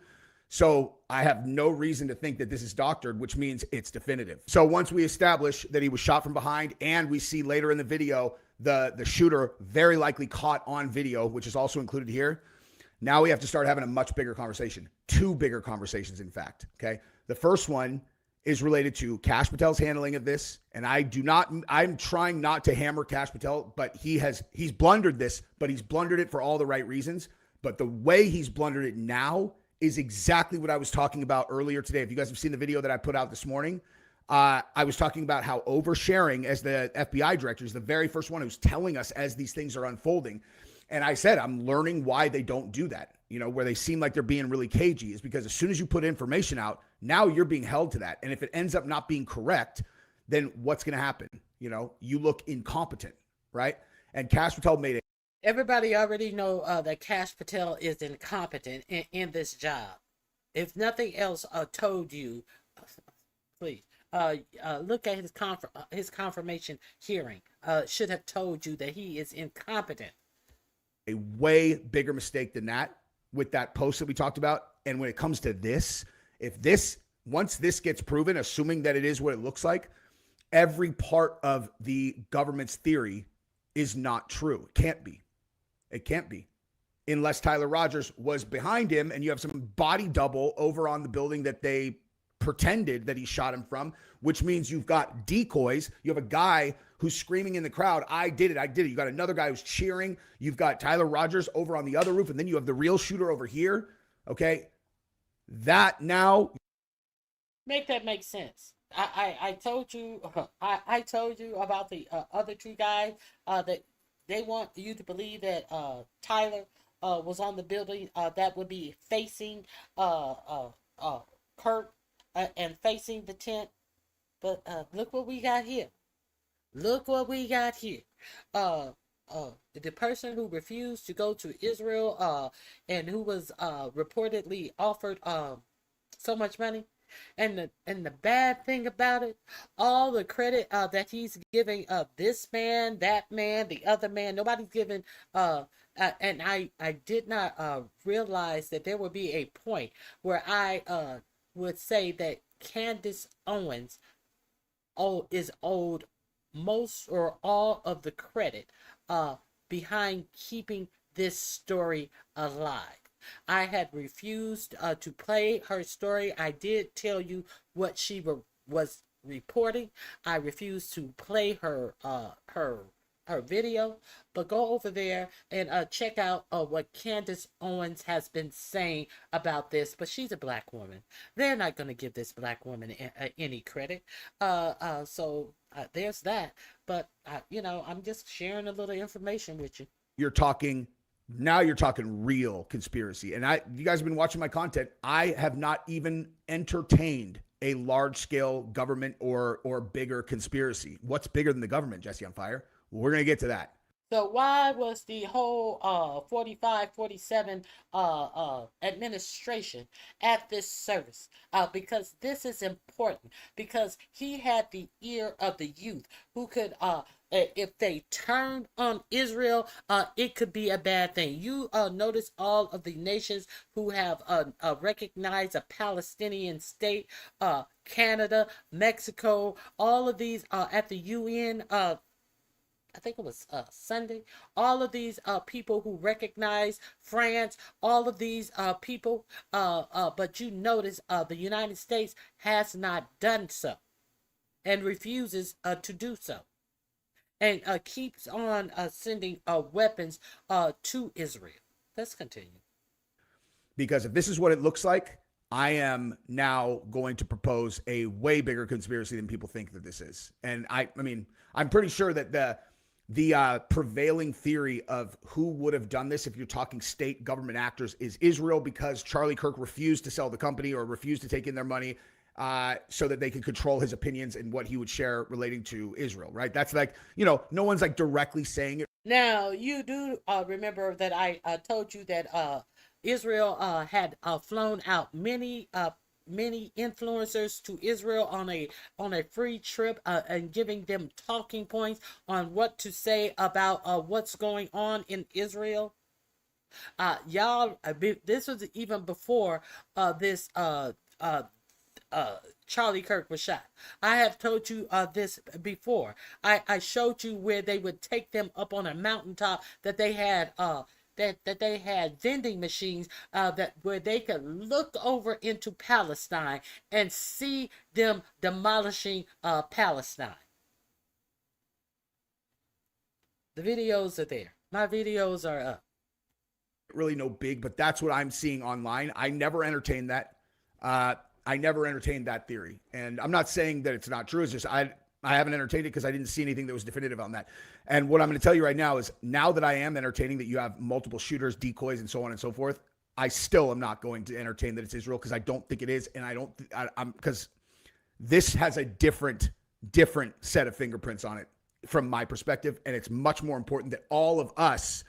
So I have no reason to think that this is doctored, which means it's definitive. So once we establish that he was shot from behind, and we see later in the video the shooter very likely caught on video, which is also included here, now we have to start having a much bigger conversation. Two bigger conversations, in fact. Okay. The first one is related to Kash Patel's handling of this. And I'm trying not to hammer Kash Patel, but he's blundered this, but he's blundered it for all the right reasons. But the way he's blundered it now is exactly what I was talking about earlier today. If you guys have seen the video that I put out this morning, I was talking about how oversharing as the FBI director is the very first one who's telling us as these things are unfolding. And I said, I'm learning why they don't do that, where they seem like they're being really cagey, is because as soon as you put information out, now you're being held to that. And if it ends up not being correct, then what's going to happen? You look incompetent, right? And Kash Patel made it. Everybody already know that Kash Patel is incompetent in this job. If nothing else told you, please look at his confirmation hearing. Should have told you that he is incompetent. A way bigger mistake than that with that post that we talked about. And when it comes to this, once this gets proven, assuming that it is what it looks like, every part of the government's theory is not true. It can't be. It can't be. Unless Tyler Rogers was behind him and you have some body double over on the building that they pretended that he shot him from, which means you've got decoys. You have a guy who's screaming in the crowd, I did it. You got another guy who's cheering. You've got Tyler Rogers over on the other roof, and then you have the real shooter over here. Okay. That now. Make that make sense. I told you, I told you about the other two guys that they want you to believe that Tyler was on the building that would be facing Kirk and facing the tent. But look what we got here. Look what we got here. The person who refused to go to Israel and who was reportedly offered so much money. And the bad thing about it, all the credit that he's giving this man, that man, the other man, nobody's giving and I did not realize that there would be a point where I would say that Candace Owens is owed most or all of the credit behind keeping this story alive. I had refused to play her story. I did tell you what she was reporting. I refused to play her video, but go over there and check out what Candace Owens has been saying about this. But she's a black woman. They're not going to give this black woman any credit. So there's that. But I'm just sharing a little information with you. You're talking real conspiracy. And you guys have been watching my content. I have not even entertained a large scale government or bigger conspiracy. What's bigger than the government, Jesse on Fire? We're going to get to that. So why was the whole 45, 47 administration at this service? Because this is important. Because he had the ear of the youth who could, if they turned on Israel, it could be a bad thing. You notice all of the nations who have recognized a Palestinian state, Canada, Mexico, all of these at the UN, I think it was Sunday. All of these people who recognize France, all of these people, but you notice the United States has not done so and refuses to do so and keeps on sending weapons to Israel. Let's continue. Because if this is what it looks like, I am now going to propose a way bigger conspiracy than people think that this is. And I mean, I'm pretty sure that the prevailing theory of who would have done this, if you're talking state government actors, is Israel, because Charlie Kirk refused to sell the company or refused to take in their money. so that they could control his opinions and what he would share relating to Israel, right? That's like, you know, no one's like directly saying it. Now, you do remember that I told you that Israel had flown out many influencers to Israel on a free trip and giving them talking points on what to say about what's going on in Israel. Y'all, this was even before this Charlie Kirk was shot. I have told you this before. I showed you where they would take them up on a mountaintop that they had that they had vending machines where they could look over into Palestine and see them demolishing Palestine. The videos are there. My videos are up. Really no big, but that's what I'm seeing online. I never entertained that. I never entertained that theory. And I'm not saying that it's not true. It's just I haven't entertained it because I didn't see anything that was definitive on that. And what I'm going to tell you right now is, now that I am entertaining that you have multiple shooters, decoys, and so on and so forth, I still am not going to entertain that it's Israel, because I don't think it is. And I'm because this has a different set of fingerprints on it from my perspective. And it's much more important that all of us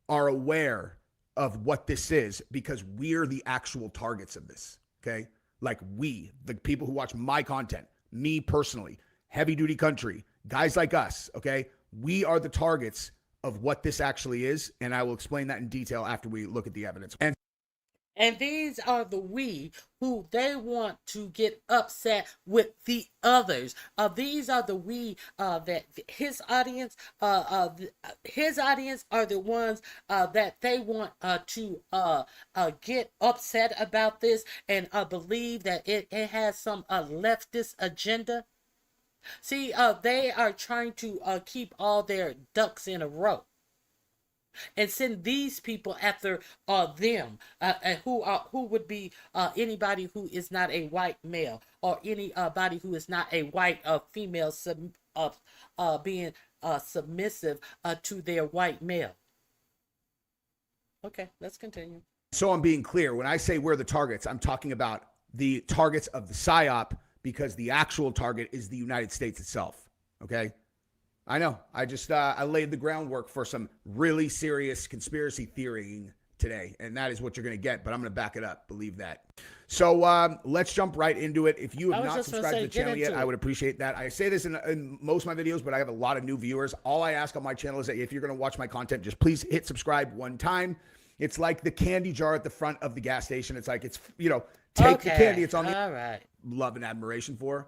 are aware of what this is, because we're the actual targets of this. Okay. Like we, the people who watch my content, me personally, heavy duty country, guys like us. Okay. We are the targets of what this actually is. And I will explain that in detail after we look at the evidence. And these are the we who they want to get upset with the others. These are the we that his audience are the ones that they want to get upset about this and believe that it has some leftist agenda. See, they are trying to keep all their ducks in a row and send these people after them, who would be anybody who is not a white male, or anybody who is not a white female being submissive to their white male. Okay, let's continue. So I'm being clear. When I say we're the targets, I'm talking about the targets of the PSYOP, because the actual target is the United States itself. Okay? I know. I just I laid the groundwork for some really serious conspiracy theorying today, and that is what you're going to get, but I'm going to back it up. Believe that. So let's jump right into it. If you have not subscribed to the channel yet, I would appreciate that. I say this in most of my videos, but I have a lot of new viewers. All I ask on my channel is that if you're going to watch my content, just please hit subscribe one time. It's like the candy jar at the front of the gas station. It's like, it's, you know, take the candy. It's on the all right. Love and admiration for.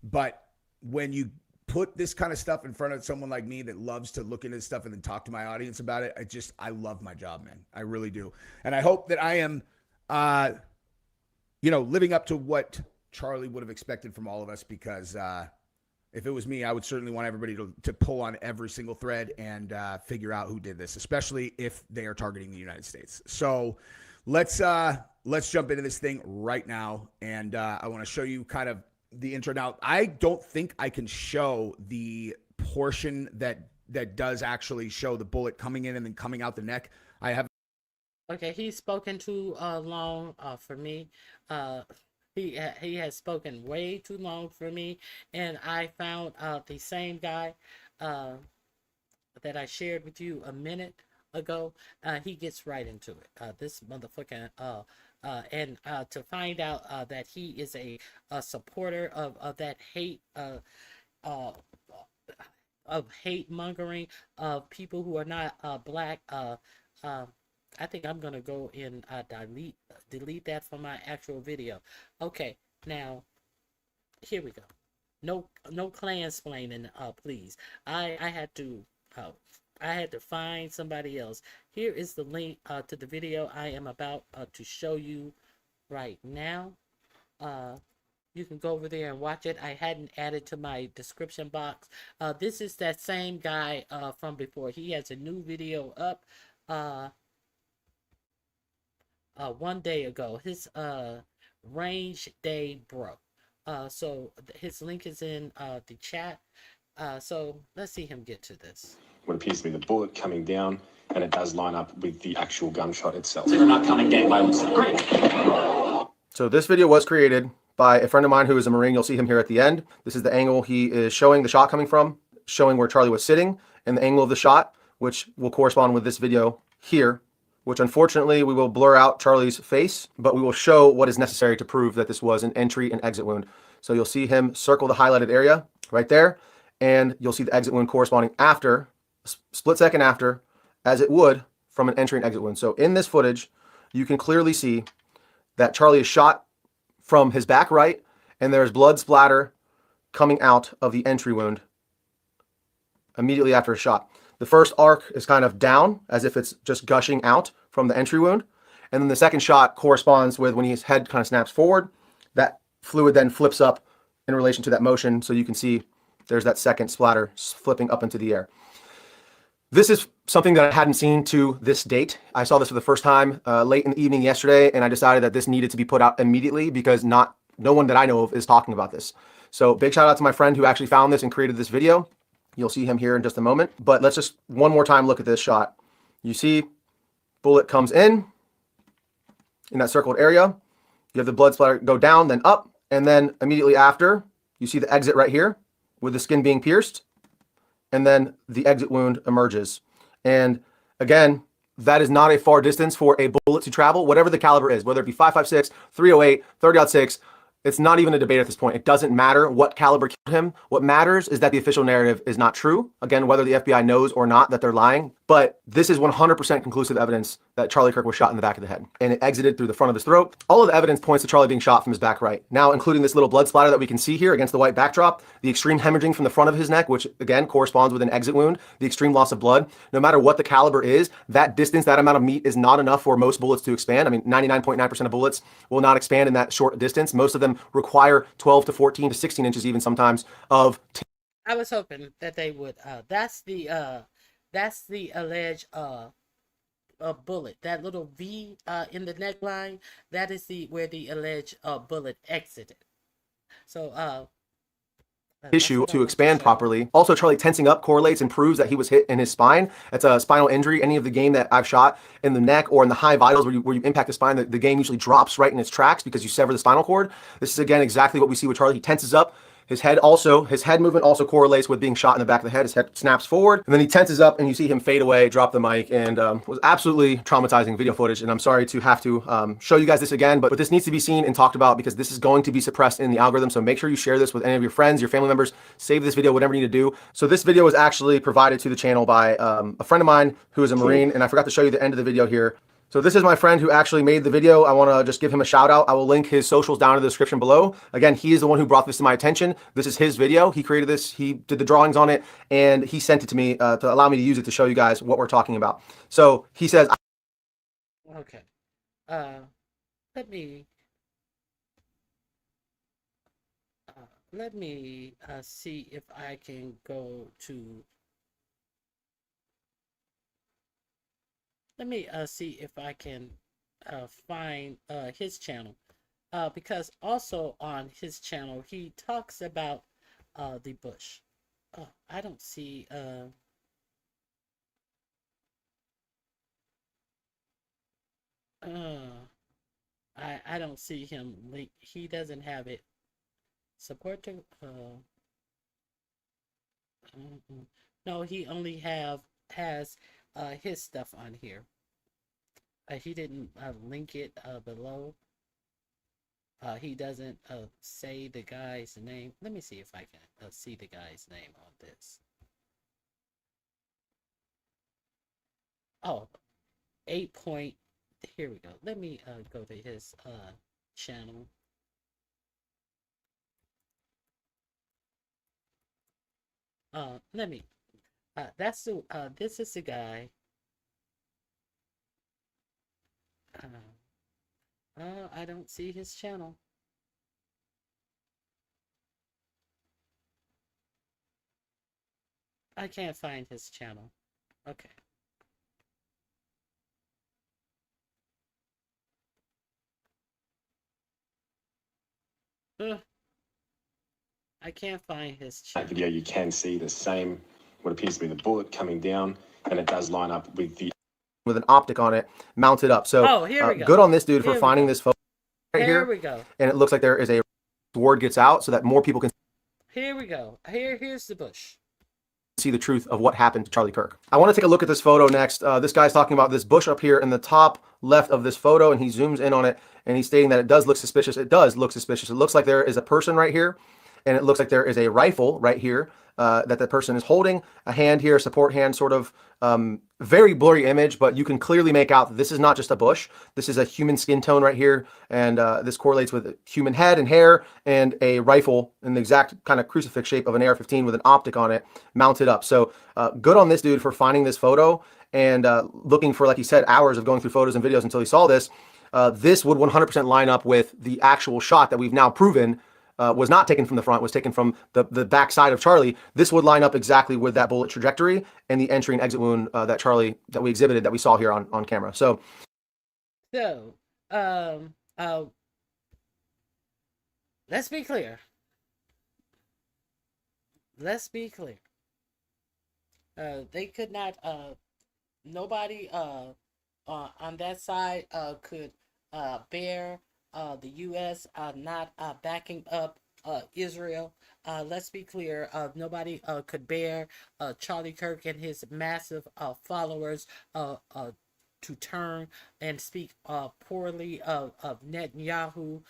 But when you put this kind of stuff in front of someone like me that loves to look into this stuff and then talk to my audience about it, I love my job, man. I really do. And I hope that I am, living up to what Charlie would have expected from all of us, because if it was me, I would certainly want everybody to pull on every single thread and figure out who did this, especially if they are targeting the United States. So let's jump into this thing right now. And I want to show you kind of the intro. Now, I don't think I can show the portion that does actually show the bullet coming in and then coming out the neck. I have. Okay, he's spoken too long for me. He has spoken way too long for me, and I found the same guy that I shared with you a minute ago. He gets right into it. This motherfucking and to find out that he is a supporter of that hate of hate mongering of people who are not black. I think I'm gonna go and delete that from my actual video. Okay, now here we go. No Klansplaining, please. I had to find somebody else. Here is the link to the video I am about to show you right now. You can go over there and watch it. I hadn't added to my description box. This is that same guy from before. He has a new video up 1 day ago. His range day broke. So his link is in the chat. So let's see him get to this. What appears to be the bullet coming down, and it does line up with the actual gunshot itself. So an upcoming game violence. Great. So this video was created by a friend of mine who is a Marine. You'll see him here at the end. This is the angle he is showing the shot coming from, showing where Charlie was sitting and the angle of the shot, which will correspond with this video here, which unfortunately we will blur out Charlie's face, but we will show what is necessary to prove that this was an entry and exit wound. So you'll see him circle the highlighted area right there, and you'll see the exit wound corresponding after, split second after, as it would from an entry and exit wound. So in this footage, you can clearly see that Charlie is shot from his back right, and there's blood splatter coming out of the entry wound immediately after a shot. The first arc is kind of down, as if it's just gushing out from the entry wound. And then the second shot corresponds with when his head kind of snaps forward, that fluid then flips up in relation to that motion. So you can see there's that second splatter flipping up into the air. This is something that I hadn't seen to this date. I saw this for the first time late in the evening yesterday, and I decided that this needed to be put out immediately because no one that I know of is talking about this. So big shout out to my friend who actually found this and created this video. You'll see him here in just a moment, but let's just one more time look at this shot. You see bullet comes in that circled area. You have the blood splatter go down, then up, and then immediately after, you see the exit right here with the skin being pierced. And then the exit wound emerges. And again, that is not a far distance for a bullet to travel, whatever the caliber is, whether it be 5.56, 308, 30-06. It's not even a debate at this point. It doesn't matter what caliber killed him. What matters is that the official narrative is not true. Again, whether the FBI knows or not that they're lying, but this is 100% conclusive evidence that Charlie Kirk was shot in the back of the head and it exited through the front of his throat. All of the evidence points to Charlie being shot from his back right. Now, including this little blood splatter that we can see here against the white backdrop, the extreme hemorrhaging from the front of his neck, which again corresponds with an exit wound, the extreme loss of blood. No matter what the caliber is, that distance, that amount of meat is not enough for most bullets to expand. I mean, 99.9% of bullets will not expand in that short distance. Most of them require 12 to 14 to 16 inches even sometimes of. I was hoping that they would. That's the alleged bullet. That little V in the neckline. That is where the alleged bullet exited. So tissue to expand properly. Also, Charlie tensing up correlates and proves that he was hit in his spine. That's a spinal injury. Any of the game that I've shot in the neck or in the high vitals where you impact the spine, the game usually drops right in its tracks because you sever the spinal cord. This is again exactly what we see with Charlie. He tenses up. His head movement also correlates with being shot in the back of the head. His head snaps forward, and then he tenses up, and you see him fade away, drop the mic, and was absolutely traumatizing video footage. And I'm sorry to have to show you guys this again, but this needs to be seen and talked about because this is going to be suppressed in the algorithm. So make sure you share this with any of your friends, your family members. Save this video, whatever you need to do. So this video was actually provided to the channel by a friend of mine who is a Marine, and I forgot to show you the end of the video here. So this is my friend who actually made the video. I want to just give him a shout out. I will link his socials down in the description below. Again, he is the one who brought this to my attention. This is his video. He created this. He did the drawings on it, and he sent it to me to allow me to use it to show you guys what we're talking about. So he says, okay, let me see if I can go to. Let me see if I can find his channel, because also on his channel he talks about the bush. Oh, I don't see. I don't see him link. He doesn't have it. Support to. No, he only has his stuff on here. He didn't link it below. He doesn't say the guy's name. Let me see if I can see the guy's name on this. Oh, 8 point. Here we go. Let me go to his channel. Let me. That's the. This is the guy. I don't see his channel. I can't find his channel. Okay. I can't find his channel. That video, you can see the same, what appears to be the bullet coming down, and it does line up with an optic on it mounted up. So here we go. Good on this dude for finding this photo right here. There we go. And it looks like there is a word gets out so that more people can Here we go. Here's the bush. see the truth of what happened to Charlie Kirk. I want to take a look at this photo next. This guy's talking about this bush up here in the top left of this photo, and he zooms in on it, and he's stating that it does look suspicious. It does look suspicious. It looks like there is a person right here, and it looks like there is a rifle right here that the person is holding, a hand here, a support hand, sort of very blurry image, but you can clearly make out that this is not just a bush. This is a human skin tone right here, and this correlates with a human head and hair and a rifle in the exact kind of crucifix shape of an AR-15 with an optic on it mounted up. So good on this dude for finding this photo and looking for, like he said, hours of going through photos and videos until he saw this. This would 100% line up with the actual shot that we've now proven was not taken from the front, was taken from the back side of Charlie. This would line up exactly with that bullet trajectory and the entry and exit wound that we exhibited, that we saw here on camera. So let's be clear. They could not, nobody on that side could bear the U.S. Not backing up Israel. Let's be clear. Nobody could bear Charlie Kirk and his massive followers to turn and speak poorly of Netanyahu.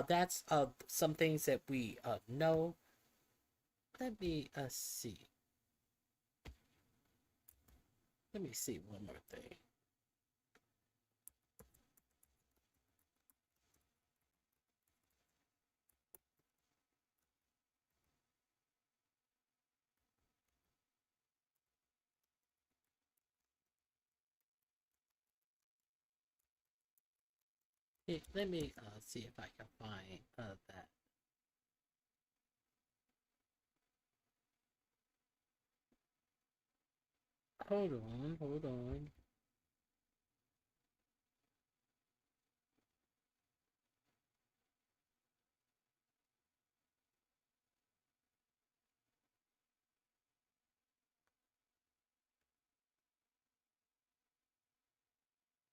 That's some things that we know. Let me see. Let me see one more thing. Let me see if I can find that. Hold on.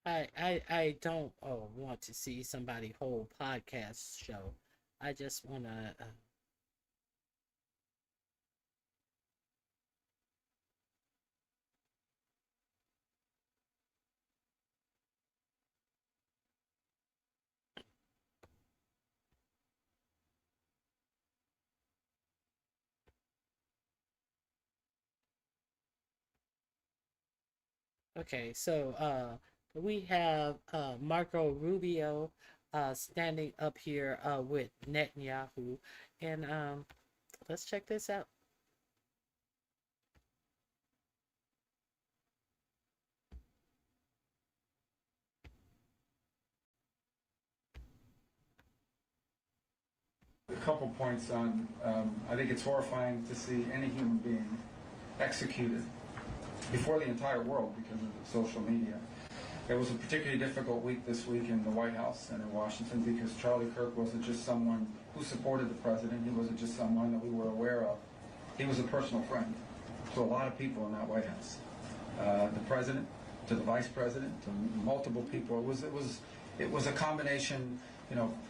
I don't want to see somebody whole podcast show. I just want to okay, so we have Marco Rubio standing up here with Netanyahu, and let's check this out. A couple points on, I think it's horrifying to see any human being executed before the entire world because of social media. It was a particularly difficult week this week in the White House and in Washington because Charlie Kirk wasn't just someone who supported the president. He wasn't just someone that we were aware of. He was a personal friend to a lot of people in that White House. The president, to the vice president, to multiple people. It was a combination,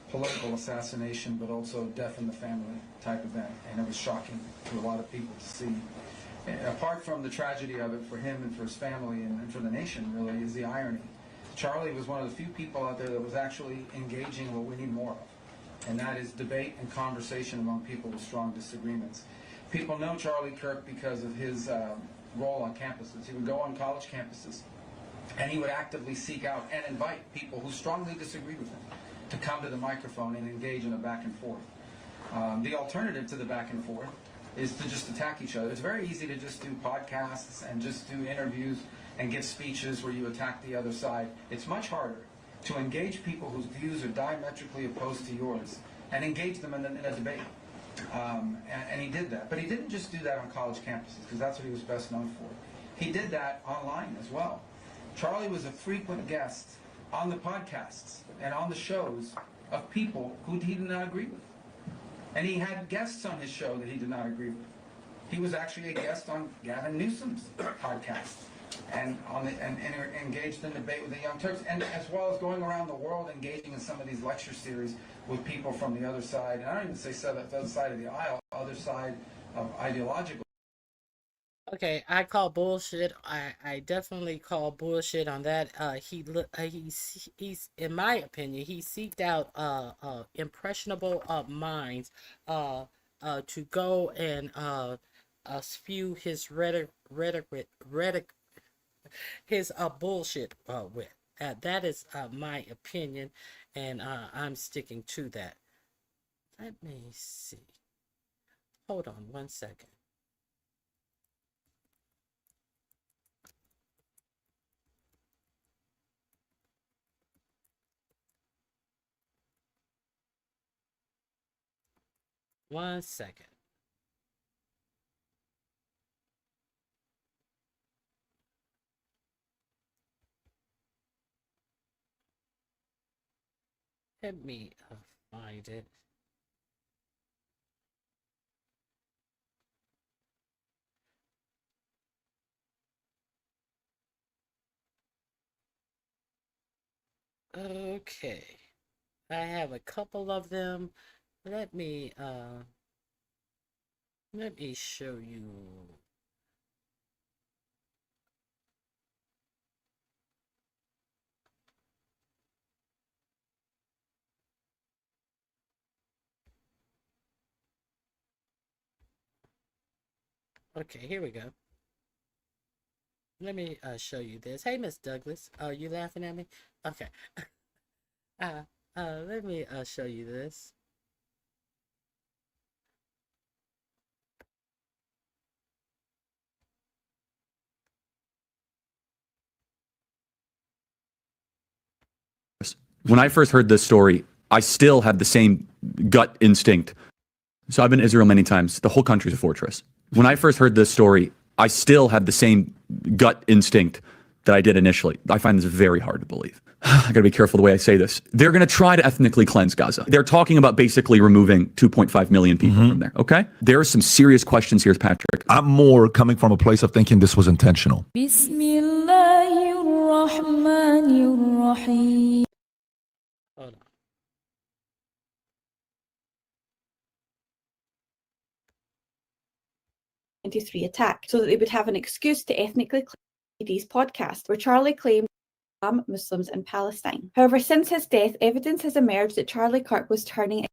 political assassination, but also death in the family type event. And it was shocking to a lot of people to see. And apart from the tragedy of it for him and for his family and for the nation, really, is the irony. Charlie was one of the few people out there that was actually engaging in what we need more of, and that is debate and conversation among people with strong disagreements. People know Charlie Kirk because of his role on campuses. He would go on college campuses, and he would actively seek out and invite people who strongly disagreed with him to come to the microphone and engage in a back and forth. The alternative to the back and forth is to just attack each other. It's very easy to just do podcasts and just do interviews and give speeches where you attack the other side. It's much harder to engage people whose views are diametrically opposed to yours and engage them in a debate. And he did that. But he didn't just do that on college campuses, because that's what he was best known for. He did that online as well. Charlie was a frequent guest on the podcasts and on the shows of people who he did not agree with. And he had guests on his show that he did not agree with. He was actually a guest on Gavin Newsom's podcast and engaged in debate with the Young Turks, and as well as going around the world engaging in some of these lecture series with people from the other side, and I don't even say the other side of the aisle, other side of ideological. Okay, I call bullshit. I definitely call bullshit on that. He's in my opinion, he seeked out impressionable minds to go and spew his rhetoric his bullshit with. That is my opinion, and I'm sticking to that. Let me see. Hold on 1 second. One second. Let me find it. Okay. I have a couple of them. Let me show you. Okay, here we go. Let me show you this. Hey, Miss Douglas. Are you laughing at me? Okay. Let me show you this. When I first heard this story, I still had the same gut instinct. So I've been to Israel many times. The whole country's a fortress. When I first heard this story, I still had the same gut instinct that I did initially. I find this very hard to believe. I gotta be careful the way I say this. They're gonna try to ethnically cleanse Gaza. They're talking about basically removing 2.5 million people from there, okay? There are some serious questions here, Patrick. I'm more coming from a place of thinking this was intentional. Hold on. Attack, so that they would have an excuse to ethnically cleanse these podcasts, where Charlie claimed Muslims in Palestine. However, since his death, evidence has emerged that Charlie Kirk was turning.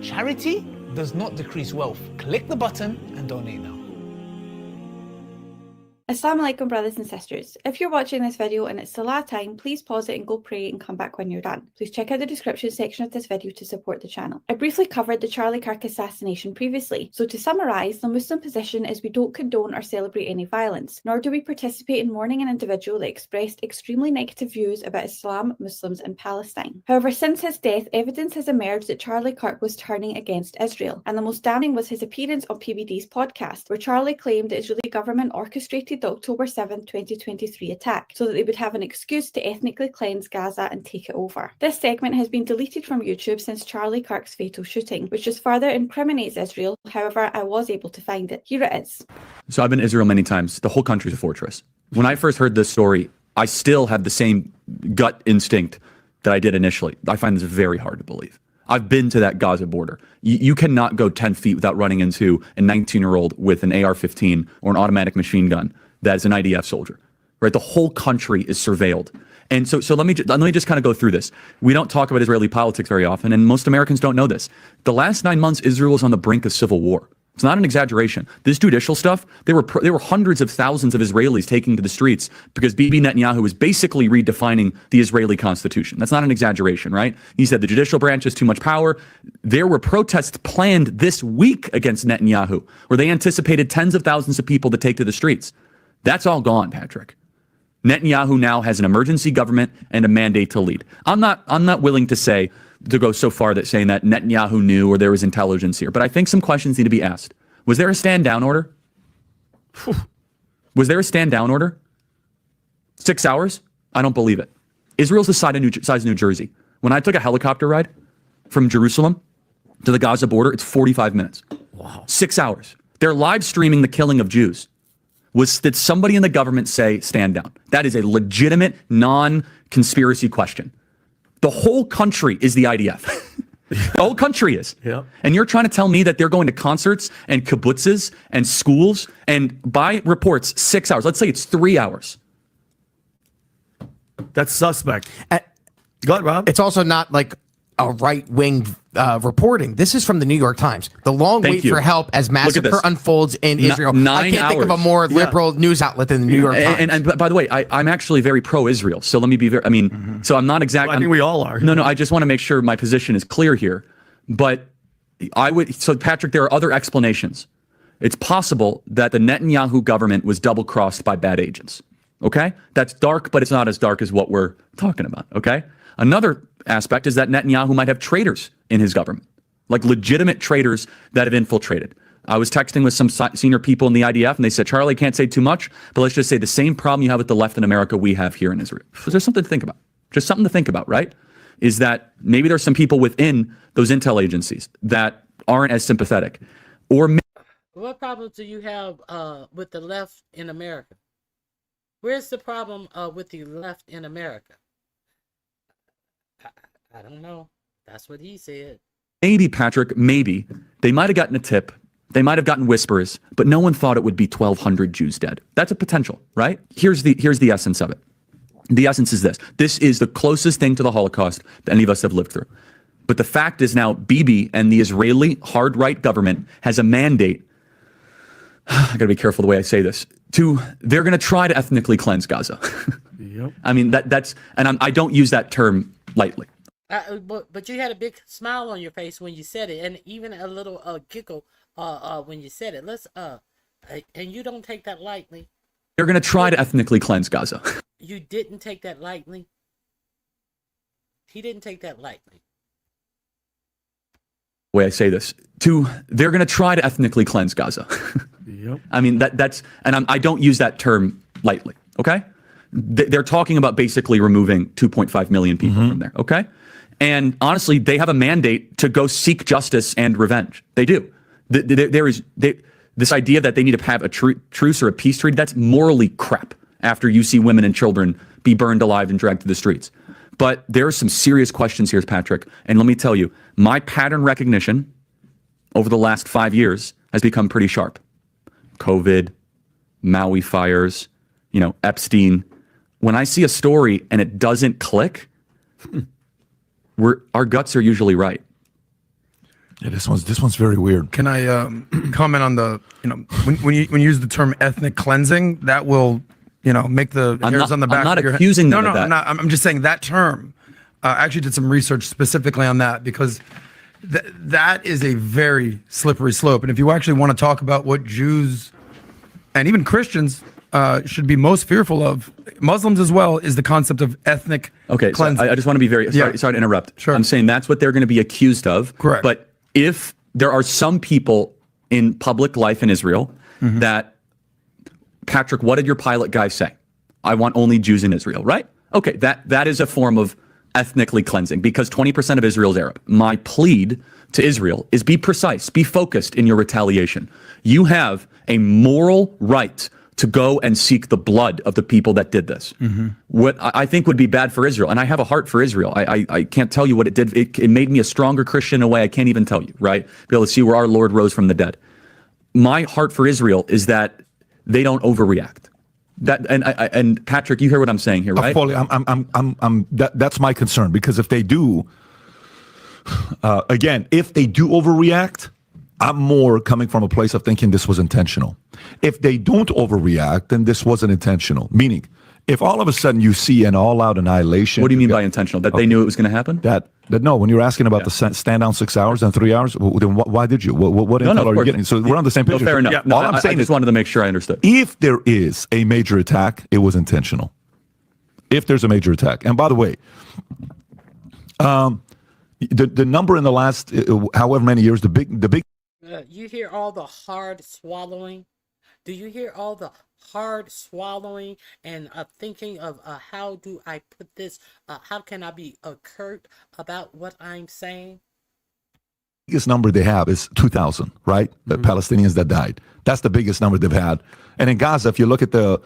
Charity does not decrease wealth. Click the button and donate now. Assalamu alaikum, brothers and sisters. If you're watching this video and it's Salah time, please pause it and go pray and come back when you're done. Please check out the description section of this video to support the channel. I briefly covered the Charlie Kirk assassination previously, so to summarise, the Muslim position is we don't condone or celebrate any violence, nor do we participate in mourning an individual that expressed extremely negative views about Islam, Muslims and Palestine. However, since his death, evidence has emerged that Charlie Kirk was turning against Israel, and the most damning was his appearance on PBD's podcast, where Charlie claimed the Israeli government orchestrated the October 7, 2023 attack, so that they would have an excuse to ethnically cleanse Gaza and take it over. This segment has been deleted from YouTube since Charlie Kirk's fatal shooting, which just further incriminates Israel. However, I was able to find it. Here it is. So I've been to Israel many times. The whole country's a fortress. When I first heard this story, I still had the same gut instinct that I did initially. I find this very hard to believe. I've been to that Gaza border. You cannot go 10 feet without running into a 19-year-old with an AR-15 or an automatic machine gun that is an IDF soldier, right? The whole country is surveilled. And so let me just kind of go through this. We don't talk about Israeli politics very often, and most Americans don't know this. The last 9 months, Israel was on the brink of civil war. It's not an exaggeration. This judicial stuff, there were hundreds of thousands of Israelis taking to the streets because Bibi Netanyahu is basically redefining the Israeli constitution. That's not an exaggeration, right? He said the judicial branch has too much power. There were protests planned this week against Netanyahu, where they anticipated tens of thousands of people to take to the streets. That's all gone, Patrick. Netanyahu now has an emergency government and a mandate to lead. I'm not willing to go so far that saying that Netanyahu knew or there was intelligence here, but I think some questions need to be asked. Was there a stand down order? Was there a stand down order? 6 hours? I don't believe it. Israel's the size of New Jersey. When I took a helicopter ride from Jerusalem to the Gaza border, it's 45 minutes. Wow. 6 hours. They're live streaming the killing of Jews. was that somebody in the government say, stand down. That is a legitimate, non-conspiracy question. The whole country is the IDF. The whole country is. Yeah. And you're trying to tell me that they're going to concerts and kibbutzes and schools and by reports 6 hours. Let's say it's 3 hours. That's suspect. Go ahead, Rob. It's also not like a right-wing reporting. This is from the New York Times. The long wait for help as massacre unfolds in Israel. I can't think of a more liberal news outlet than the New York Times. And by the way, I'm actually very pro-Israel. So let me be very, so I'm not exactly. Well, I think we all are. No, I just want to make sure my position is clear here. But so Patrick, there are other explanations. It's possible that the Netanyahu government was double-crossed by bad agents. Okay? That's dark, but it's not as dark as what we're talking about. Okay? Another aspect is that Netanyahu might have traitors in his government, like legitimate traitors that have infiltrated. I was texting with some senior people in the IDF, and they said, Charlie, can't say too much, but let's just say the same problem you have with the left in America we have here in Israel. So there's something to think about. Just something to think about, right? Is that maybe there's some people within those intel agencies that aren't as sympathetic. Or what problems do you have with the left in America? Where's the problem with the left in America? I don't know. That's what he said. maybe, Patrick, maybe they might have gotten a tip. They might have gotten whispers, but no one thought it would be 1,200 Jews dead. That's a potential, right? Here's the essence of it. The essence is this. This is the closest thing to the Holocaust that any of us have lived through. But the fact is now Bibi and the Israeli hard right government has a mandate. I got to be careful the way I say this. They're going to try to ethnically cleanse Gaza. Yep. I mean, I don't use that term lightly. But you had a big smile on your face when you said it, and even a little giggle when you said it. And you don't take that lightly. They're going to try to ethnically cleanse Gaza. You didn't take that lightly. He didn't take that lightly. The way I say this, they're going to try to ethnically cleanse Gaza. Yep. I mean, I don't use that term lightly. Okay, they're talking about basically removing 2.5 million people from there. Okay, and honestly, they have a mandate to go seek justice and revenge. They do. This idea that they need to have a truce or a peace treaty, that's morally crap. After you see women and children be burned alive and dragged to the streets. But there are some serious questions here, Patrick. And let me tell you, my pattern recognition over the last 5 years has become pretty sharp. COVID, Maui fires, Epstein. When I see a story and it doesn't click, our guts are usually right. Yeah, this one's very weird. Can I comment on the when you use the term ethnic cleansing, that will make the hairs on the back. I'm not of your accusing head. them of that. I'm just saying that term. I actually did some research specifically on that because that is a very slippery slope. And if you actually want to talk about what Jews and even Christians should be most fearful of, Muslims as well, is the concept of ethnic cleansing. So I just want to be sorry to interrupt. Sure. I'm saying that's what they're going to be accused of. Correct. But if there are some people in public life in Israel that, Patrick, what did your pilot guy say? I want only Jews in Israel, right? Okay, that is a form of ethnically cleansing because 20% of Israel is Arab. My plea to Israel is be precise, be focused in your retaliation. You have a moral right to go and seek the blood of the people that did this. What I think would be bad for Israel, and I have a heart for Israel. I can't tell you what it did. It made me a stronger Christian in a way I can't even tell you, right? Be able to see where our Lord rose from the dead. My heart for Israel is that they don't overreact. And Patrick, you hear what I'm saying here, right? Fully, that's my concern because if they do, again, if they do overreact, I'm more coming from a place of thinking this was intentional. If they don't overreact, then this wasn't intentional. Meaning, if all of a sudden you see an all-out annihilation. What do you mean by intentional? That they knew it was going to happen? That no, when you're asking about the stand down 6 hours and 3 hours, then why did you? What intel are you getting? So we're on the same page. Fair enough. All I'm saying I just wanted to make sure I understood. If there is a major attack, it was intentional. If there's a major attack. And by the way, the number in the last however many years, the big. You hear all the hard swallowing? Do you hear all the hard swallowing and thinking of how do I put this? How can I be curt about what I'm saying? biggest number they have is 2,000, right? The Palestinians that died. That's the biggest number they've had. And in Gaza, if you look at the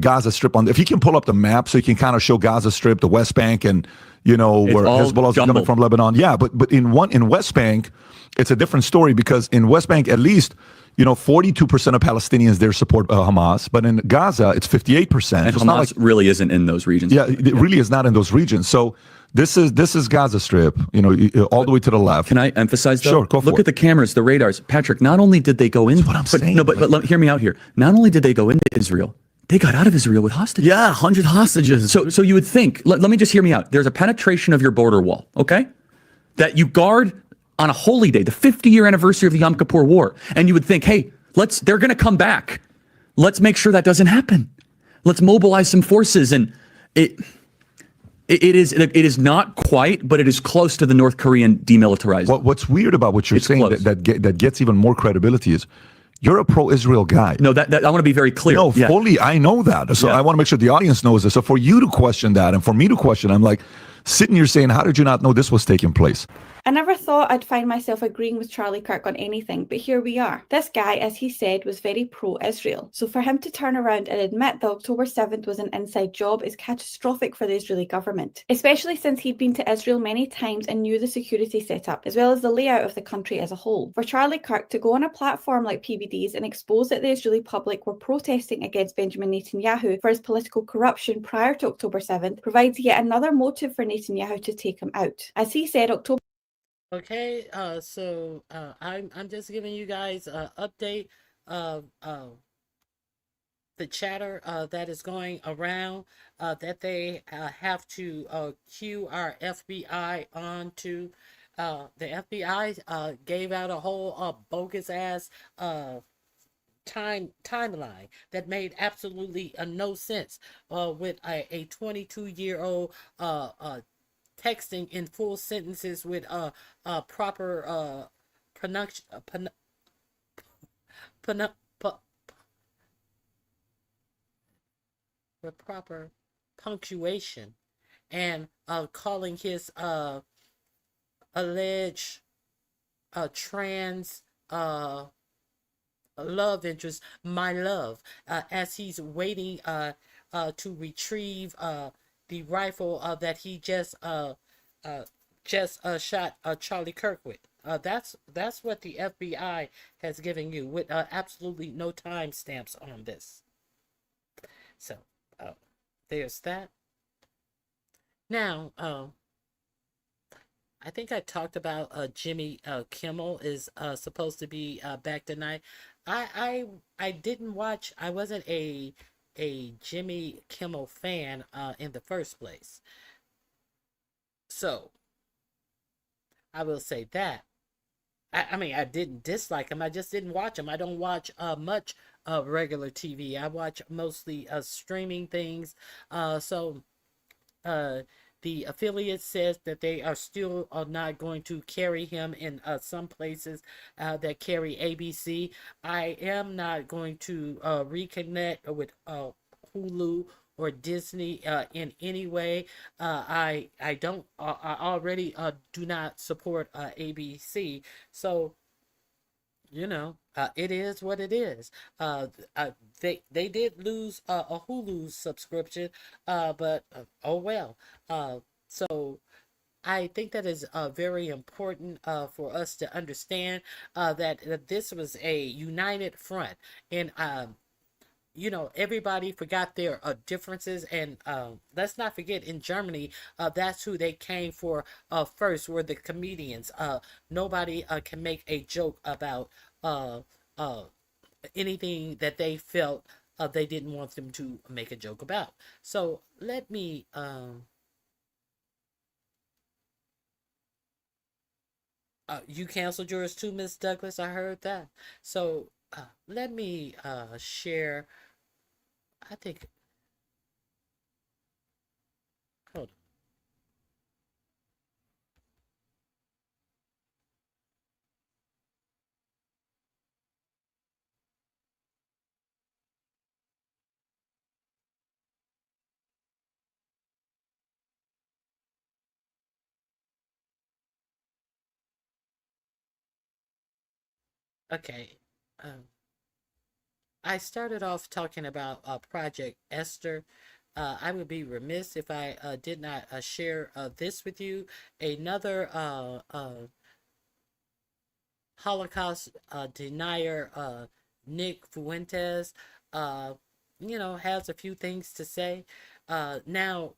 Gaza Strip if you can pull up the map so you can kind of show Gaza Strip, the West Bank, and where Hezbollah's coming from Lebanon. Yeah, but in West Bank, it's a different story because in West Bank, at least 42% of Palestinians there support Hamas, but in Gaza, it's 58%. And so Hamas really isn't in those regions. Yeah, it really is not in those regions. So this is Gaza Strip, all the way to the left. Can I emphasize, though? Sure, go for Look at the cameras, the radars. Patrick, not only did they go in... That's what I'm saying. No, but hear me out here. Not only did they go into Israel, they got out of Israel with hostages. Yeah, 100 hostages. So you would think, let me just hear me out. There's a penetration of your border wall, okay? That you guard on a holy day, the 50-year anniversary of the Yom Kippur War. And you would think, hey, they're going to come back. Let's make sure that doesn't happen. Let's mobilize some forces. And it is not quite, but it is close to the North Korean demilitarized. What's weird about what you're saying that gets even more credibility is you're a pro-Israel guy. No, that I want to be very clear. No, fully, I know that. So I want to make sure the audience knows this. So for you to question that and for me to question, I'm like sitting here saying, how did you not know this was taking place? I never thought I'd find myself agreeing with Charlie Kirk on anything, but here we are. This guy, as he said, was very pro-Israel. So for him to turn around and admit that October 7th was an inside job is catastrophic for the Israeli government, especially since he'd been to Israel many times and knew the security setup, as well as the layout of the country as a whole. For Charlie Kirk to go on a platform like PBD's and expose that the Israeli public were protesting against Benjamin Netanyahu for his political corruption prior to October 7th provides yet another motive for Netanyahu to take him out. As he said, October... Okay, so I'm just giving you guys an update of the chatter that is going around that they have to cue our FBI on to. The FBI gave out a whole bogus ass timeline that made absolutely no sense with a 22-year-old texting in full sentences with proper with proper punctuation and calling his alleged trans love interest my love as he's waiting to retrieve the rifle that he just shot Charlie Kirk with. That's what the FBI has given you with absolutely no time stamps on this. So there's that. Now I think I talked about Jimmy Kimmel is supposed to be back tonight. I didn't watch. I wasn't a Jimmy Kimmel fan in the first place. So I will say that. I mean, I didn't dislike him. I just didn't watch him. I don't watch much regular TV. I watch mostly streaming things. So the affiliate says that they are still not going to carry him in some places that carry ABC. I am not going to reconnect with Hulu or Disney in any way. I already do not support ABC. So it is what it is. They did lose a Hulu subscription, but oh well. So I think that is very important for us to understand that this was a united front, and everybody forgot their differences, and let's not forget in Germany, that's who they came for first, were the comedians. Nobody can make a joke about anything that they felt they didn't want them to make a joke about. So let me you canceled yours too, Miss Douglas. I heard that. So let me share. I think. Hold on. Okay. I started off talking about Project Esther. I would be remiss if I did not share this with you. Another Holocaust denier, Nick Fuentes, has a few things to say. Now,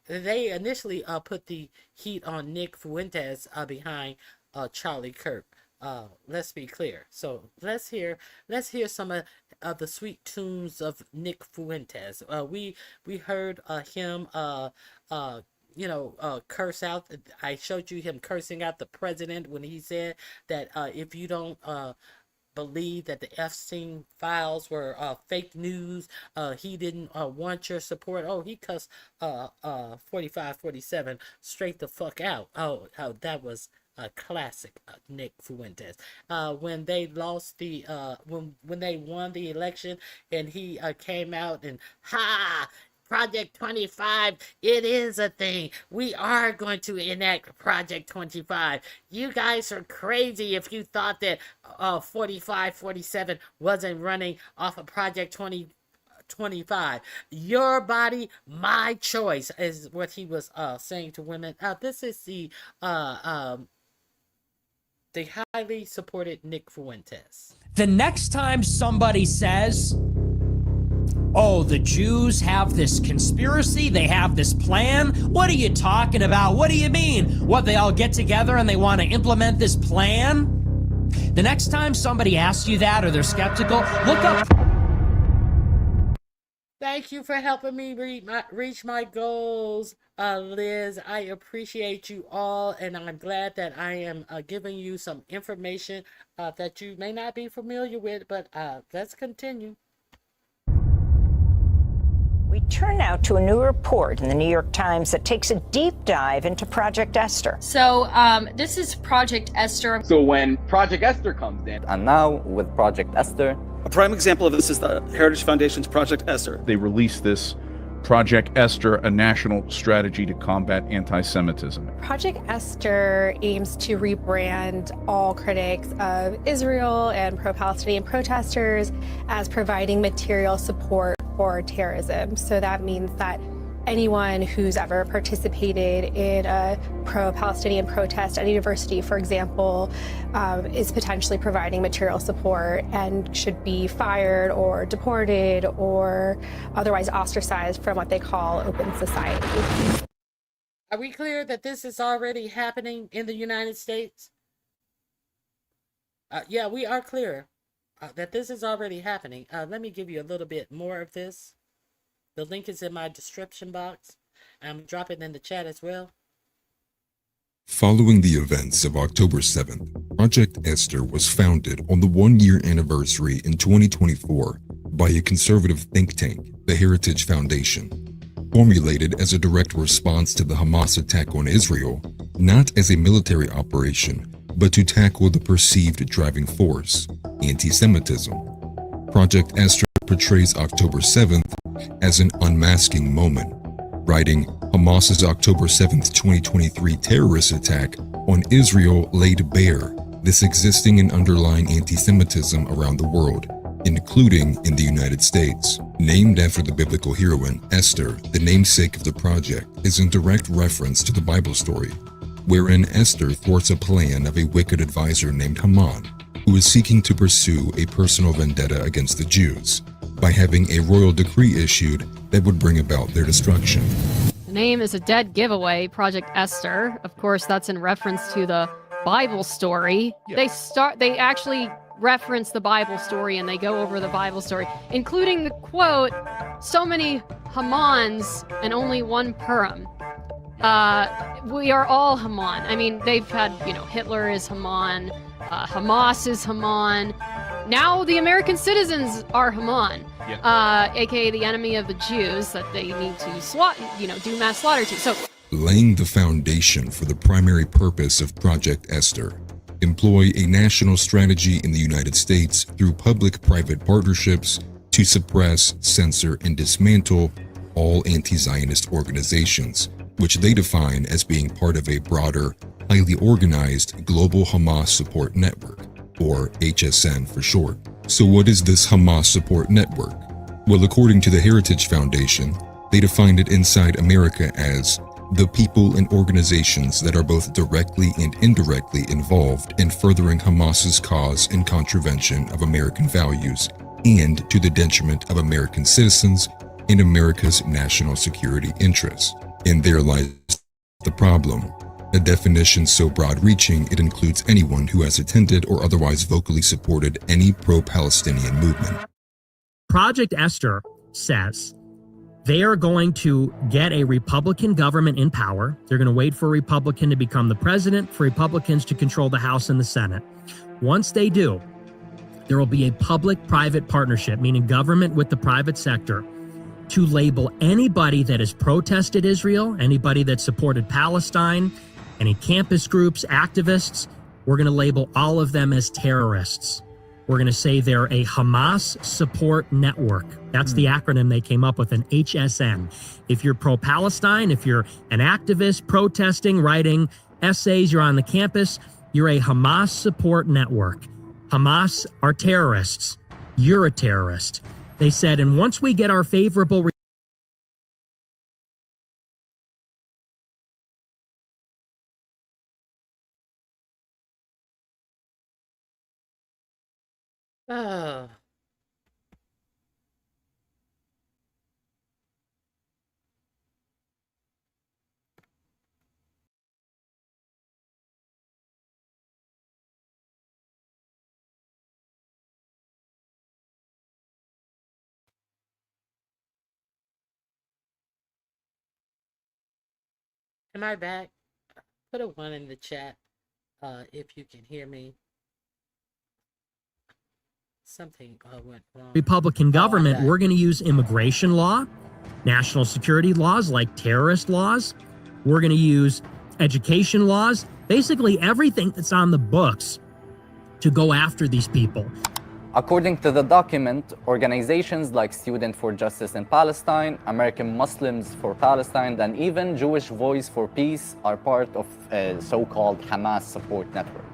they initially put the heat on Nick Fuentes behind Charlie Kirk. Let's be clear. So let's hear some of the sweet tunes of Nick Fuentes. We heard him curse out. I showed you him cursing out the president when he said that if you don't believe that the EPSTEIN files were fake news, he didn't want your support. Oh, he cussed 4547 straight the fuck out. Oh, that was a classic Nick Fuentes. When they lost the when they won the election and he came out and Project 25, it is a thing. We are going to enact Project 25. You guys are crazy if you thought that 4547 wasn't running off of Project 25. Your body, my choice, is what he was saying to women. This is the highly supported Nick Fuentes. The next time somebody says, oh, the Jews have this conspiracy, they have this plan. What are you talking about? What do you mean? What, they all get together and they want to implement this plan? The next time somebody asks you that or they're skeptical, look up. Thank you for helping me reach my goals, Liz. I appreciate you all, and I'm glad that I am giving you some information that you may not be familiar with, but let's continue. We turn now to a new report in the New York Times that takes a deep dive into Project Esther. So this is Project Esther. So when Project Esther comes in. And now with Project Esther. A prime example of this is the Heritage Foundation's Project Esther. They released this Project Esther, a national strategy to combat anti-Semitism. Project Esther aims to rebrand all critics of Israel and pro-Palestinian protesters as providing material support for terrorism. So that means that anyone who's ever participated in a pro-Palestinian protest at a university, for example, is potentially providing material support and should be fired or deported or otherwise ostracized from what they call open society. Are we clear that this is already happening in the United States? Yeah, we are clear that this is already happening. Let me give you a little bit more of this. The link is in my description box. I'm dropping it in the chat as well. Following the events of October 7th, Project Esther was founded on the one-year anniversary in 2024 by a conservative think tank, the Heritage Foundation. Formulated as a direct response to the Hamas attack on Israel, not as a military operation, but to tackle the perceived driving force, anti-Semitism. Project Esther portrays October 7th as an unmasking moment, writing, Hamas's October 7th, 2023 terrorist attack on Israel laid bare this existing and underlying anti-Semitism around the world, including in the United States. Named after the biblical heroine, Esther, the namesake of the project, is in direct reference to the Bible story, wherein Esther thwarts a plan of a wicked advisor named Haman, who is seeking to pursue a personal vendetta against the Jews by having a royal decree issued that would bring about their destruction. The name is a dead giveaway, Project Esther. Of course, that's in reference to the Bible story. Yeah. They actually reference the Bible story and they go over the Bible story, including the quote, so many Hamans and only one Purim. We are all Haman. I mean, they've had, Hitler is Haman, Hamas is Haman. Now the American citizens are Haman, aka the enemy of the Jews that they need to do mass slaughter to. So, laying the foundation for the primary purpose of Project Esther, employ a national strategy in the United States through public-private partnerships to suppress, censor, and dismantle all anti-Zionist organizations, which they define as being part of a broader, highly organized global Hamas support network. or HSN for short. So what is this Hamas Support Network? Well, according to the Heritage Foundation, they defined it inside America as the people and organizations that are both directly and indirectly involved in furthering Hamas's cause in contravention of American values and to the detriment of American citizens and America's national security interests. And there lies the problem. A definition so broad-reaching it includes anyone who has attended or otherwise vocally supported any pro-Palestinian movement. Project Esther says they are going to get a Republican government in power. They're going to wait for a Republican to become the president, for Republicans to control the House and the Senate. Once they do, there will be a public-private partnership, meaning government with the private sector, to label anybody that has protested Israel, anybody that supported Palestine, any campus groups, activists. We're going to label all of them as terrorists. We're going to say they're a Hamas support network. That's the acronym they came up with, an HSN. If you're pro-Palestine, if you're an activist protesting, writing essays, you're on the campus, you're a Hamas support network. Hamas are terrorists. You're a terrorist. They said, and once we get our favorable Oh. Am I back? Put a 1 in the chat if you can hear me. Something went wrong. Republican government, we're going to use immigration law, national security laws like terrorist laws. We're going to use education laws, basically everything that's on the books to go after these people. According to the document, organizations like Student for Justice in Palestine, American Muslims for Palestine, and even Jewish Voice for Peace are part of a so-called Hamas support network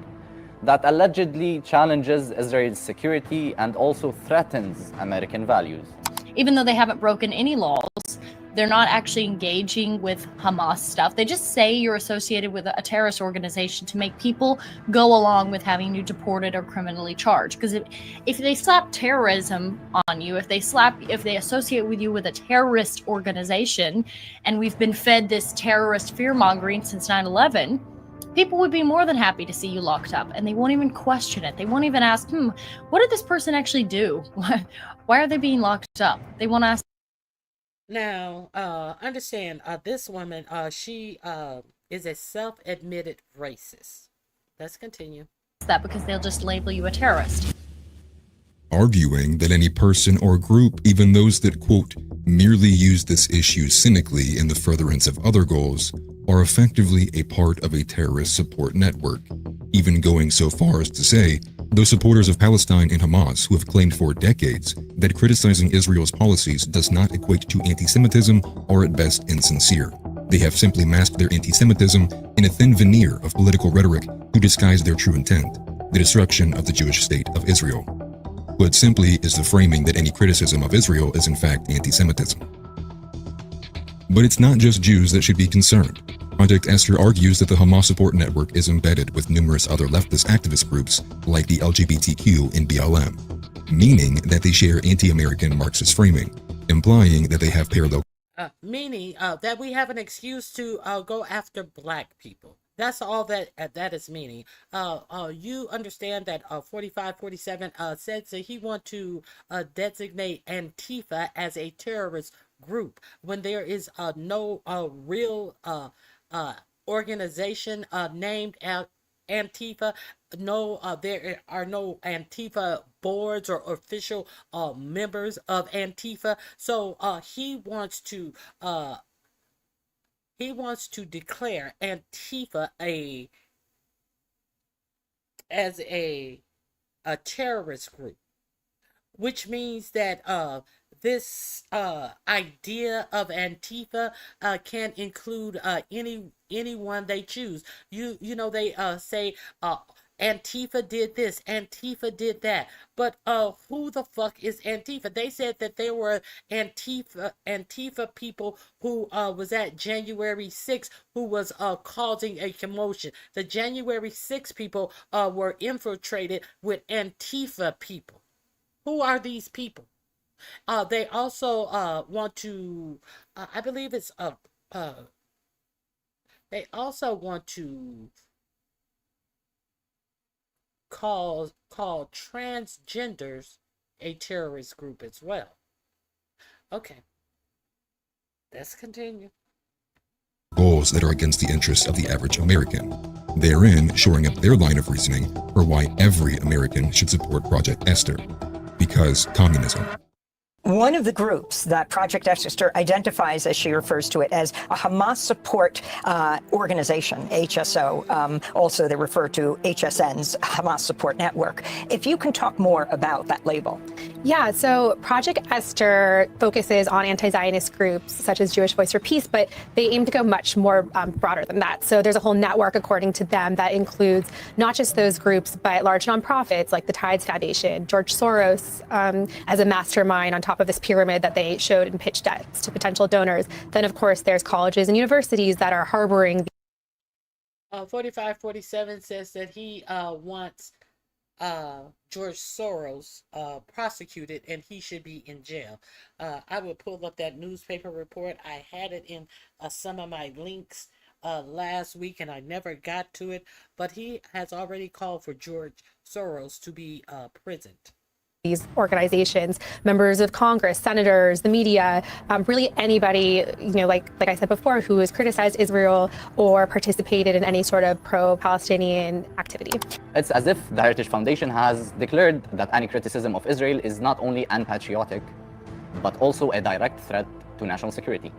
that allegedly challenges Israel's security and also threatens American values. Even though they haven't broken any laws, they're not actually engaging with Hamas stuff. They just say you're associated with a terrorist organization to make people go along with having you deported or criminally charged. Because if they slap terrorism on you, if they associate with you with a terrorist organization, and we've been fed this terrorist fear-mongering since 9/11, people would be more than happy to see you locked up, and they won't even question it. They won't even ask, what did this person actually do? Why are they being locked up? They won't ask. Now, understand, this woman, she is a self-admitted racist. Let's continue. That because they'll just label you a terrorist. Arguing that any person or group, even those that, quote, merely use this issue cynically in the furtherance of other goals, are effectively a part of a terrorist support network, even going so far as to say, those supporters of Palestine and Hamas who have claimed for decades that criticizing Israel's policies does not equate to anti-Semitism are at best insincere. They have simply masked their anti-Semitism in a thin veneer of political rhetoric to disguise their true intent, the destruction of the Jewish state of Israel. Put simply is the framing that any criticism of Israel is in fact anti-Semitism. But it's not just Jews that should be concerned. Project Esther argues that the Hamas support network is embedded with numerous other leftist activist groups like the LGBTQ and BLM, meaning that they share anti-American Marxist framing, implying that they have parallel meaning that we have an excuse to go after black people. That's all that is meaning. You understand that 4547 said that he want to designate Antifa as a terrorist group when there is no real organization named Antifa. No, there are no Antifa boards or official members of Antifa. So he wants to declare Antifa as a terrorist group, which means that this idea of Antifa can include anyone they choose. You know, they say Antifa did this, Antifa did that. But who the fuck is Antifa? They said that there were Antifa people who was at January 6th who was causing a commotion. The January 6th people were infiltrated with Antifa people. Who are these people? They also want to I believe it's they also want to call transgenders a terrorist group as well. Okay, let's continue. Goals that are against the interests of the average American, therein shoring up their line of reasoning for why every American should support Project Esther. Because communism. One of the groups that Project Esther identifies, as she refers to it, as a Hamas support organization, HSO. Also, they refer to HSN's Hamas Support Network. If you can talk more about that label. Yeah, so Project Esther focuses on anti-Zionist groups such as Jewish Voice for Peace, but they aim to go much more broader than that. So there's a whole network, according to them, that includes not just those groups, but large nonprofits like the Tides Foundation, George Soros as a mastermind on top of this pyramid that they showed and pitched debts to potential donors. Then, of course, there's colleges and universities that are harboring. 4547 says that he wants George Soros prosecuted and he should be in jail. I will pull up that newspaper report. I had it in some of my links last week and I never got to it, but he has already called for George Soros to be prisoned. These organizations, members of Congress, senators, the media, really anybody, like I said before, who has criticized Israel or participated in any sort of pro-Palestinian activity. It's as if the Heritage Foundation has declared that any criticism of Israel is not only unpatriotic, but also a direct threat to national security.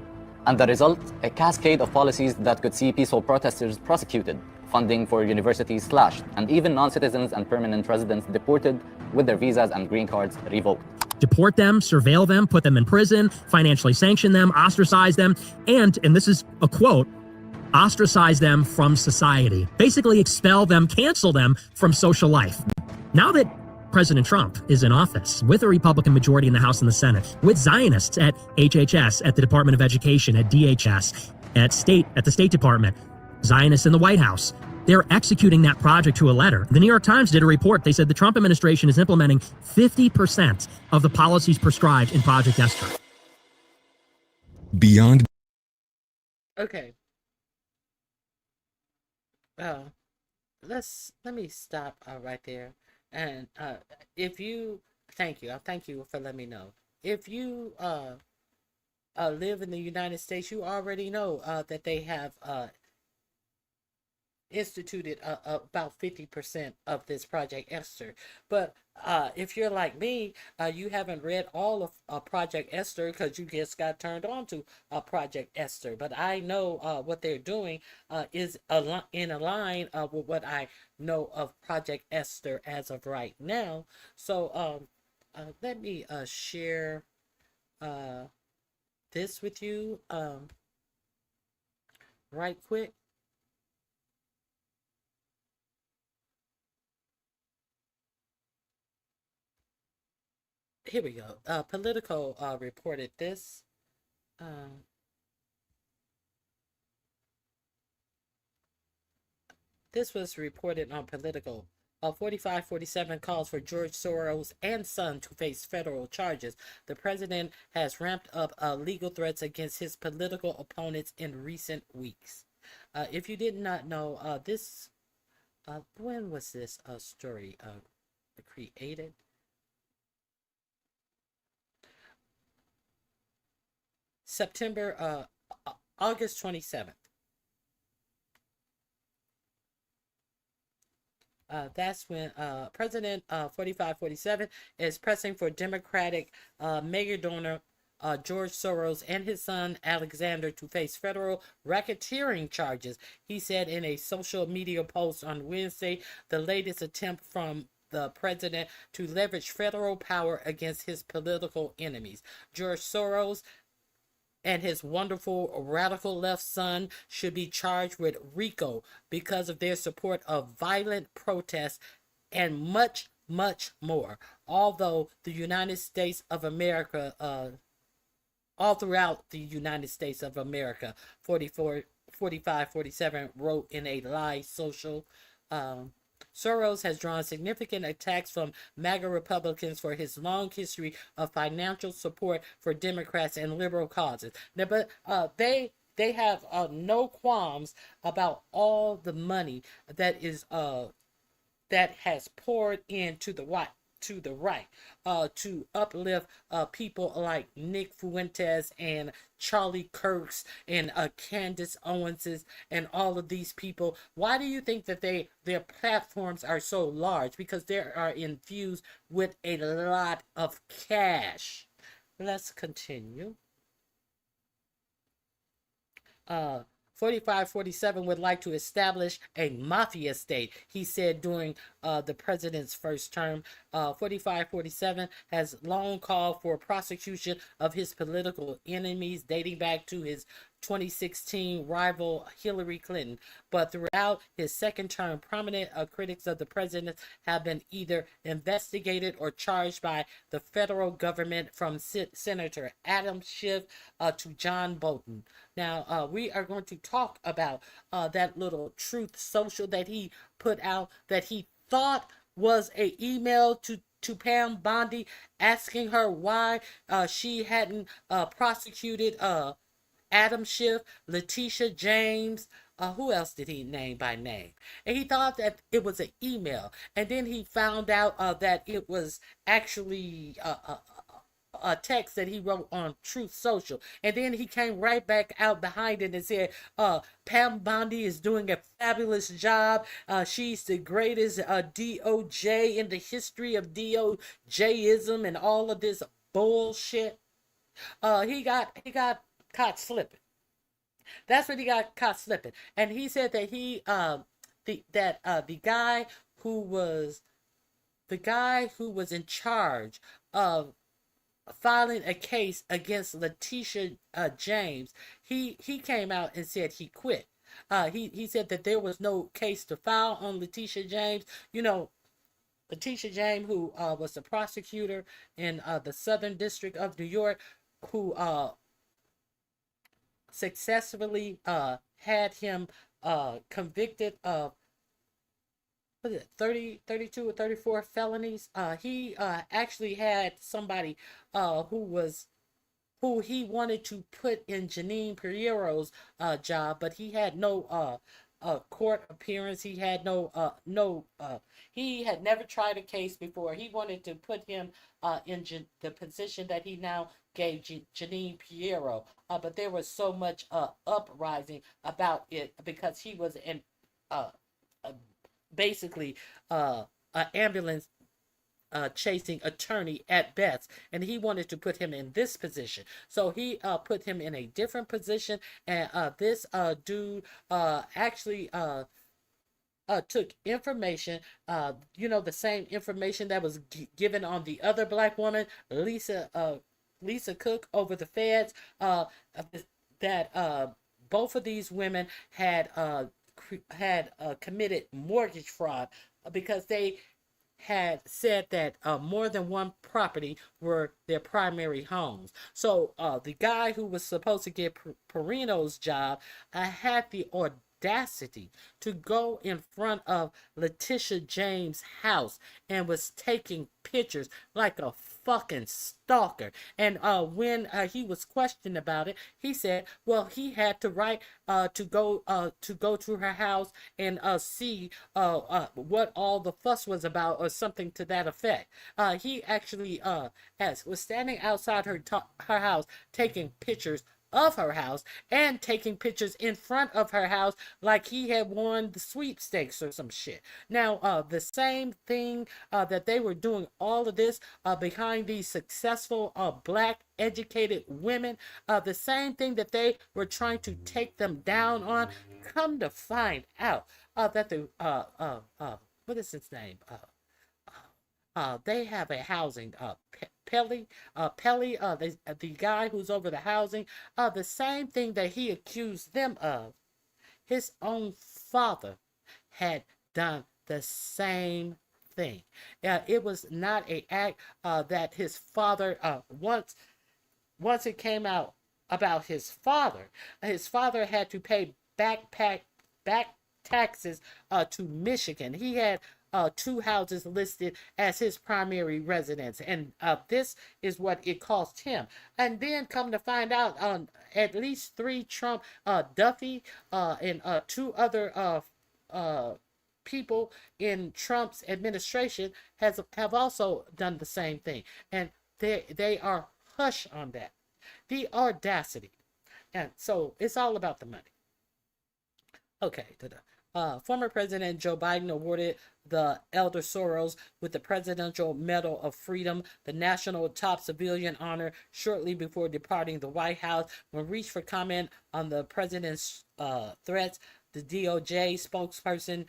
And the result, a cascade of policies that could see peaceful protesters prosecuted, funding for universities slashed, and even non-citizens and permanent residents deported with their visas and green cards revoked. Deport them, surveil them, put them in prison, financially sanction them, ostracize them, and this is a quote, ostracize them from society. Basically expel them, cancel them from social life. Now that President Trump is in office with a Republican majority in the House and the Senate, with Zionists at HHS, at the Department of Education, at DHS, at the State Department, Zionists in the White House, they're executing that project to a letter. The New York Times did a report. They said the Trump administration is implementing 50% of the policies prescribed in Project Esther. Beyond. Okay. Let me stop right there. And if you, thank you for letting me know. If you live in the United States, you already know that they have instituted about 50% of this Project Esther. But if you're like me, you haven't read all of Project Esther because you just got turned on to Project Esther. But I know what they're doing is in line with what I know of Project Esther as of right now. So let me share this with you right quick. Here we go. Politico reported this. This was reported on Politico. 4547 calls for George Soros and son to face federal charges. The president has ramped up legal threats against his political opponents in recent weeks. If you did not know, this, when was this story created? August 27th. That's when President 4547 is pressing for Democratic mayor donor George Soros and his son Alexander to face federal racketeering charges. He said in a social media post on Wednesday, the latest attempt from the president to leverage federal power against his political enemies. George Soros and his wonderful radical left son should be charged with RICO because of their support of violent protests and much, much more. Although the United States of America, all throughout the United States of America, 44, 45, 47 wrote in a live social. Soros has drawn significant attacks from MAGA Republicans for his long history of financial support for Democrats and liberal causes. Now, but they have no qualms about all the money that is that has poured into the right to uplift people like Nick Fuentes and Charlie Kirks and Candace Owenses and all of these people. Why do you think that their platforms are so large? Because they are infused with a lot of cash. Let's continue. 4547 would like to establish a mafia state, he said during the president's first term. 4547 has long called for prosecution of his political enemies dating back to his 2016 rival Hillary Clinton. But throughout his second term, prominent critics of the president have been either investigated or charged by the federal government, from Senator Adam Schiff to John Bolton. Now, we are going to talk about that little Truth Social that he put out that he thought was an email to Pam Bondi asking her why she hadn't prosecuted Adam Schiff, Letitia James, who else did he name by name? And he thought that it was an email. And then he found out that it was actually a text that he wrote on Truth Social. And then he came right back out behind it and said, Pam Bondi is doing a fabulous job. She's the greatest DOJ in the history of DOJism and all of this bullshit. He got caught slipping. That's what he got caught slipping. And he said that the guy who was in charge of filing a case against Letitia James, he came out and said he quit. He said that there was no case to file on Letitia James. You know, Letitia James, who was the prosecutor in the Southern District of New York, who successfully had him convicted of 32 or 34 felonies. He actually had somebody who he wanted to put in Janine Piero's job, but he had no court appearance. He had he had never tried a case before. He wanted to put him in the position that he now gave Janine Piero, but there was so much uprising about it because he was basically an ambulance chasing attorney at best, and he wanted to put him in this position. So he put him in a different position, and this dude actually took information, the same information that was given on the other black woman, Lisa Cook, over the feds, that both of these women had committed mortgage fraud because they had said that more than one property were their primary homes. So the guy who was supposed to get Perino's job had the audacity to go in front of Letitia James' house and was taking pictures like a fucking stalker. And when he was questioned about it, he said, well, he had to write to go to her house and see what all the fuss was about, or something to that effect. He actually was standing outside her house taking pictures of her house and taking pictures in front of her house like he had won the sweepstakes or some shit. Now, the same thing that they were doing all of this behind these successful black educated women, the same thing that they were trying to take them down on, come to find out that the what is his name? They have a housing Pelly, the guy who's over the housing, the same thing that he accused them of, his own father had done the same thing. It was not an act that his father, once it came out about his father had to pay back taxes to Michigan. He had 2 houses listed as his primary residence, and this is what it cost him. And then come to find out, at least 3 Trump, Duffy, and 2 other people in Trump's administration have also done the same thing, and they are hush on that. The audacity. And so it's all about the money. Okay. Former President Joe Biden awarded the elder Soros with the Presidential Medal of Freedom, the national top civilian honor, shortly before departing the White House. When reached for comment on the president's threats, the DOJ spokesperson,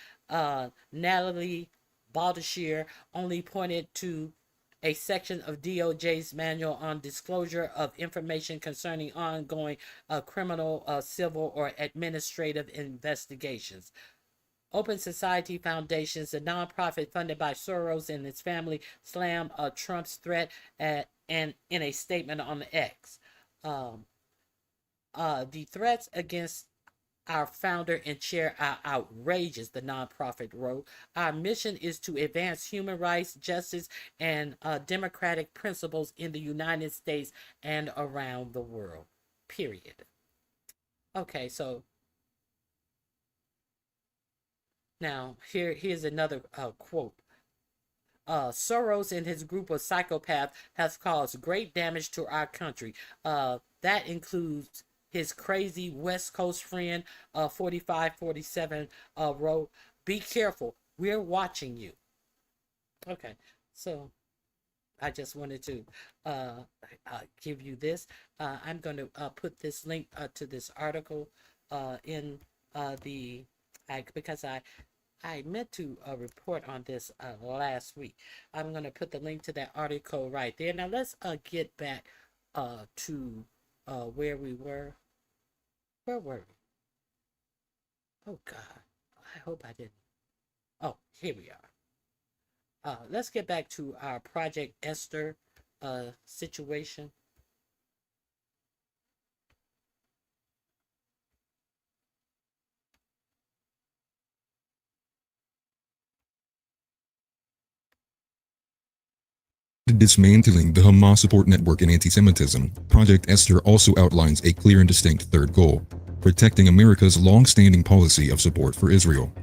Natalie Baldashir, only pointed to a section of DOJ's manual on disclosure of information concerning ongoing criminal, civil, or administrative investigations. Open Society Foundations, a nonprofit funded by Soros and his family, slammed Trump's threat and in a statement on the X. The threats against our founder and chair are outrageous, the nonprofit wrote. Our mission is to advance human rights, justice, and democratic principles in the United States and around the world. Period. Okay, so now here's another quote. Soros and his group of psychopaths has caused great damage to our country. That includes his crazy West Coast friend, 4547, wrote, "Be careful, we're watching you." Okay, so I just wanted to give you this. I'm going to put this link to this article in because I meant to report on this last week. I'm going to put the link to that article right there. Now let's get back to where we were. Where were we? Oh God, I hope I didn't. Oh, here we are. Let's get back to our Project Esther situation. Dismantling the Hamas support network in anti-Semitism, Project Esther also outlines a clear and distinct third goal: protecting America's long-standing policy of support for Israel.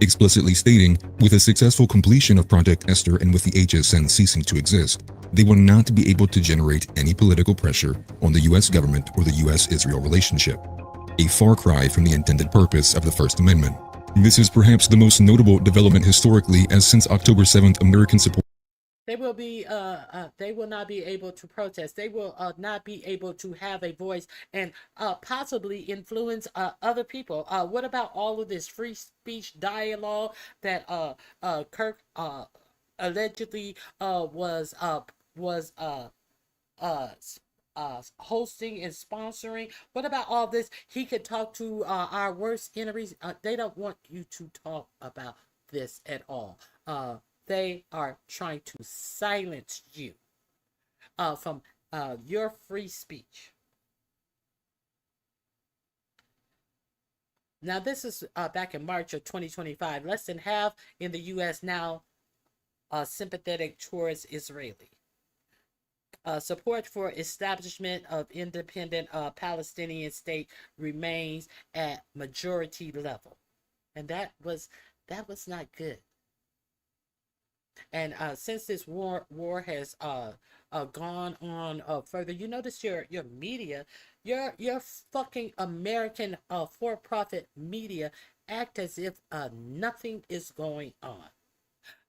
Explicitly stating, with a successful completion of Project Esther and with the HSN ceasing to exist, they will not be able to generate any political pressure on the U.S. government or the U.S.-Israel relationship. A far cry from the intended purpose of the First Amendment. This is perhaps the most notable development historically, as since October 7th, American support They will not be able to protest. They will not be able to have a voice and possibly influence other people. What about all of this free speech dialogue that Kirk allegedly was hosting and sponsoring? What about all this? He could talk to our worst enemies. They don't want you to talk about this at all. They are trying to silence you from your free speech. Now, this is back in March of 2025. Less than half in the U.S. now sympathetic towards Israeli. Support for establishment of independent Palestinian state remains at majority level, and that was not good. And since this war has gone on further, you notice your media, your fucking American for-profit media act as if nothing is going on.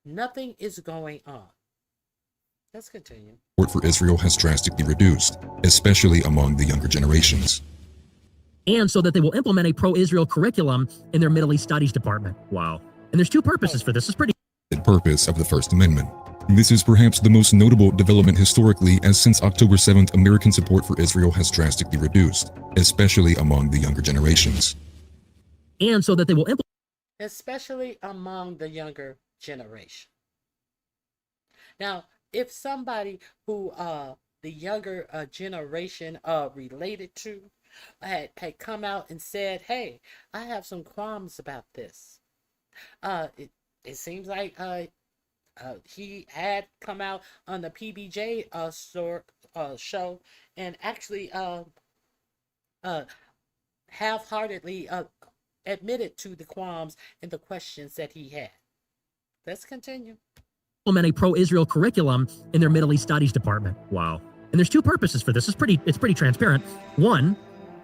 Nothing is going on. Let's continue. Support for Israel has drastically reduced, especially among the younger generations. And so that they will implement a pro-Israel curriculum in their Middle East Studies department. Wow. And there's 2 purposes for this. It's pretty. The purpose of the First Amendment. This is perhaps the most notable development historically, as since October 7th, American support for Israel has drastically reduced, especially among the younger generations. And so that they will implement, especially among the younger generation. Now, if somebody who the younger generation related to had come out and said, "Hey, I have some qualms about this," it seems like he had come out on the PBJ show and actually half-heartedly admitted to the qualms and the questions that he had. Let's continue. a pro-Israel curriculum in their Middle East Studies department. Wow. And there's two purposes for this. It's pretty transparent. One,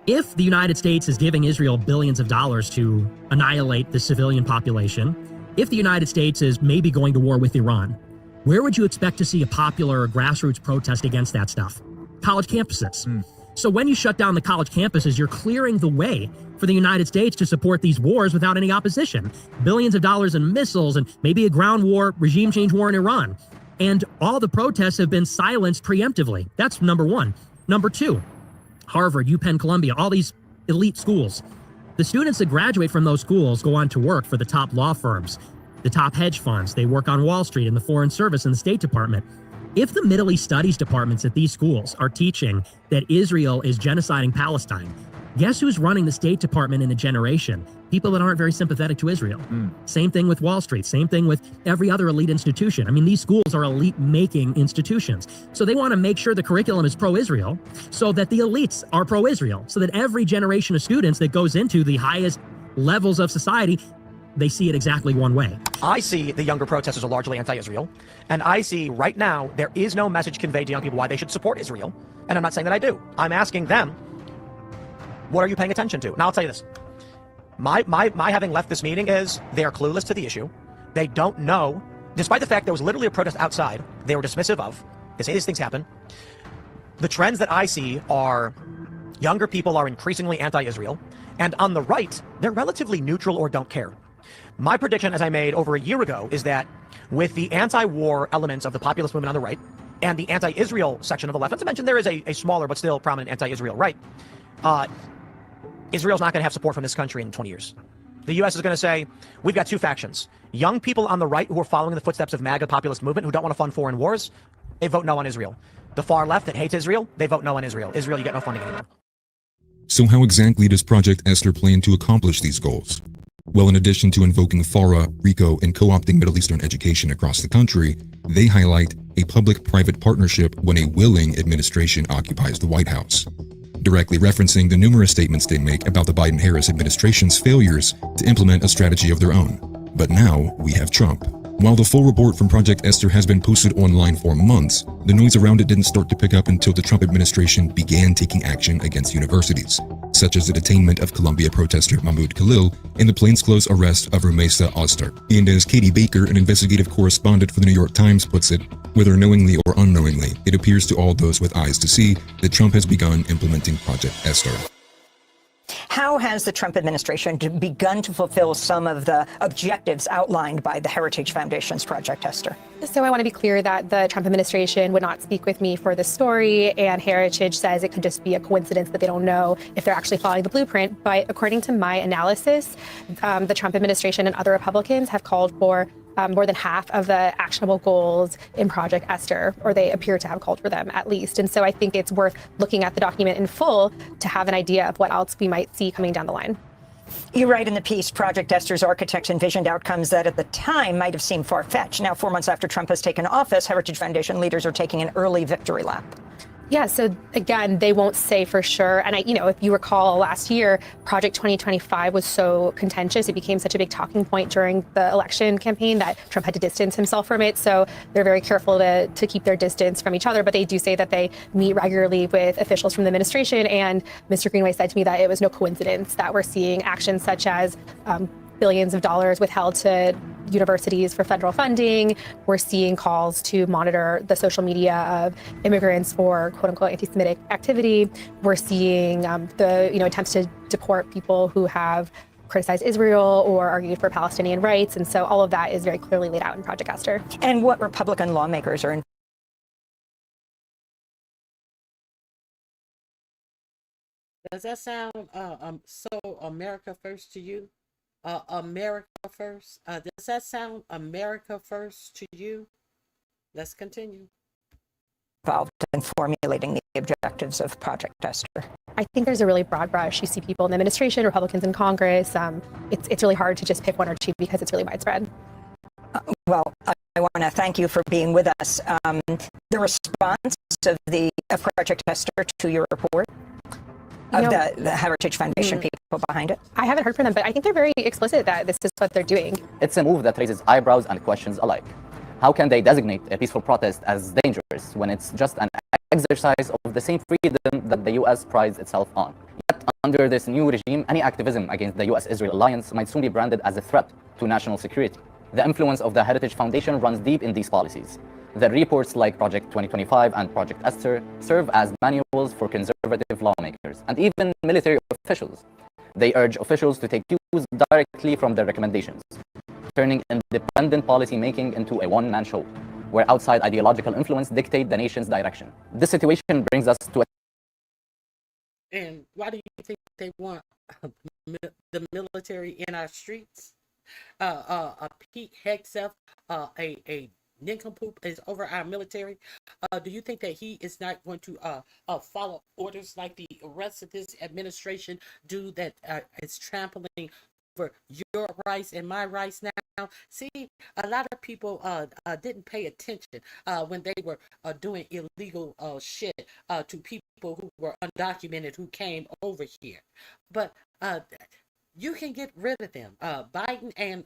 if the United States is giving Israel billions of dollars to annihilate the civilian population, if the United States is maybe going to war with Iran, where would you expect to see a popular or grassroots protest against that stuff? College campuses. So when you shut down the college campuses, you're clearing the way for the United States to support these wars without any opposition. Billions of dollars in missiles and maybe a ground war, regime change war in Iran. And all the protests have been silenced preemptively. That's number one. Number two, Harvard, UPenn, Columbia, all these elite schools. The students that graduate from those schools go on to work for the top law firms, the top hedge funds. They work on Wall Street, in the Foreign Service, and the State Department. If the Middle East Studies departments at these schools are teaching that Israel is genociding Palestine, guess who's running the State Department in a generation? People that aren't very sympathetic to Israel. Same thing with Wall Street. Same thing with every other elite institution. I mean, these schools are elite-making institutions. So they want to make sure the curriculum is pro-Israel so that the elites are pro-Israel, so that every generation of students that goes into the highest levels of society, they see it exactly one way. I see the younger protesters are largely anti-Israel, and I see right now there is no message conveyed to young people why they should support Israel, and I'm not saying that I do. I'm asking them, what are you paying attention to? Now I'll tell you this. My having left this meeting is they're clueless to the issue. They don't know, despite the fact there was literally a protest outside, they were dismissive of. They say these things happen. The trends that I see are younger people are increasingly anti-Israel, and on the right, they're relatively neutral or don't care. My prediction, as I made over a year ago, is that with the anti-war elements of the populist movement on the right and the anti-Israel section of the left, not to mention there is a smaller but still prominent anti-Israel right, Israel's not going to have support from this country in 20 years. The U.S. is going to say, we've got two factions. Young people on the right who are following the footsteps of MAGA populist movement, who don't want to fund foreign wars, they vote no on Israel. The far left that hates Israel, they vote no on Israel. Israel, you get no funding anymore. So how exactly does Project Esther plan to accomplish these goals? Well, in addition to invoking FARA, RICO, and co-opting Middle Eastern education across the country, they highlight a public-private partnership when a willing administration occupies the White House, directly referencing the numerous statements they make about the Biden-Harris administration's failures to implement a strategy of their own. But now we have Trump. While the full report from Project Esther has been posted online for months, the noise around it didn't start to pick up until the Trump administration began taking action against universities, such as the detainment of Columbia protester Mahmoud Khalil and the plainclothes arrest of Rumeysa Ozturk. And as Katie Baker, an investigative correspondent for the New York Times, puts it, whether knowingly or unknowingly, it appears to all those with eyes to see that Trump has begun implementing Project Esther. How has the Trump administration begun to fulfill some of the objectives outlined by the Heritage Foundation's Project Esther? So I want to be clear that the Trump administration would not speak with me for this story, and Heritage says it could just be a coincidence that they don't know if they're actually following the blueprint. But according to my analysis, the Trump administration and other Republicans have called for more than half of the actionable goals in Project Esther, or they appear to have called for them at least. And so I think it's worth looking at the document in full to have an idea of what else we might see coming down the line. You write in the piece, Project Esther's architects envisioned outcomes that at the time might have seemed far-fetched. Now, 4 months after Trump has taken office, Heritage Foundation leaders are taking an early victory lap. Yeah, so again, they won't say for sure. And if you recall last year, Project 2025 was so contentious. It became such a big talking point during the election campaign that Trump had to distance himself from it. So they're very careful to keep their distance from each other. But they do say that they meet regularly with officials from the administration. And Mr. Greenway said to me that it was no coincidence that we're seeing actions such as billions of dollars withheld to universities for federal funding. We're seeing calls to monitor the social media of immigrants for quote unquote anti-Semitic activity. We're seeing the attempts to deport people who have criticized Israel or argued for Palestinian rights. And so all of that is very clearly laid out in Project Esther. And what Republican lawmakers are Does that sound so America first to you? America first. Does that sound America first to you? Let's continue. involved in formulating the objectives of Project Esther? I think there's a really broad brush. You see people in the administration, Republicans in Congress. It's really hard to just pick one or two because it's really widespread. Well, I want to thank you for being with us. The response of Project Esther to your report, of the Heritage Foundation people behind it? I haven't heard from them, but I think they're very explicit that this is what they're doing. It's a move that raises eyebrows and questions alike. How can they designate a peaceful protest as dangerous when it's just an exercise of the same freedom that the U.S. prides itself on? Yet, under this new regime, any activism against the U.S.-Israel alliance might soon be branded as a threat to national security. The influence of the Heritage Foundation runs deep in these policies. The reports like Project 2025 and Project Esther serve as manuals for conservative lawmakers and even military officials. They urge officials to take cues directly from their recommendations, turning independent policy making into a one-man show, where outside ideological influence dictate the nation's direction. This situation brings us to And why do you think they want the military in our streets? Pete Hegseth, a nincompoop is over our military. Do you think that he is not going to follow orders like the rest of this administration do that is trampling over your rights and my rights now? See, a lot of people didn't pay attention when they were doing illegal shit to people who were undocumented who came over here. But you can get rid of them. Biden and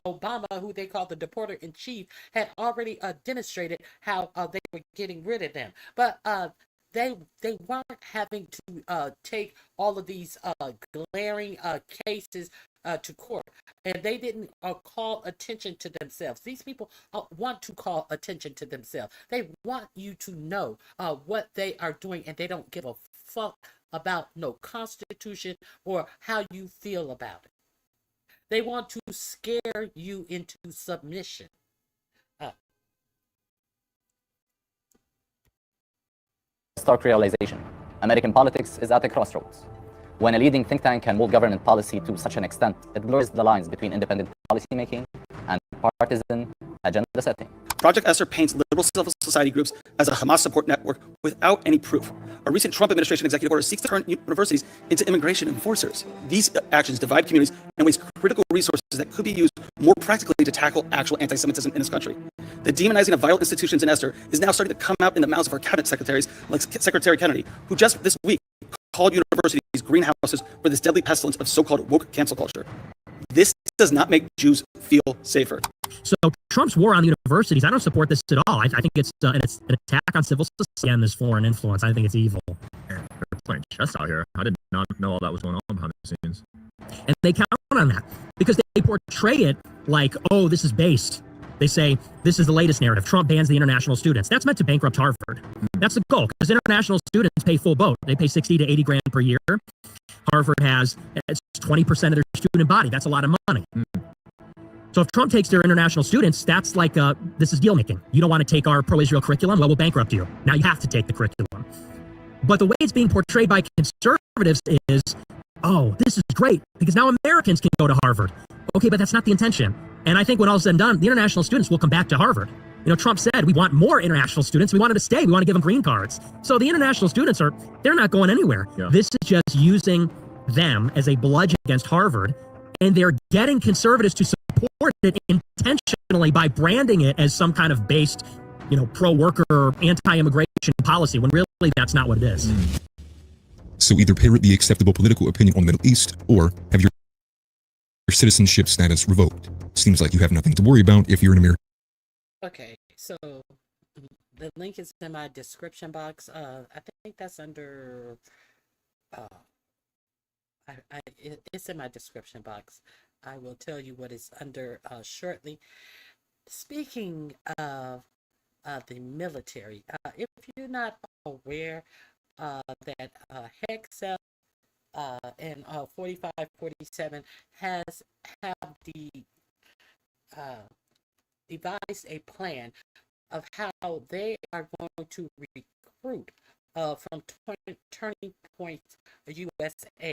Obama, who they call the deporter-in-chief, had already demonstrated how they were getting rid of them. But they weren't having to take all of these glaring cases to court, and they didn't call attention to themselves. These people want to call attention to themselves. They want you to know what they are doing, and they don't give a fuck about no constitution or how you feel about it. They want to scare you into submission. stark realization. American politics is at a crossroads. When a leading think tank can mold government policy to such an extent, it blurs the lines between independent policymaking and partisan agenda setting. Project Esther paints liberal civil society groups as a Hamas support network without any proof. A recent Trump administration executive order seeks to turn universities into immigration enforcers. These actions divide communities and waste critical resources that could be used more practically to tackle actual anti-Semitism in this country. The demonizing of vital institutions in Esther is now starting to come out in the mouths of our cabinet secretaries, like Secretary Kennedy, who just this week called universities greenhouses for this deadly pestilence of so-called woke cancel culture. This does not make Jews feel safer. So Trump's war on the universities, I don't support this at all. I think it's an attack on civil society and this foreign influence. I think it's evil. They're playing chess out here. I did not know all that was going on behind the scenes. And they count on that because they portray it like, oh, this is based. They say, this is the latest narrative. Trump bans the international students. That's meant to bankrupt Harvard. That's the goal, because international students pay full boat. They pay 60 to 80 grand per year. Harvard has 20% of their student body. That's a lot of money. So if Trump takes their international students, that's like, this is deal making. You don't want to take our pro-Israel curriculum? Well, we'll bankrupt you. Now you have to take the curriculum. But the way it's being portrayed by conservatives is, oh, this is great, because now Americans can go to Harvard. Okay, but that's not the intention. And I think when all is said and done, the international students will come back to Harvard. You know, Trump said we want more international students. We want them to stay. We want to give them green cards. So the international students they're not going anywhere. Yeah. This is just using them as a bludgeon against Harvard. And they're getting conservatives to support it intentionally by branding it as some kind of based, pro-worker, anti-immigration policy, when really that's not what it is. So either parrot the acceptable political opinion on the Middle East or have your citizenship status revoked. Seems like you have nothing to worry about if you're an American. Okay, so the link is in my description box. I think that's under. It's in my description box. I will tell you what it's under shortly. Speaking of the military, if you're not aware that Hegseth and 4547 have devised a plan of how they are going to recruit from Turning Point USA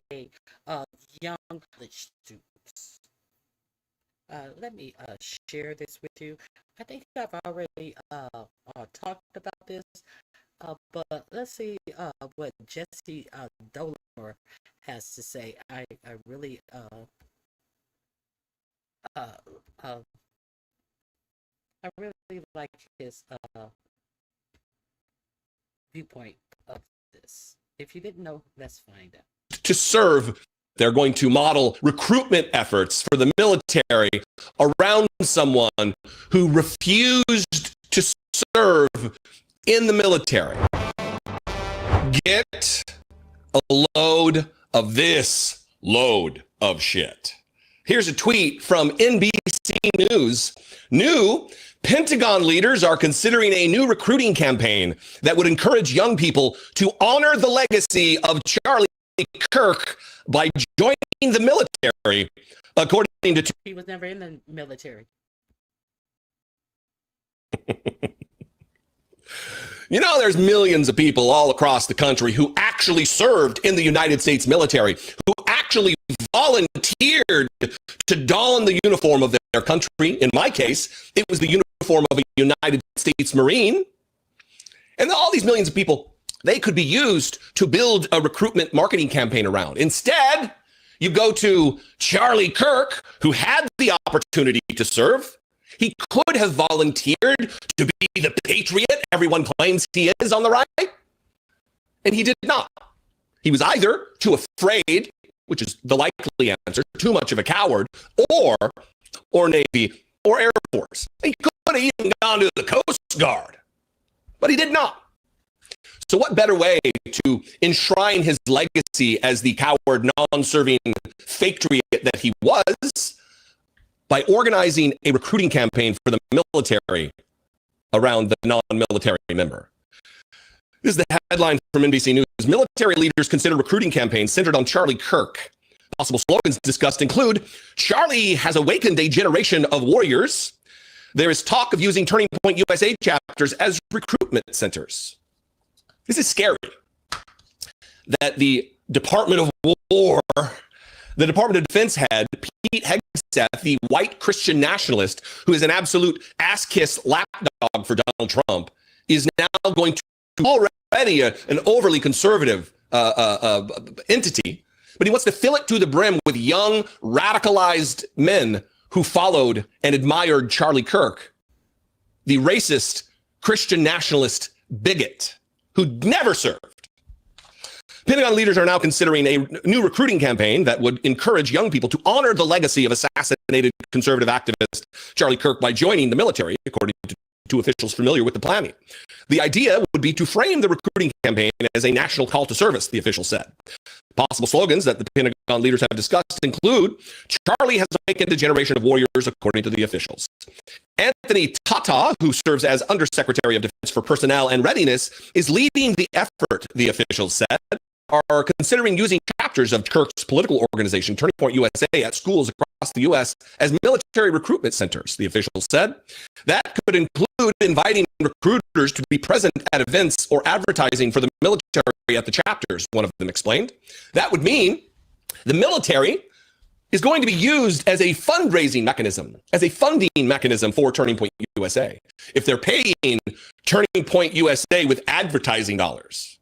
young college students. Let me share this with you. I think I've already talked about this, but let's see what Jesse Dolar has to say. I really I really like his viewpoint of this. If you didn't know, let's find out. To serve, they're going to model recruitment efforts for the military around someone who refused to serve in the military. Get a load of this load of shit. Here's a tweet from NBC News. New Pentagon leaders are considering a new recruiting campaign that would encourage young people to honor the legacy of Charlie Kirk by joining the military, according to... He was never in the military. You know, there's millions of people all across the country who actually served in the United States military, who actually volunteered to don the uniform of their country. In my case, it was the uniform of a United States Marine. And all these millions of people, they could be used to build a recruitment marketing campaign around. Instead, you go to Charlie Kirk, who had the opportunity to serve. He could have volunteered to be the patriot everyone claims he is on the right, and he did not. He was either too afraid, which is the likely answer, too much of a coward, or Navy or Air Force. He could have even gone to the Coast Guard, but he did not. So what better way to enshrine his legacy as the coward, non-serving patriot that he was by organizing a recruiting campaign for the military around the non-military member. This is the headline from NBC News. Military leaders consider recruiting campaigns centered on Charlie Kirk. Possible slogans discussed include, Charlie has awakened a generation of warriors. There is talk of using Turning Point USA chapters as recruitment centers. This is scary. That the Department of War, the Department of Defense head, Pete Hegseth, the white Christian nationalist, who is an absolute ass-kiss lapdog for Donald Trump, is now going to already an overly conservative entity, but he wants to fill it to the brim with young, radicalized men who followed and admired Charlie Kirk, the racist Christian nationalist bigot who never served. Pentagon leaders are now considering a new recruiting campaign that would encourage young people to honor the legacy of assassinated conservative activist Charlie Kirk by joining the military, according to officials familiar with the planning. The idea would be to frame the recruiting campaign as a national call to service, the official said. Possible slogans that the Pentagon leaders have discussed include, Charlie has awakened a generation of warriors, according to the officials. Anthony Tata, who serves as Undersecretary of Defense for Personnel and Readiness, is leading the effort, the officials said, are considering using chapters of Kirk's political organization, Turning Point USA, at schools across the U.S. as military recruitment centers, the officials said. That could include inviting recruiters to be present at events or advertising for the military at the chapters, one of them explained. That would mean the military is going to be used as a fundraising mechanism, as a funding mechanism for Turning Point USA. If they're paying Turning Point USA with advertising dollars,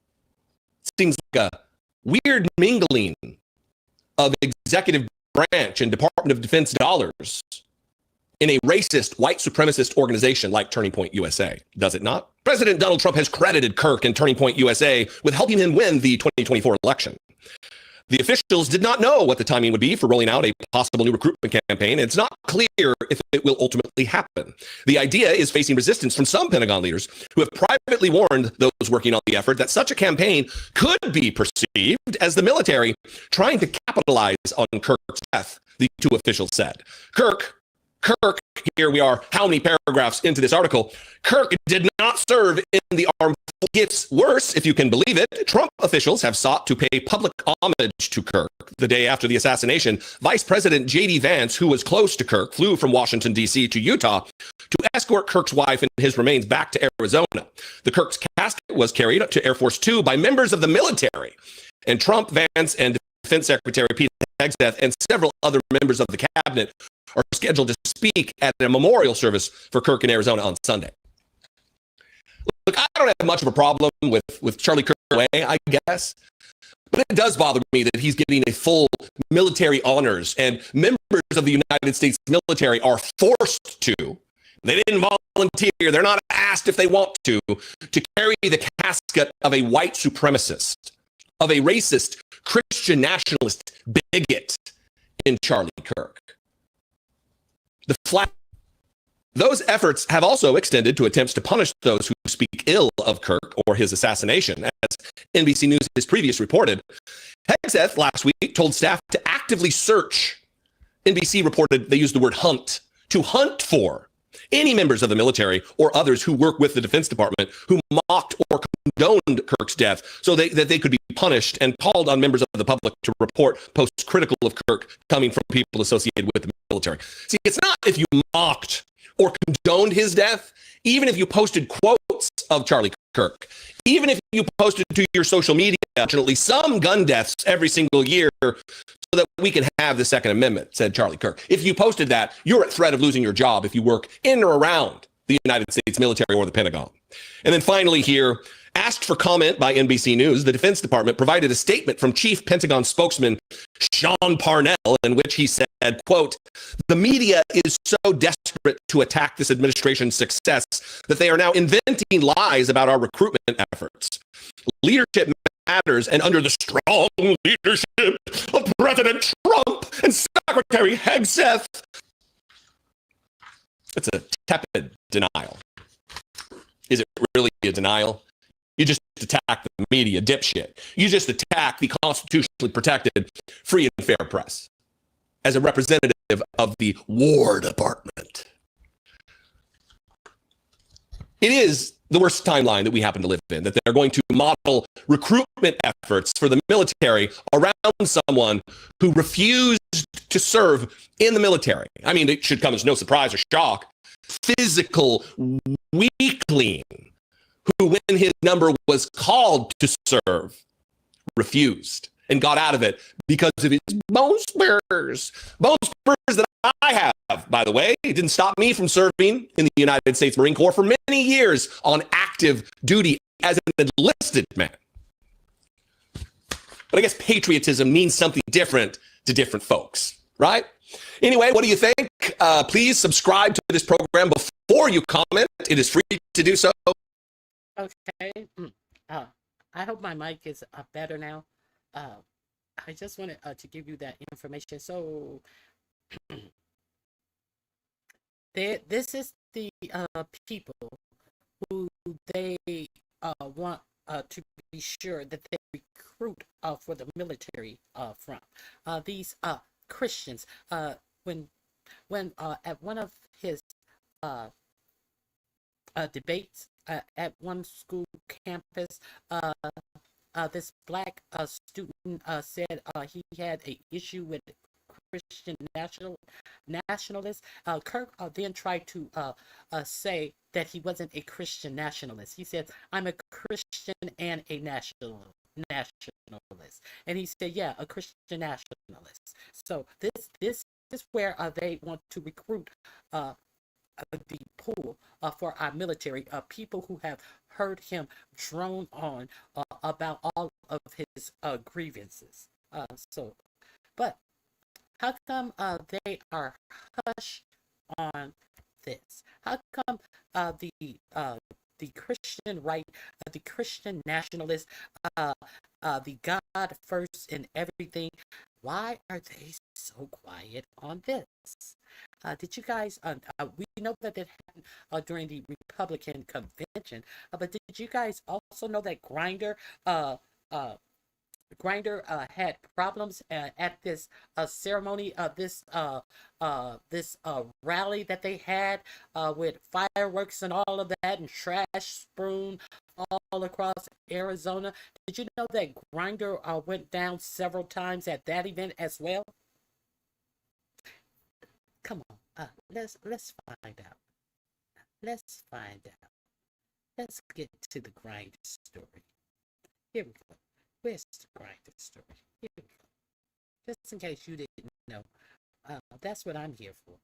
seems like a weird mingling of executive branch and Department of Defense dollars in a racist, white supremacist organization like Turning Point USA, does it not? President Donald Trump has credited Kirk and Turning Point USA with helping him win the 2024 election. The officials did not know what the timing would be for rolling out a possible new recruitment campaign. It's not clear if it will ultimately happen. The idea is facing resistance from some Pentagon leaders who have privately warned those working on the effort that such a campaign could be perceived as the military trying to capitalize on Kirk's death, the two officials said. Kirk, Kirk, here we are, how many paragraphs into this article? Kirk did not serve in the armed forces. Gets worse, if you can believe it. Trump officials have sought to pay public homage to Kirk. The day after the assassination, Vice President J.D. Vance, who was close to Kirk, flew from Washington, D.C. to Utah to escort Kirk's wife and his remains back to Arizona. The Kirk's casket was carried to Air Force Two by members of the military. And Trump, Vance, and Defense Secretary Pete Hegseth and several other members of the cabinet are scheduled to speak at a memorial service for Kirk in Arizona on Sunday. Look, I don't have much of a problem with Charlie Kirk, I guess. But it does bother me that he's getting a full military honors, and members of the United States military are forced to. They didn't volunteer. They're not asked if they want to carry the casket of a white supremacist, of a racist, Christian nationalist bigot in Charlie Kirk. Those efforts have also extended to attempts to punish those who speak ill of Kirk or his assassination. As NBC News has previously reported, Hegseth last week told staff to actively search. NBC reported they used the word hunt, to hunt for any members of the military or others who work with the Defense Department who mocked or condoned Kirk's death so that they could be punished, and called on members of the public to report posts critical of Kirk coming from people associated with the military. See, it's not if you mocked or condoned his death, even if you posted quotes of Charlie Kirk, even if you posted to your social media, unfortunately, some gun deaths every single year so that we can have the Second Amendment, said Charlie Kirk. If you posted that, you're at threat of losing your job if you work in or around the United States military or the Pentagon. And then finally here, asked for comment by NBC News, the Defense Department provided a statement from Chief Pentagon spokesman Sean Parnell in which he said, quote, "The media is so desperate to attack this administration's success that they are now inventing lies about our recruitment efforts. Leadership matters, and under the strong leadership of President Trump and Secretary Hegseth." It's a tepid denial. Is it really a denial? You just attack the media, dipshit. You just attack the constitutionally protected free and fair press as a representative of the War Department. It is the worst timeline that we happen to live in, that they're going to model recruitment efforts for the military around someone who refused to serve in the military. I mean, it should come as no surprise or shock. Physical weakling who, when his number was called to serve, refused and got out of it because of his bone spurs. Bone spurs that I have, by the way. It didn't stop me from serving in the United States Marine Corps for many years on active duty as an enlisted man. But I guess patriotism means something different to different folks, right? Anyway, what do you think? Please subscribe to this program before you comment. It is free to do so. Okay. I hope my mic is better now. I just wanted to give you that information. So this is the people who they want to be sure that they recruit for the military front. These Christians, when at one of his debates at one school campus, this black student said he had an issue with Christian nationalists. Kirk then tried to say that he wasn't a Christian nationalist. He said, "I'm a Christian and a nationalist." And he said, "Yeah, a Christian nationalist." So this is where they want to recruit the pool for our military, people who have heard him drone on about all of his grievances. But how come they are hushed on this? How come the Christian right, the Christian nationalists, the God first in everything, why are they so quiet on this? Did you guys, we know that it happened during the Republican convention, but did you guys also know that Grindr Grinder had problems at this ceremony, this rally that they had with fireworks and all of that, and trash strewn all across Arizona. Did you know that Grinder went down several times at that event as well? Come on, let's find out. Let's find out. Let's get to the Grinder story. Here we go. Where's the Grinder story? Here we go. Just in case you didn't know, that's what I'm here for.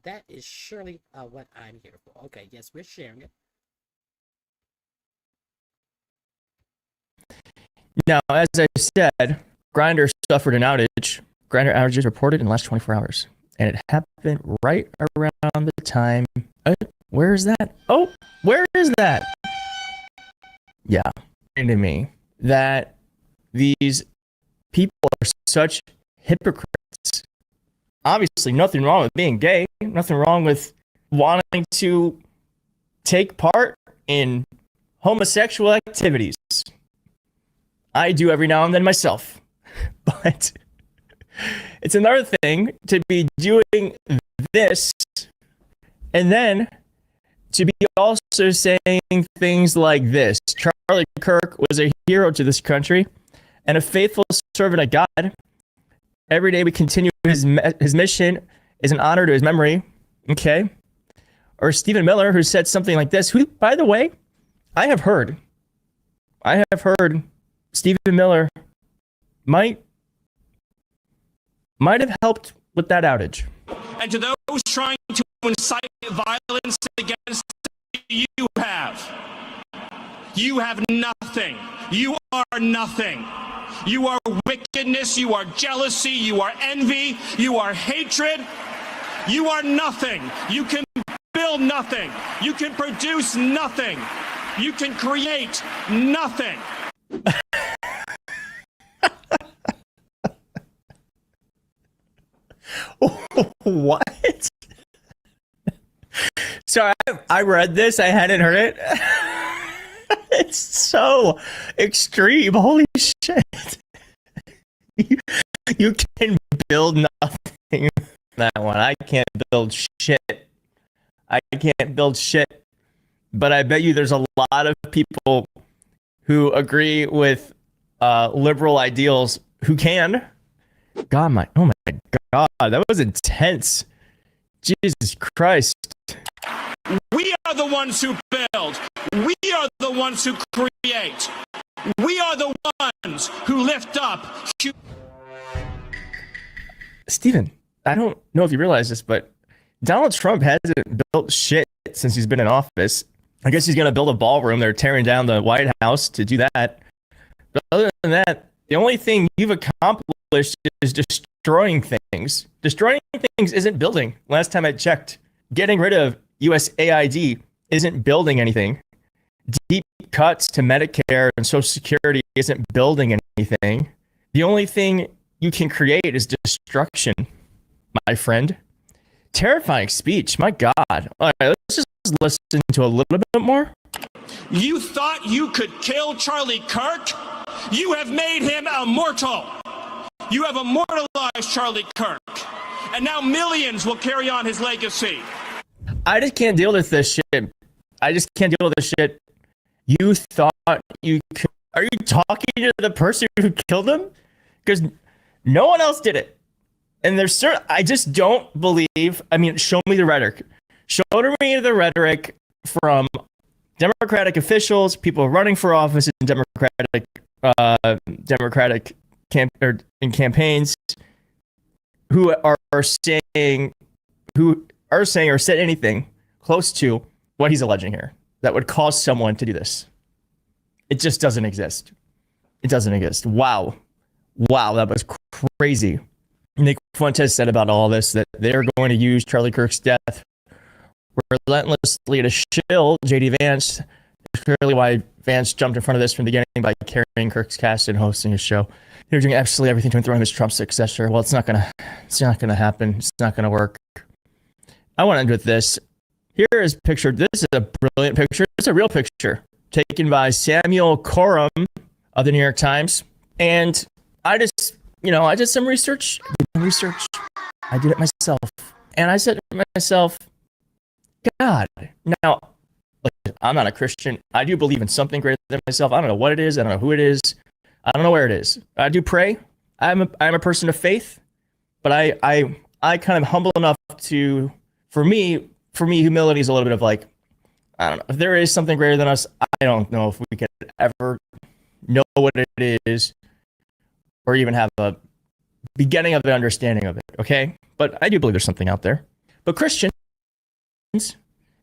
That is surely what I'm here for. Okay, yes, we're sharing it. Now, as I said, Grindr suffered an outage. Grindr outages reported in the last 24 hours. And it happened right around the time. Where is that? Oh, where is that? Yeah, to me that these people are such hypocrites. Obviously, nothing wrong with being gay. Nothing wrong with wanting to take part in homosexual activities. I do every now and then myself. But it's another thing to be doing this and then to be also saying things like this. Charlie Kirk was a hero to this country and a faithful servant of God. Every day we continue his mission is an honor to his memory. Okay. Or Stephen Miller, who said something like this, who, by the way, I have heard Stephen Miller might have helped with that outage. And to those trying to incite violence against you have nothing. You are nothing. You are wickedness, you are jealousy, you are envy, you are hatred. You are nothing. You can build nothing. You can produce nothing. You can create nothing. What? So I read this. I hadn't heard it. It's so extreme. Holy shit. You can build nothing. That one. I can't build shit. I can't build shit. But I bet you there's a lot of people who agree with liberal ideals who can. Oh my God, that was intense. Jesus Christ. We are the ones who build. We are the ones who create. We are the ones who lift up. Stephen, I don't know if you realize this, but Donald Trump hasn't built shit since he's been in office. I guess he's going to build a ballroom. They're tearing down the White House to do that. But other than that, the only thing you've accomplished is destroying things. Destroying things isn't building. Last time I checked, getting rid of USAID isn't building anything. Deep cuts to Medicare and Social Security isn't building anything. The only thing you can create is destruction, my friend. Terrifying speech. My God. All right, let's just listen to a little bit more. You thought you could kill Charlie Kirk? You have made him immortal. You have immortalized Charlie Kirk. And now millions will carry on his legacy. I just can't deal with this shit. I just can't deal with this shit. You thought you could. Are you talking to the person who killed him? Because no one else did it. And there's certain, I just don't believe. I mean, show me the rhetoric. Show me the rhetoric from Democratic officials, people running for office in Democratic campaigns, who are saying or said anything close to what he's alleging here that would cause someone to do this. It just doesn't exist. It doesn't exist. Wow, that was crazy. Nick Fuentes said about all this that they're going to use Charlie Kirk's death relentlessly to shill J.D. Vance. That's clearly why Vance jumped in front of this from the beginning by carrying Kirk's cast and hosting his show. They're doing absolutely everything to throw him as Trump's successor. Well, it's not gonna happen. It's not gonna work. I want to end with this. Here is pictured. This is a brilliant picture. It's a real picture taken by Samuel Coram of the New York Times. And I just, I did some research. I did it myself. And I said to myself, God, now, look, I'm not a Christian. I do believe in something greater than myself. I don't know what it is. I don't know who it is. I don't know where it is. I do pray. I'm a person of faith, but I kind of humble enough to, for me, humility is a little bit of like, I don't know. If there is something greater than us, I don't know if we could ever know what it is or even have a beginning of the understanding of it, okay? But I do believe there's something out there. But Christians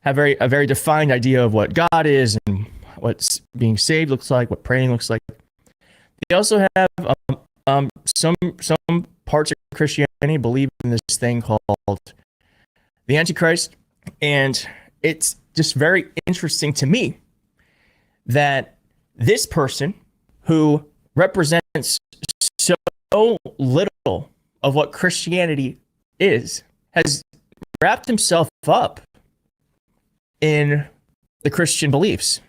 have a very defined idea of what God is and what being saved looks like, what praying looks like. They also have some parts of Christianity believe in this thing called the Antichrist, and it's just very interesting to me that this person who represents so little of what Christianity is has wrapped himself up in the Christian beliefs.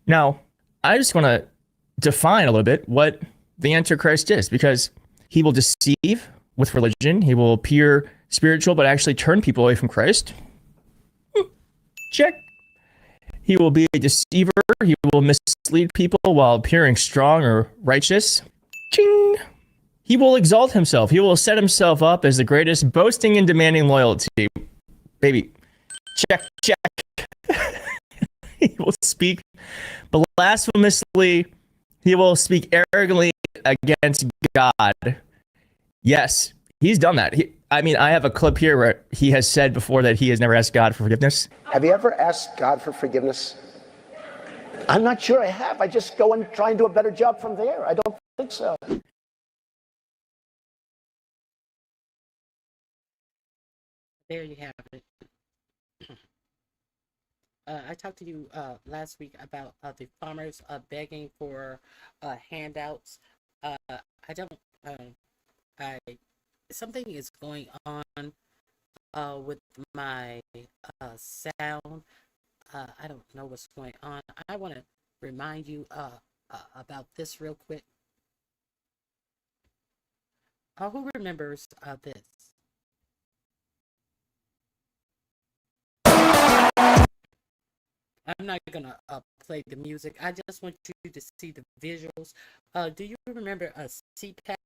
Now, I just want to define a little bit what the Antichrist is, because he will deceive with religion. He will appear spiritual, but actually turn people away from Christ. Check. He will be a deceiver. He will mislead people while appearing strong or righteous. Ching. He will exalt himself. He will set himself up as the greatest, boasting and demanding loyalty. Baby, check. He will speak blasphemously. He will speak arrogantly against God. Yes, he's done that. I have a clip here where he has said before that he has never asked God for forgiveness. Have you ever asked God for forgiveness? I'm not sure I have. I just go and try and do a better job from there. I don't think so. There you have it. I talked to you last week about the farmers begging for handouts. Something is going on with my sound. I don't know what's going on. I want to remind you about this real quick. Who remembers this? I'm not gonna play the music. I just want you to see the visuals. Do you remember CPAC?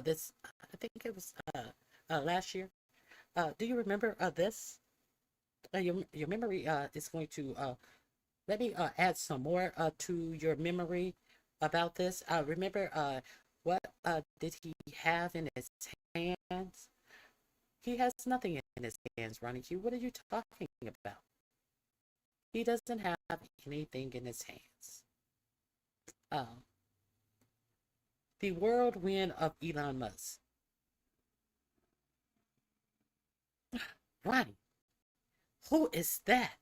This, I think it was last year. Do you remember this? Your memory is going to let me add some more to your memory about this. Remember what did he have in his hands? He has nothing in his hands, Ronnie Q. What are you talking about? He doesn't have anything in his hands. The whirlwind of Elon Musk. Ronnie, who is that?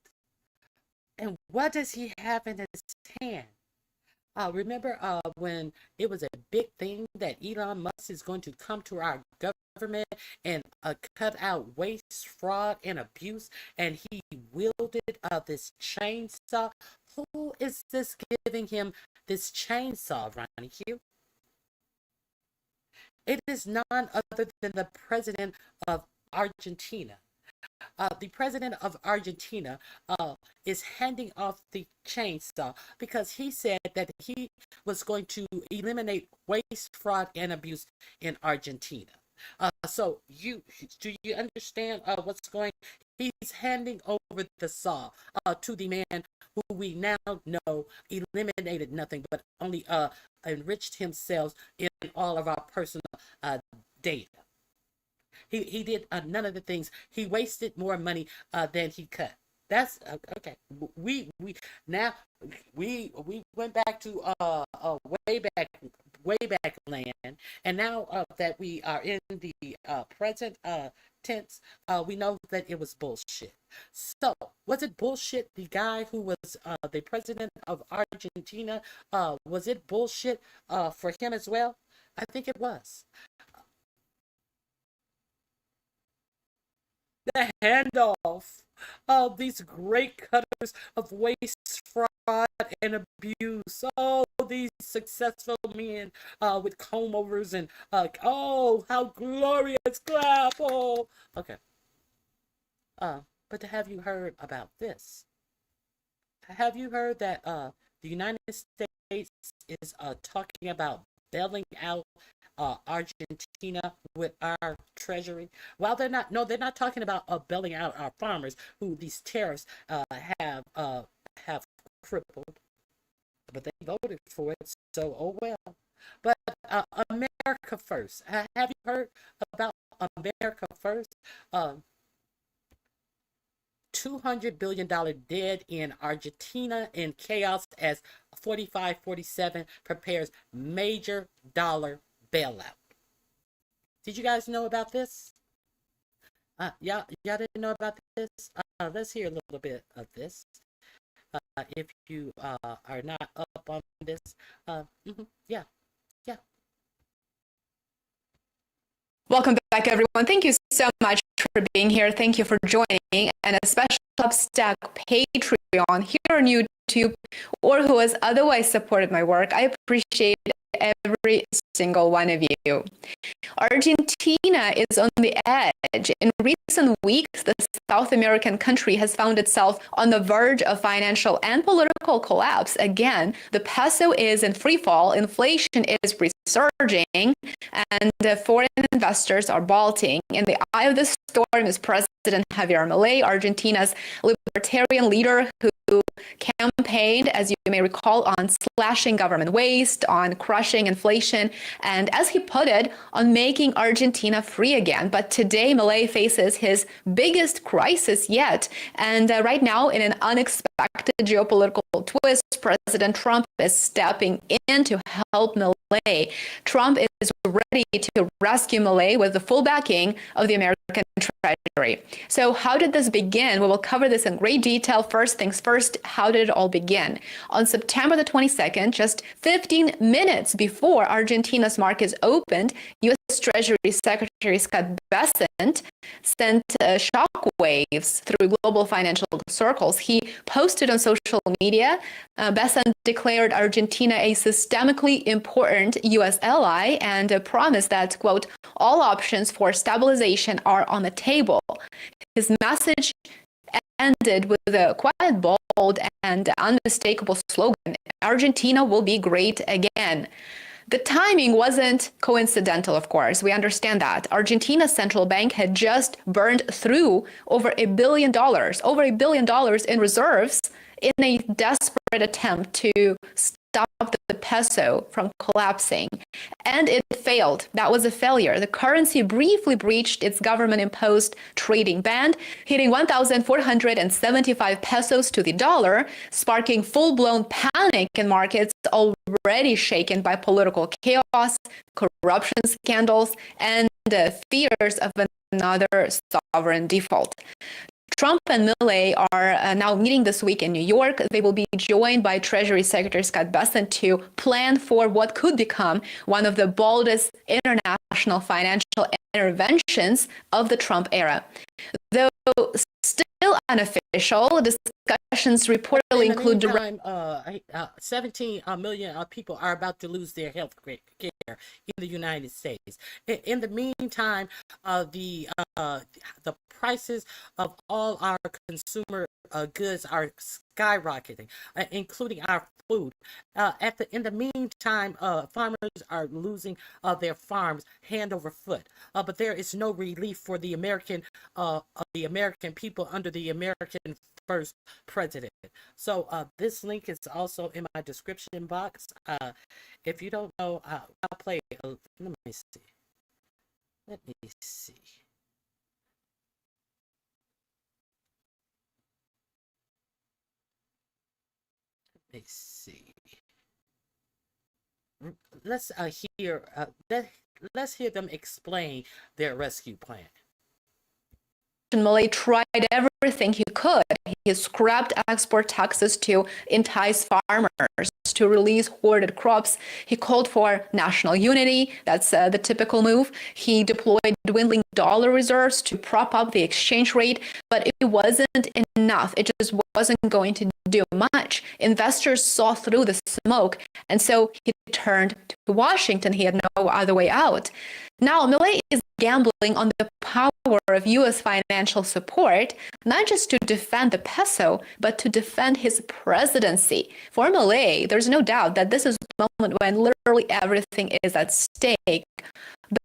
And what does he have in his hand? Remember when it was a big thing that Elon Musk is going to come to our government and cut out waste, fraud, and abuse, and he wielded this chainsaw? Who is this giving him this chainsaw, Ronnie Q? It is none other than the president of Argentina. The president of Argentina is handing off the chainsaw because he said that he was going to eliminate waste, fraud, and abuse in Argentina. So do you understand what's going? He's handing over the saw to the man who we now know eliminated nothing but only enriched himself in all of our personal data. He did none of the things. He wasted more money than he cut. That's okay. We went back to way back land, and now that we are in the present tense, we know that it was bullshit. So was it bullshit? The guy who was the president of Argentina, was it bullshit for him as well? I think it was. The handoff of these great cutters of waste, fraud, and abuse. Oh, these successful men with comb overs and oh, how glorious, clap, oh. Okay. But have you heard about this? Have you heard that the United States is talking about bailing out Argentina with our treasury? Well, they're not talking about bailing out our farmers who these tariffs have crippled, but they voted for it, so oh well. But America first. Have you heard about America first? $200 billion dead in Argentina in chaos as 4547 prepares major dollar bailout. Did you guys know about this? Y'all didn't know about this? Let's hear a little bit of this. If you are not up on this, yeah. Welcome back, everyone. Thank you so much for being here. Thank you for joining, and a special Substack Patreon here on YouTube, or who has otherwise supported my work. I appreciate every single one of you. Argentina is on the edge. In recent weeks, the South American country has found itself on the verge of financial and political collapse. Again, the peso is in free fall, inflation is resurging, and foreign investors are bolting. In the eye of the storm is President Javier Milei, Argentina's libertarian leader who campaigned, as you may recall, on slashing government waste, on crushing inflation, and as he put it, on making Argentina free again. But today, Milei faces his biggest crisis yet. And right now, in an unexpected geopolitical twist, President Trump is stepping in to help Milei. Trump is ready to rescue Milei with the full backing of the American Treasury. So how did this begin? We will cover this in great detail. First things first, how did it all begin? On September the 22nd, just 15 minutes before Argentina's markets opened, U.S. Treasury Secretary Scott Bessent sent shockwaves through global financial circles. He posted on social media, Bessent declared Argentina a systemically important U.S. ally and promised that, quote, all options for stabilization are on the table. His message ended with a quite bold and unmistakable slogan, Argentina will be great again. The timing wasn't coincidental, of course. We understand that. Argentina's central bank had just burned through over $1 billion in reserves in a desperate attempt to stop the peso from collapsing. And it failed. That was a failure. The currency briefly breached its government-imposed trading ban, hitting 1,475 pesos to the dollar, sparking full-blown panic in markets already shaken by political chaos, corruption scandals, and fears of another sovereign default. Trump and Milei are now meeting this week in New York. They will be joined by Treasury Secretary Scott Bessent to plan for what could become one of the boldest international financial interventions of the Trump era. Though still unofficial, discussions reportedly include... 17 million people are about to lose their health care in the United States. In the meantime, the prices of all our consumer goods are skyrocketing, including our food. In the meantime, farmers are losing their farms hand over foot. But there is no relief for the American people under the American first president. So this link is also in my description box. If you don't know, I'll play. Let me see. Let me see. Let's hear them explain their rescue plan. Milei tried everything he could. He scrapped export taxes to entice farmers to release hoarded crops. He called for national unity. That's the typical move. He deployed dwindling dollar reserves to prop up the exchange rate, but it wasn't enough. It just wasn't going to do much. Investors saw through the smoke, and so he turned to Washington. He had no other way out. Now, Milei is gambling on the power of U.S. financial support, not just to defend the peso, but to defend his presidency. For Milei, there's no doubt that this is the moment when literally everything is at stake.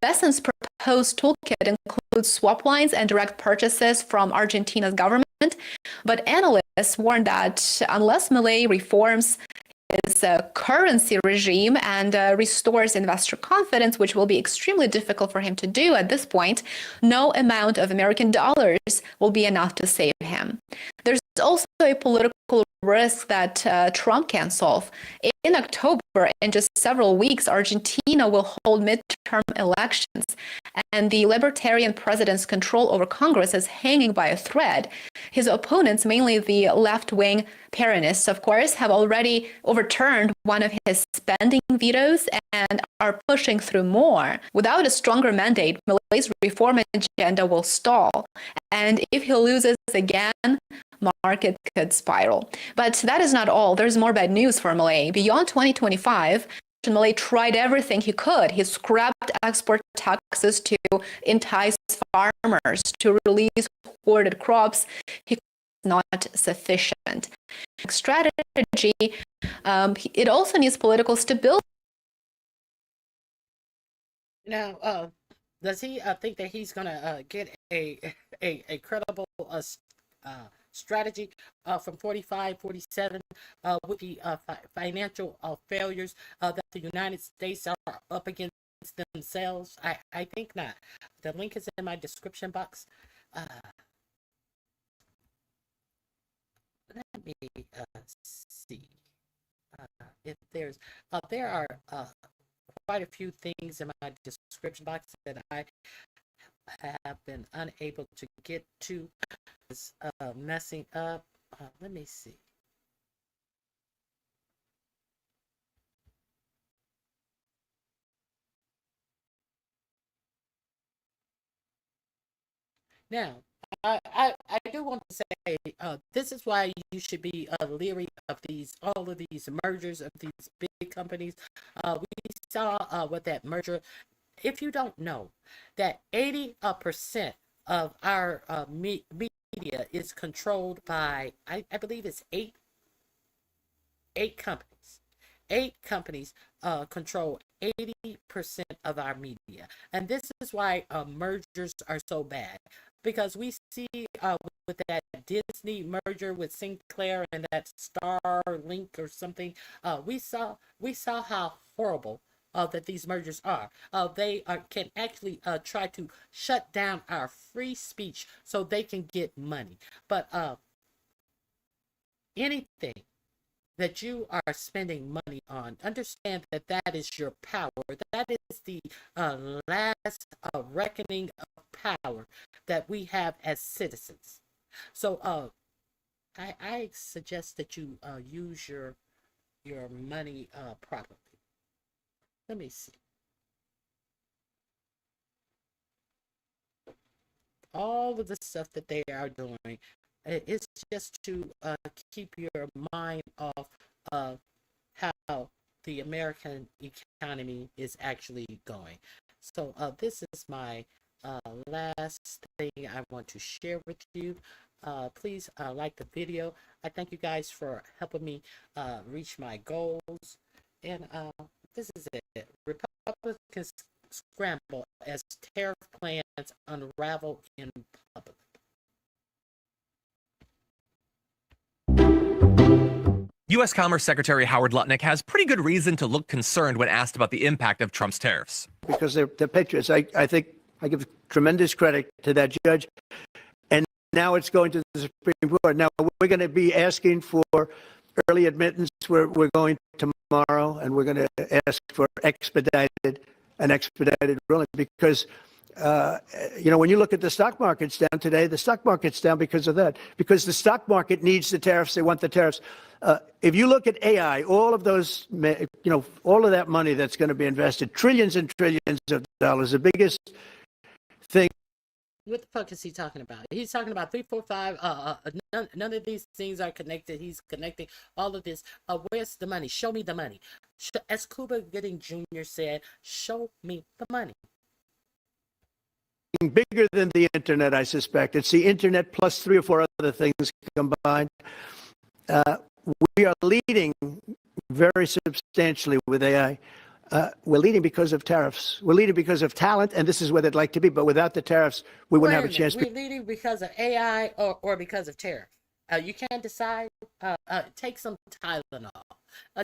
Besson's proposed toolkit includes swap lines and direct purchases from Argentina's government, but analysts warn that unless Milei reforms his currency regime and restores investor confidence, which will be extremely difficult for him to do at this point, no amount of American dollars will be enough to save him. There's also a political risk that Trump can solve. In October, in just several weeks, Argentina will hold midterm elections, and the libertarian president's control over Congress is hanging by a thread. His opponents, mainly the left-wing Peronists, of course, have already overturned one of his spending vetoes and are pushing through more. Without a stronger mandate, Milei's reform agenda will stall, and if he loses again, market could spiral. But that is not all. There's more bad news for Milei. Beyond 2025, Milei tried everything he could. He scrapped export taxes to entice farmers to release hoarded crops. He not sufficient. Strategy, it also needs political stability. Now, does he think that he's gonna get a credible strategy from 45, 47 with the financial failures that the United States are up against themselves? I think not. The link is in my description box. Let me see if there are quite a few things in my description box that I have been unable to get to. It's messing up. Let me see. Now, I do want to say this is why you should be leery of all of these mergers of these big companies. We saw what that merger. If you don't know that 80% of our media is controlled by, I believe it's eight companies. 8 companies control 80% of our media, and this is why mergers are so bad. Because we see with that Disney merger with Sinclair and that Starlink or something, we saw how horrible that these mergers are. They can actually try to shut down our free speech so they can get money. But anything that you are spending money on, understand that that is your power. That is the last reckoning of power that we have as citizens. So I suggest that you use your money properly. Let me see. All of the stuff that they are doing, it's just to keep your mind off of how the American economy is actually going. So this is my last thing I want to share with you. Please like the video. I thank you guys for helping me reach my goals. And this is it. Republicans scramble as tariff plans unravel in public. U.S. Commerce Secretary Howard Lutnick has pretty good reason to look concerned when asked about the impact of Trump's tariffs. Because they're patriots. I think I give tremendous credit to that judge. And now it's going to the Supreme Court. Now we're going to be asking for early admittance. We're going tomorrow, and we're going to ask for expedited ruling because when you look at the stock market's down today, the stock market's down because of that. Because the stock market needs the tariffs. They want the tariffs. If you look at AI, all of those, all of that money that's going to be invested, trillions and trillions of dollars, the biggest thing What the fuck is he talking about? He's talking about 345. None of these things are connected. He's connecting all of this. Where's the money? Show me the money. As Cuba Gooding Jr. said, show me the money. Bigger than the internet, I suspect. It's the internet plus 3 or 4 other things combined. We are leading very substantially with AI. We're leading because of tariffs. We're leading because of talent, and this is where they'd like to be. But without the tariffs, we wouldn't have a chance. We're leading because of AI or because of tariff. You can't decide. Take some Tylenol.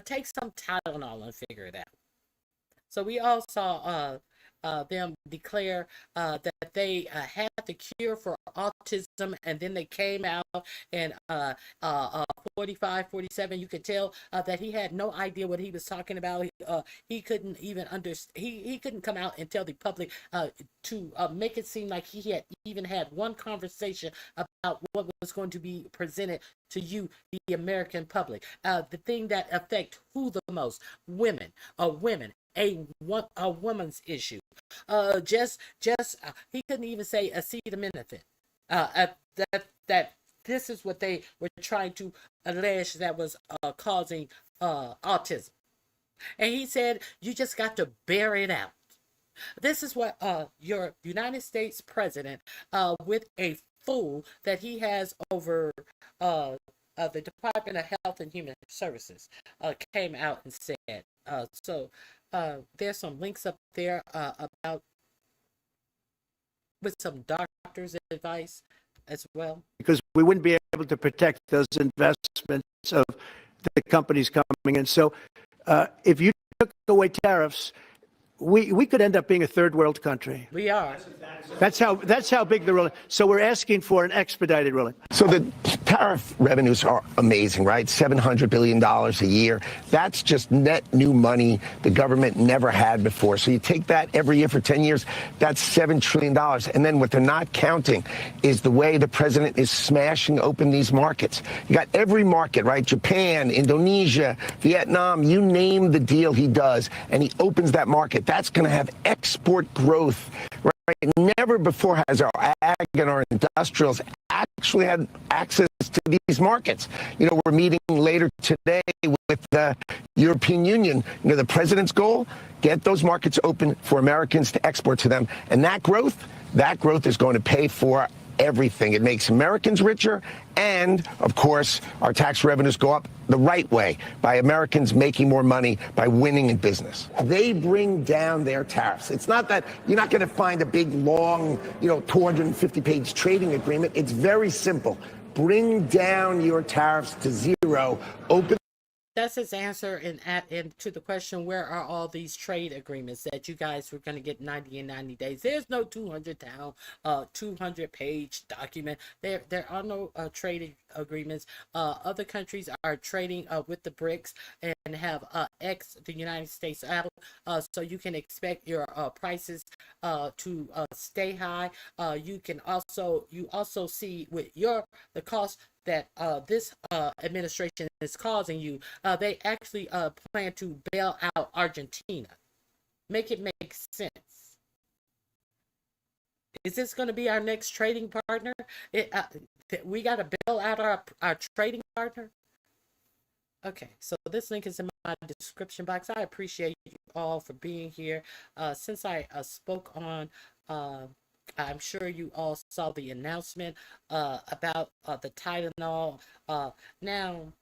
Take some Tylenol and figure it out. So we all saw them declare that they had the cure for autism, and then they came out and 45, 47, you could tell that he had no idea what he was talking about. He couldn't even understand. He couldn't come out and tell the public to make it seem like he had even had one conversation about what was going to be presented to you, the American public. The thing that affect who the most? Women. Women. A woman's issue. He couldn't even say acetaminophen. That this is what they were trying to allege that was causing autism. And he said, you just got to bear it out. This is what your United States president, with a fool that he has over the Department of Health and Human Services, came out and said. There's some links up there about with some doctor's advice as well. Because we wouldn't be able to protect those investments of the companies coming in. So if you took away tariffs, we could end up being a third world country. We are. That's how big the ruling. So we're asking for an expedited ruling. So the tariff revenues are amazing, right? $700 billion a year. That's just net new money the government never had before. So you take that every year for 10 years, that's $7 trillion. And then what they're not counting is the way the president is smashing open these markets. You got every market, right? Japan, Indonesia, Vietnam, you name the deal he does, and he opens that market. That's going to have export growth, right? Never before has our ag and our industrials actually had access to these markets. You know, we're meeting later today with the European Union. You know, the president's goal, get those markets open for Americans to export to them. And that growth is going to pay for everything. It makes Americans richer, and of course, our tax revenues go up the right way by Americans making more money by winning in business. They bring down their tariffs. It's not that you're not going to find a big, long, 250-page trading agreement. It's very simple. Bring down your tariffs to zero. Open. That's his answer and to the question, where are all these trade agreements that you guys were going to get 90 in 90 days? There's no 200-page document. There are no trade agreements. Other countries are trading with the BRICS and have X the United States out. So you can expect your prices to stay high. You also see with the cost that this administration is causing you, they actually plan to bail out Argentina. Make it make sense. Is this going to be our next trading partner? We got to bail out our trading partner? Okay, so this link is in my description box. I appreciate you all for being here. Since I spoke on I'm sure you all saw the announcement about the Tylenol. Now,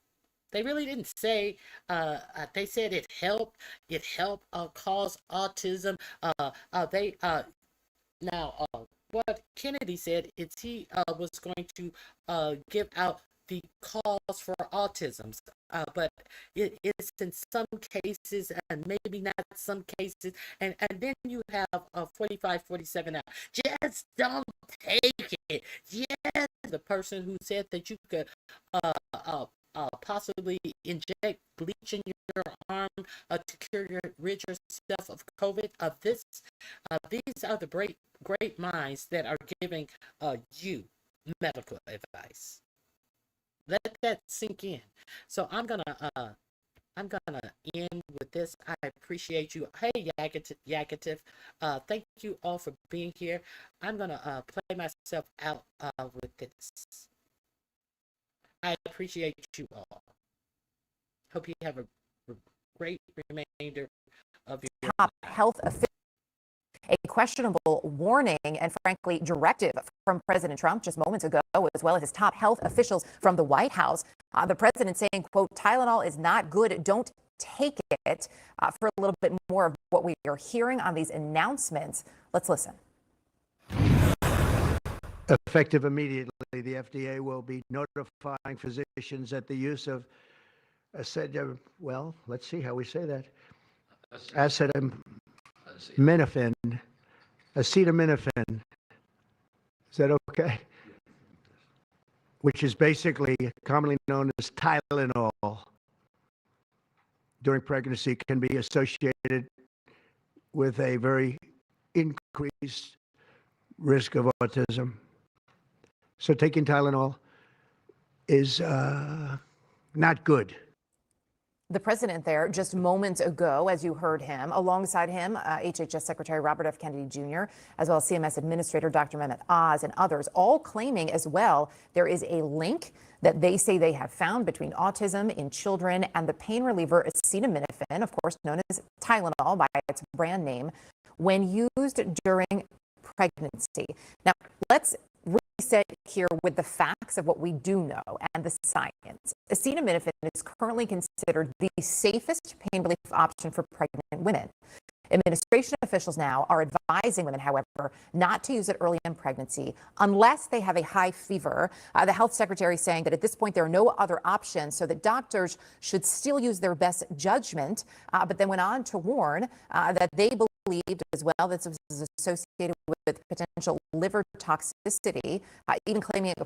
they really didn't say. They said it helped. It helped cause autism. What Kennedy said is he was going to give out the cause for autism, but it is in some cases and maybe not some cases, and then you have 45, 47 out. Just don't take it. Yes, the person who said that you could possibly inject bleach in your arm to rid yourself of COVID. These are the great minds that are giving you medical advice. Let that sink in. So I'm gonna I'm gonna end with this. I appreciate you. Hey, Yakatif. Thank you all for being here. I'm gonna play myself out with this. I appreciate you all. Hope you have a great remainder of your top health official. A questionable warning and, frankly, directive from President Trump just moments ago, as well as his top health officials from the White House. The president saying, quote, Tylenol is not good. Don't take it. For a little bit more of what we are hearing on these announcements, let's listen. Effective immediately, the FDA will be notifying physicians that the use of well, let's see how we say that. Acetaminophen. Acetaminophen. Is that okay? Which is basically commonly known as Tylenol, during pregnancy can be associated with a very increased risk of autism. So taking Tylenol is not good. The president there just moments ago, as you heard him, alongside him, HHS Secretary Robert F. Kennedy Jr., as well as CMS Administrator Dr. Mehmet Oz and others, all claiming as well there is a link that they say they have found between autism in children and the pain reliever acetaminophen, of course known as Tylenol by its brand name, when used during pregnancy. Now, let's reset here with the facts of what we do know and the science. Acetaminophen is currently considered the safest pain relief option for pregnant women. Administration officials now are advising women, however, not to use it early in pregnancy unless they have a high fever. The health secretary saying that at this point there are no other options, so that doctors should still use their best judgment, but then went on to warn that they believed as well that this was associated with potential liver toxicity, even claiming it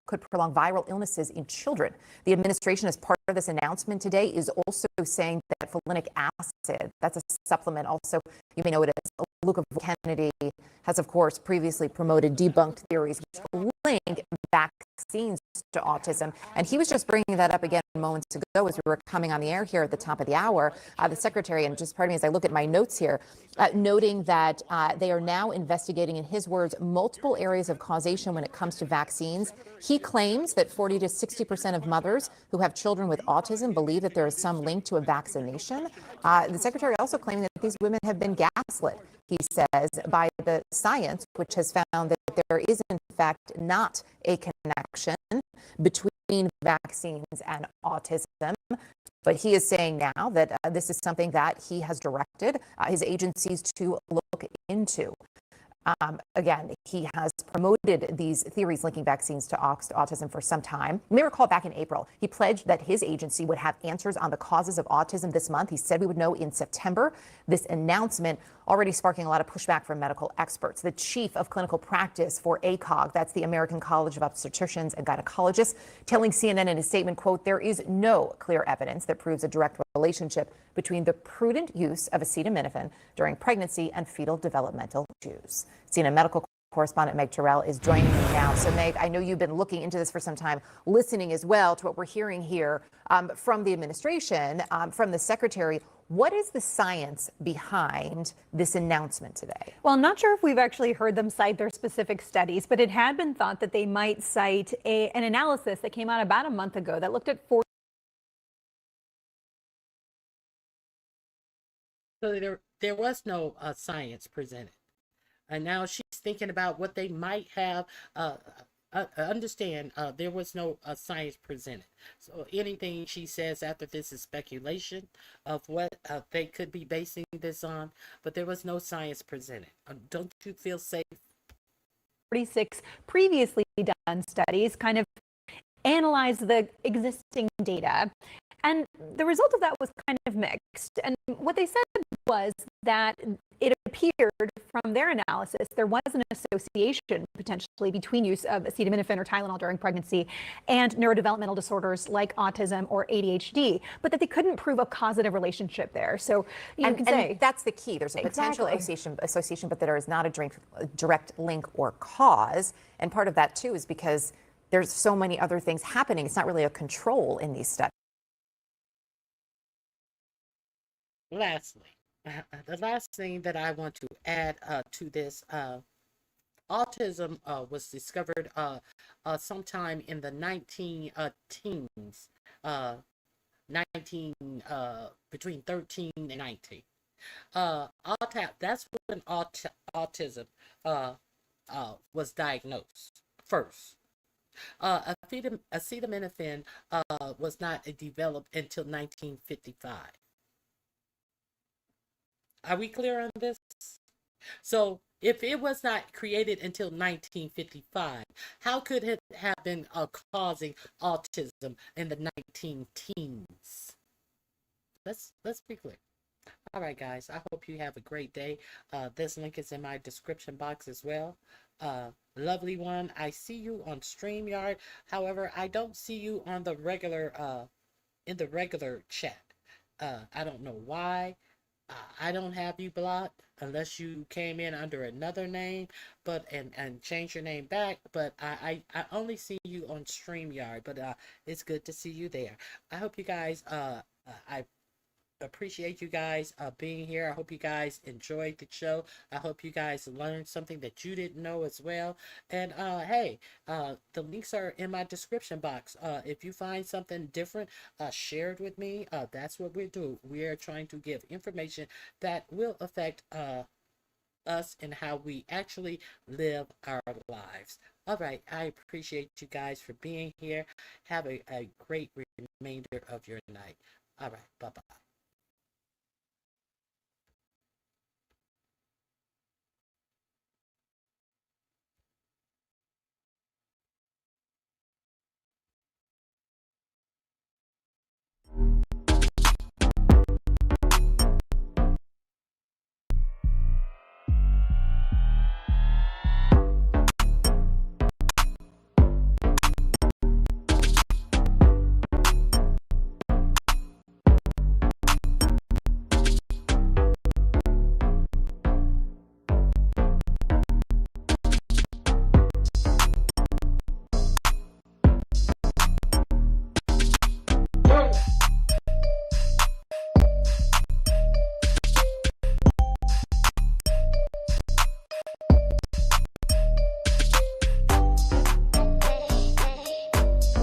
could prolong viral illnesses in children. The administration, as part of this announcement today, is also saying that folinic acid, that's a supplement, also you may know it as Luca Kennedy, has of course previously promoted debunked theories which link vaccines to autism, and he was just bringing that up again moments ago as we were coming on the air here at the top of the hour. The secretary, and just pardon me as I look at my notes here, noting that they are now investigating, in his words, multiple areas of causation when it comes to vaccines. He claims that 40 to 60% of mothers who have children with autism believe that there is some link to a vaccination. The secretary also claiming that these women have been gaslit, he says, by the science, which has found that there is in fact not a connection between vaccines and autism. But he is saying now that this is something that he has directed his agencies to look into. Again, he has promoted these theories linking vaccines to autism for some time. You may recall back in April, he pledged that his agency would have answers on the causes of autism this month. He said we would know in September. This announcement already sparking a lot of pushback from medical experts. The chief of clinical practice for ACOG, that's the American College of Obstetricians and Gynecologists, telling CNN in a statement, quote, there is no clear evidence that proves a direct relationship between the prudent use of acetaminophen during pregnancy and fetal developmental issues. CNN medical correspondent Meg Terrell is joining me now. So Meg, I know you've been looking into this for some time, listening as well to what we're hearing here from the administration, from the secretary. What is the science behind this announcement today? Well, I'm not sure if we've actually heard them cite their specific studies, but it had been thought that they might cite an analysis that came out about a month ago that looked at 40. So there was no science presented. And now she's thinking about what they might have. Understand, there was no science presented. So anything she says after this is speculation of what they could be basing this on. But there was no science presented. Don't you feel safe? 46 previously done studies kind of analyzed the existing data. And the result of that was kind of mixed. And what they said was that it appeared from their analysis there was an association potentially between use of acetaminophen or Tylenol during pregnancy and neurodevelopmental disorders like autism or ADHD, but that they couldn't prove a causative relationship there. So you can say and that's the key. There's a potential association, but there is not a direct link or cause. And part of that too is because there's so many other things happening. It's not really a control in these studies. Lastly, the last thing that I want to add to this, autism was discovered sometime in the 19 teens, uh, 19 between 13 and 19. That's when autism was diagnosed first. Acetaminophen was not developed until 1955. Are we clear on this? So, if it was not created until 1955, how could it have been causing autism in the 19 teens? Let's be clear. All right, guys. I hope you have a great day. This link is in my description box as well. Lovely one. I see you on StreamYard. However, I don't see you on the regular in the regular chat. I don't know why. I don't have you blocked unless you came in under another name, but and change your name back. But I only see you on StreamYard. But it's good to see you there. I hope you guys I appreciate you guys being here. I hope you guys enjoyed the show. I hope you guys learned something that you didn't know as well. And hey, the links are in my description box. If you find something different, share it with me. That's what we do. We are trying to give information that will affect us and how we actually live our lives. All right, I appreciate you guys for being here. Have a great remainder of your night. All right, bye-bye.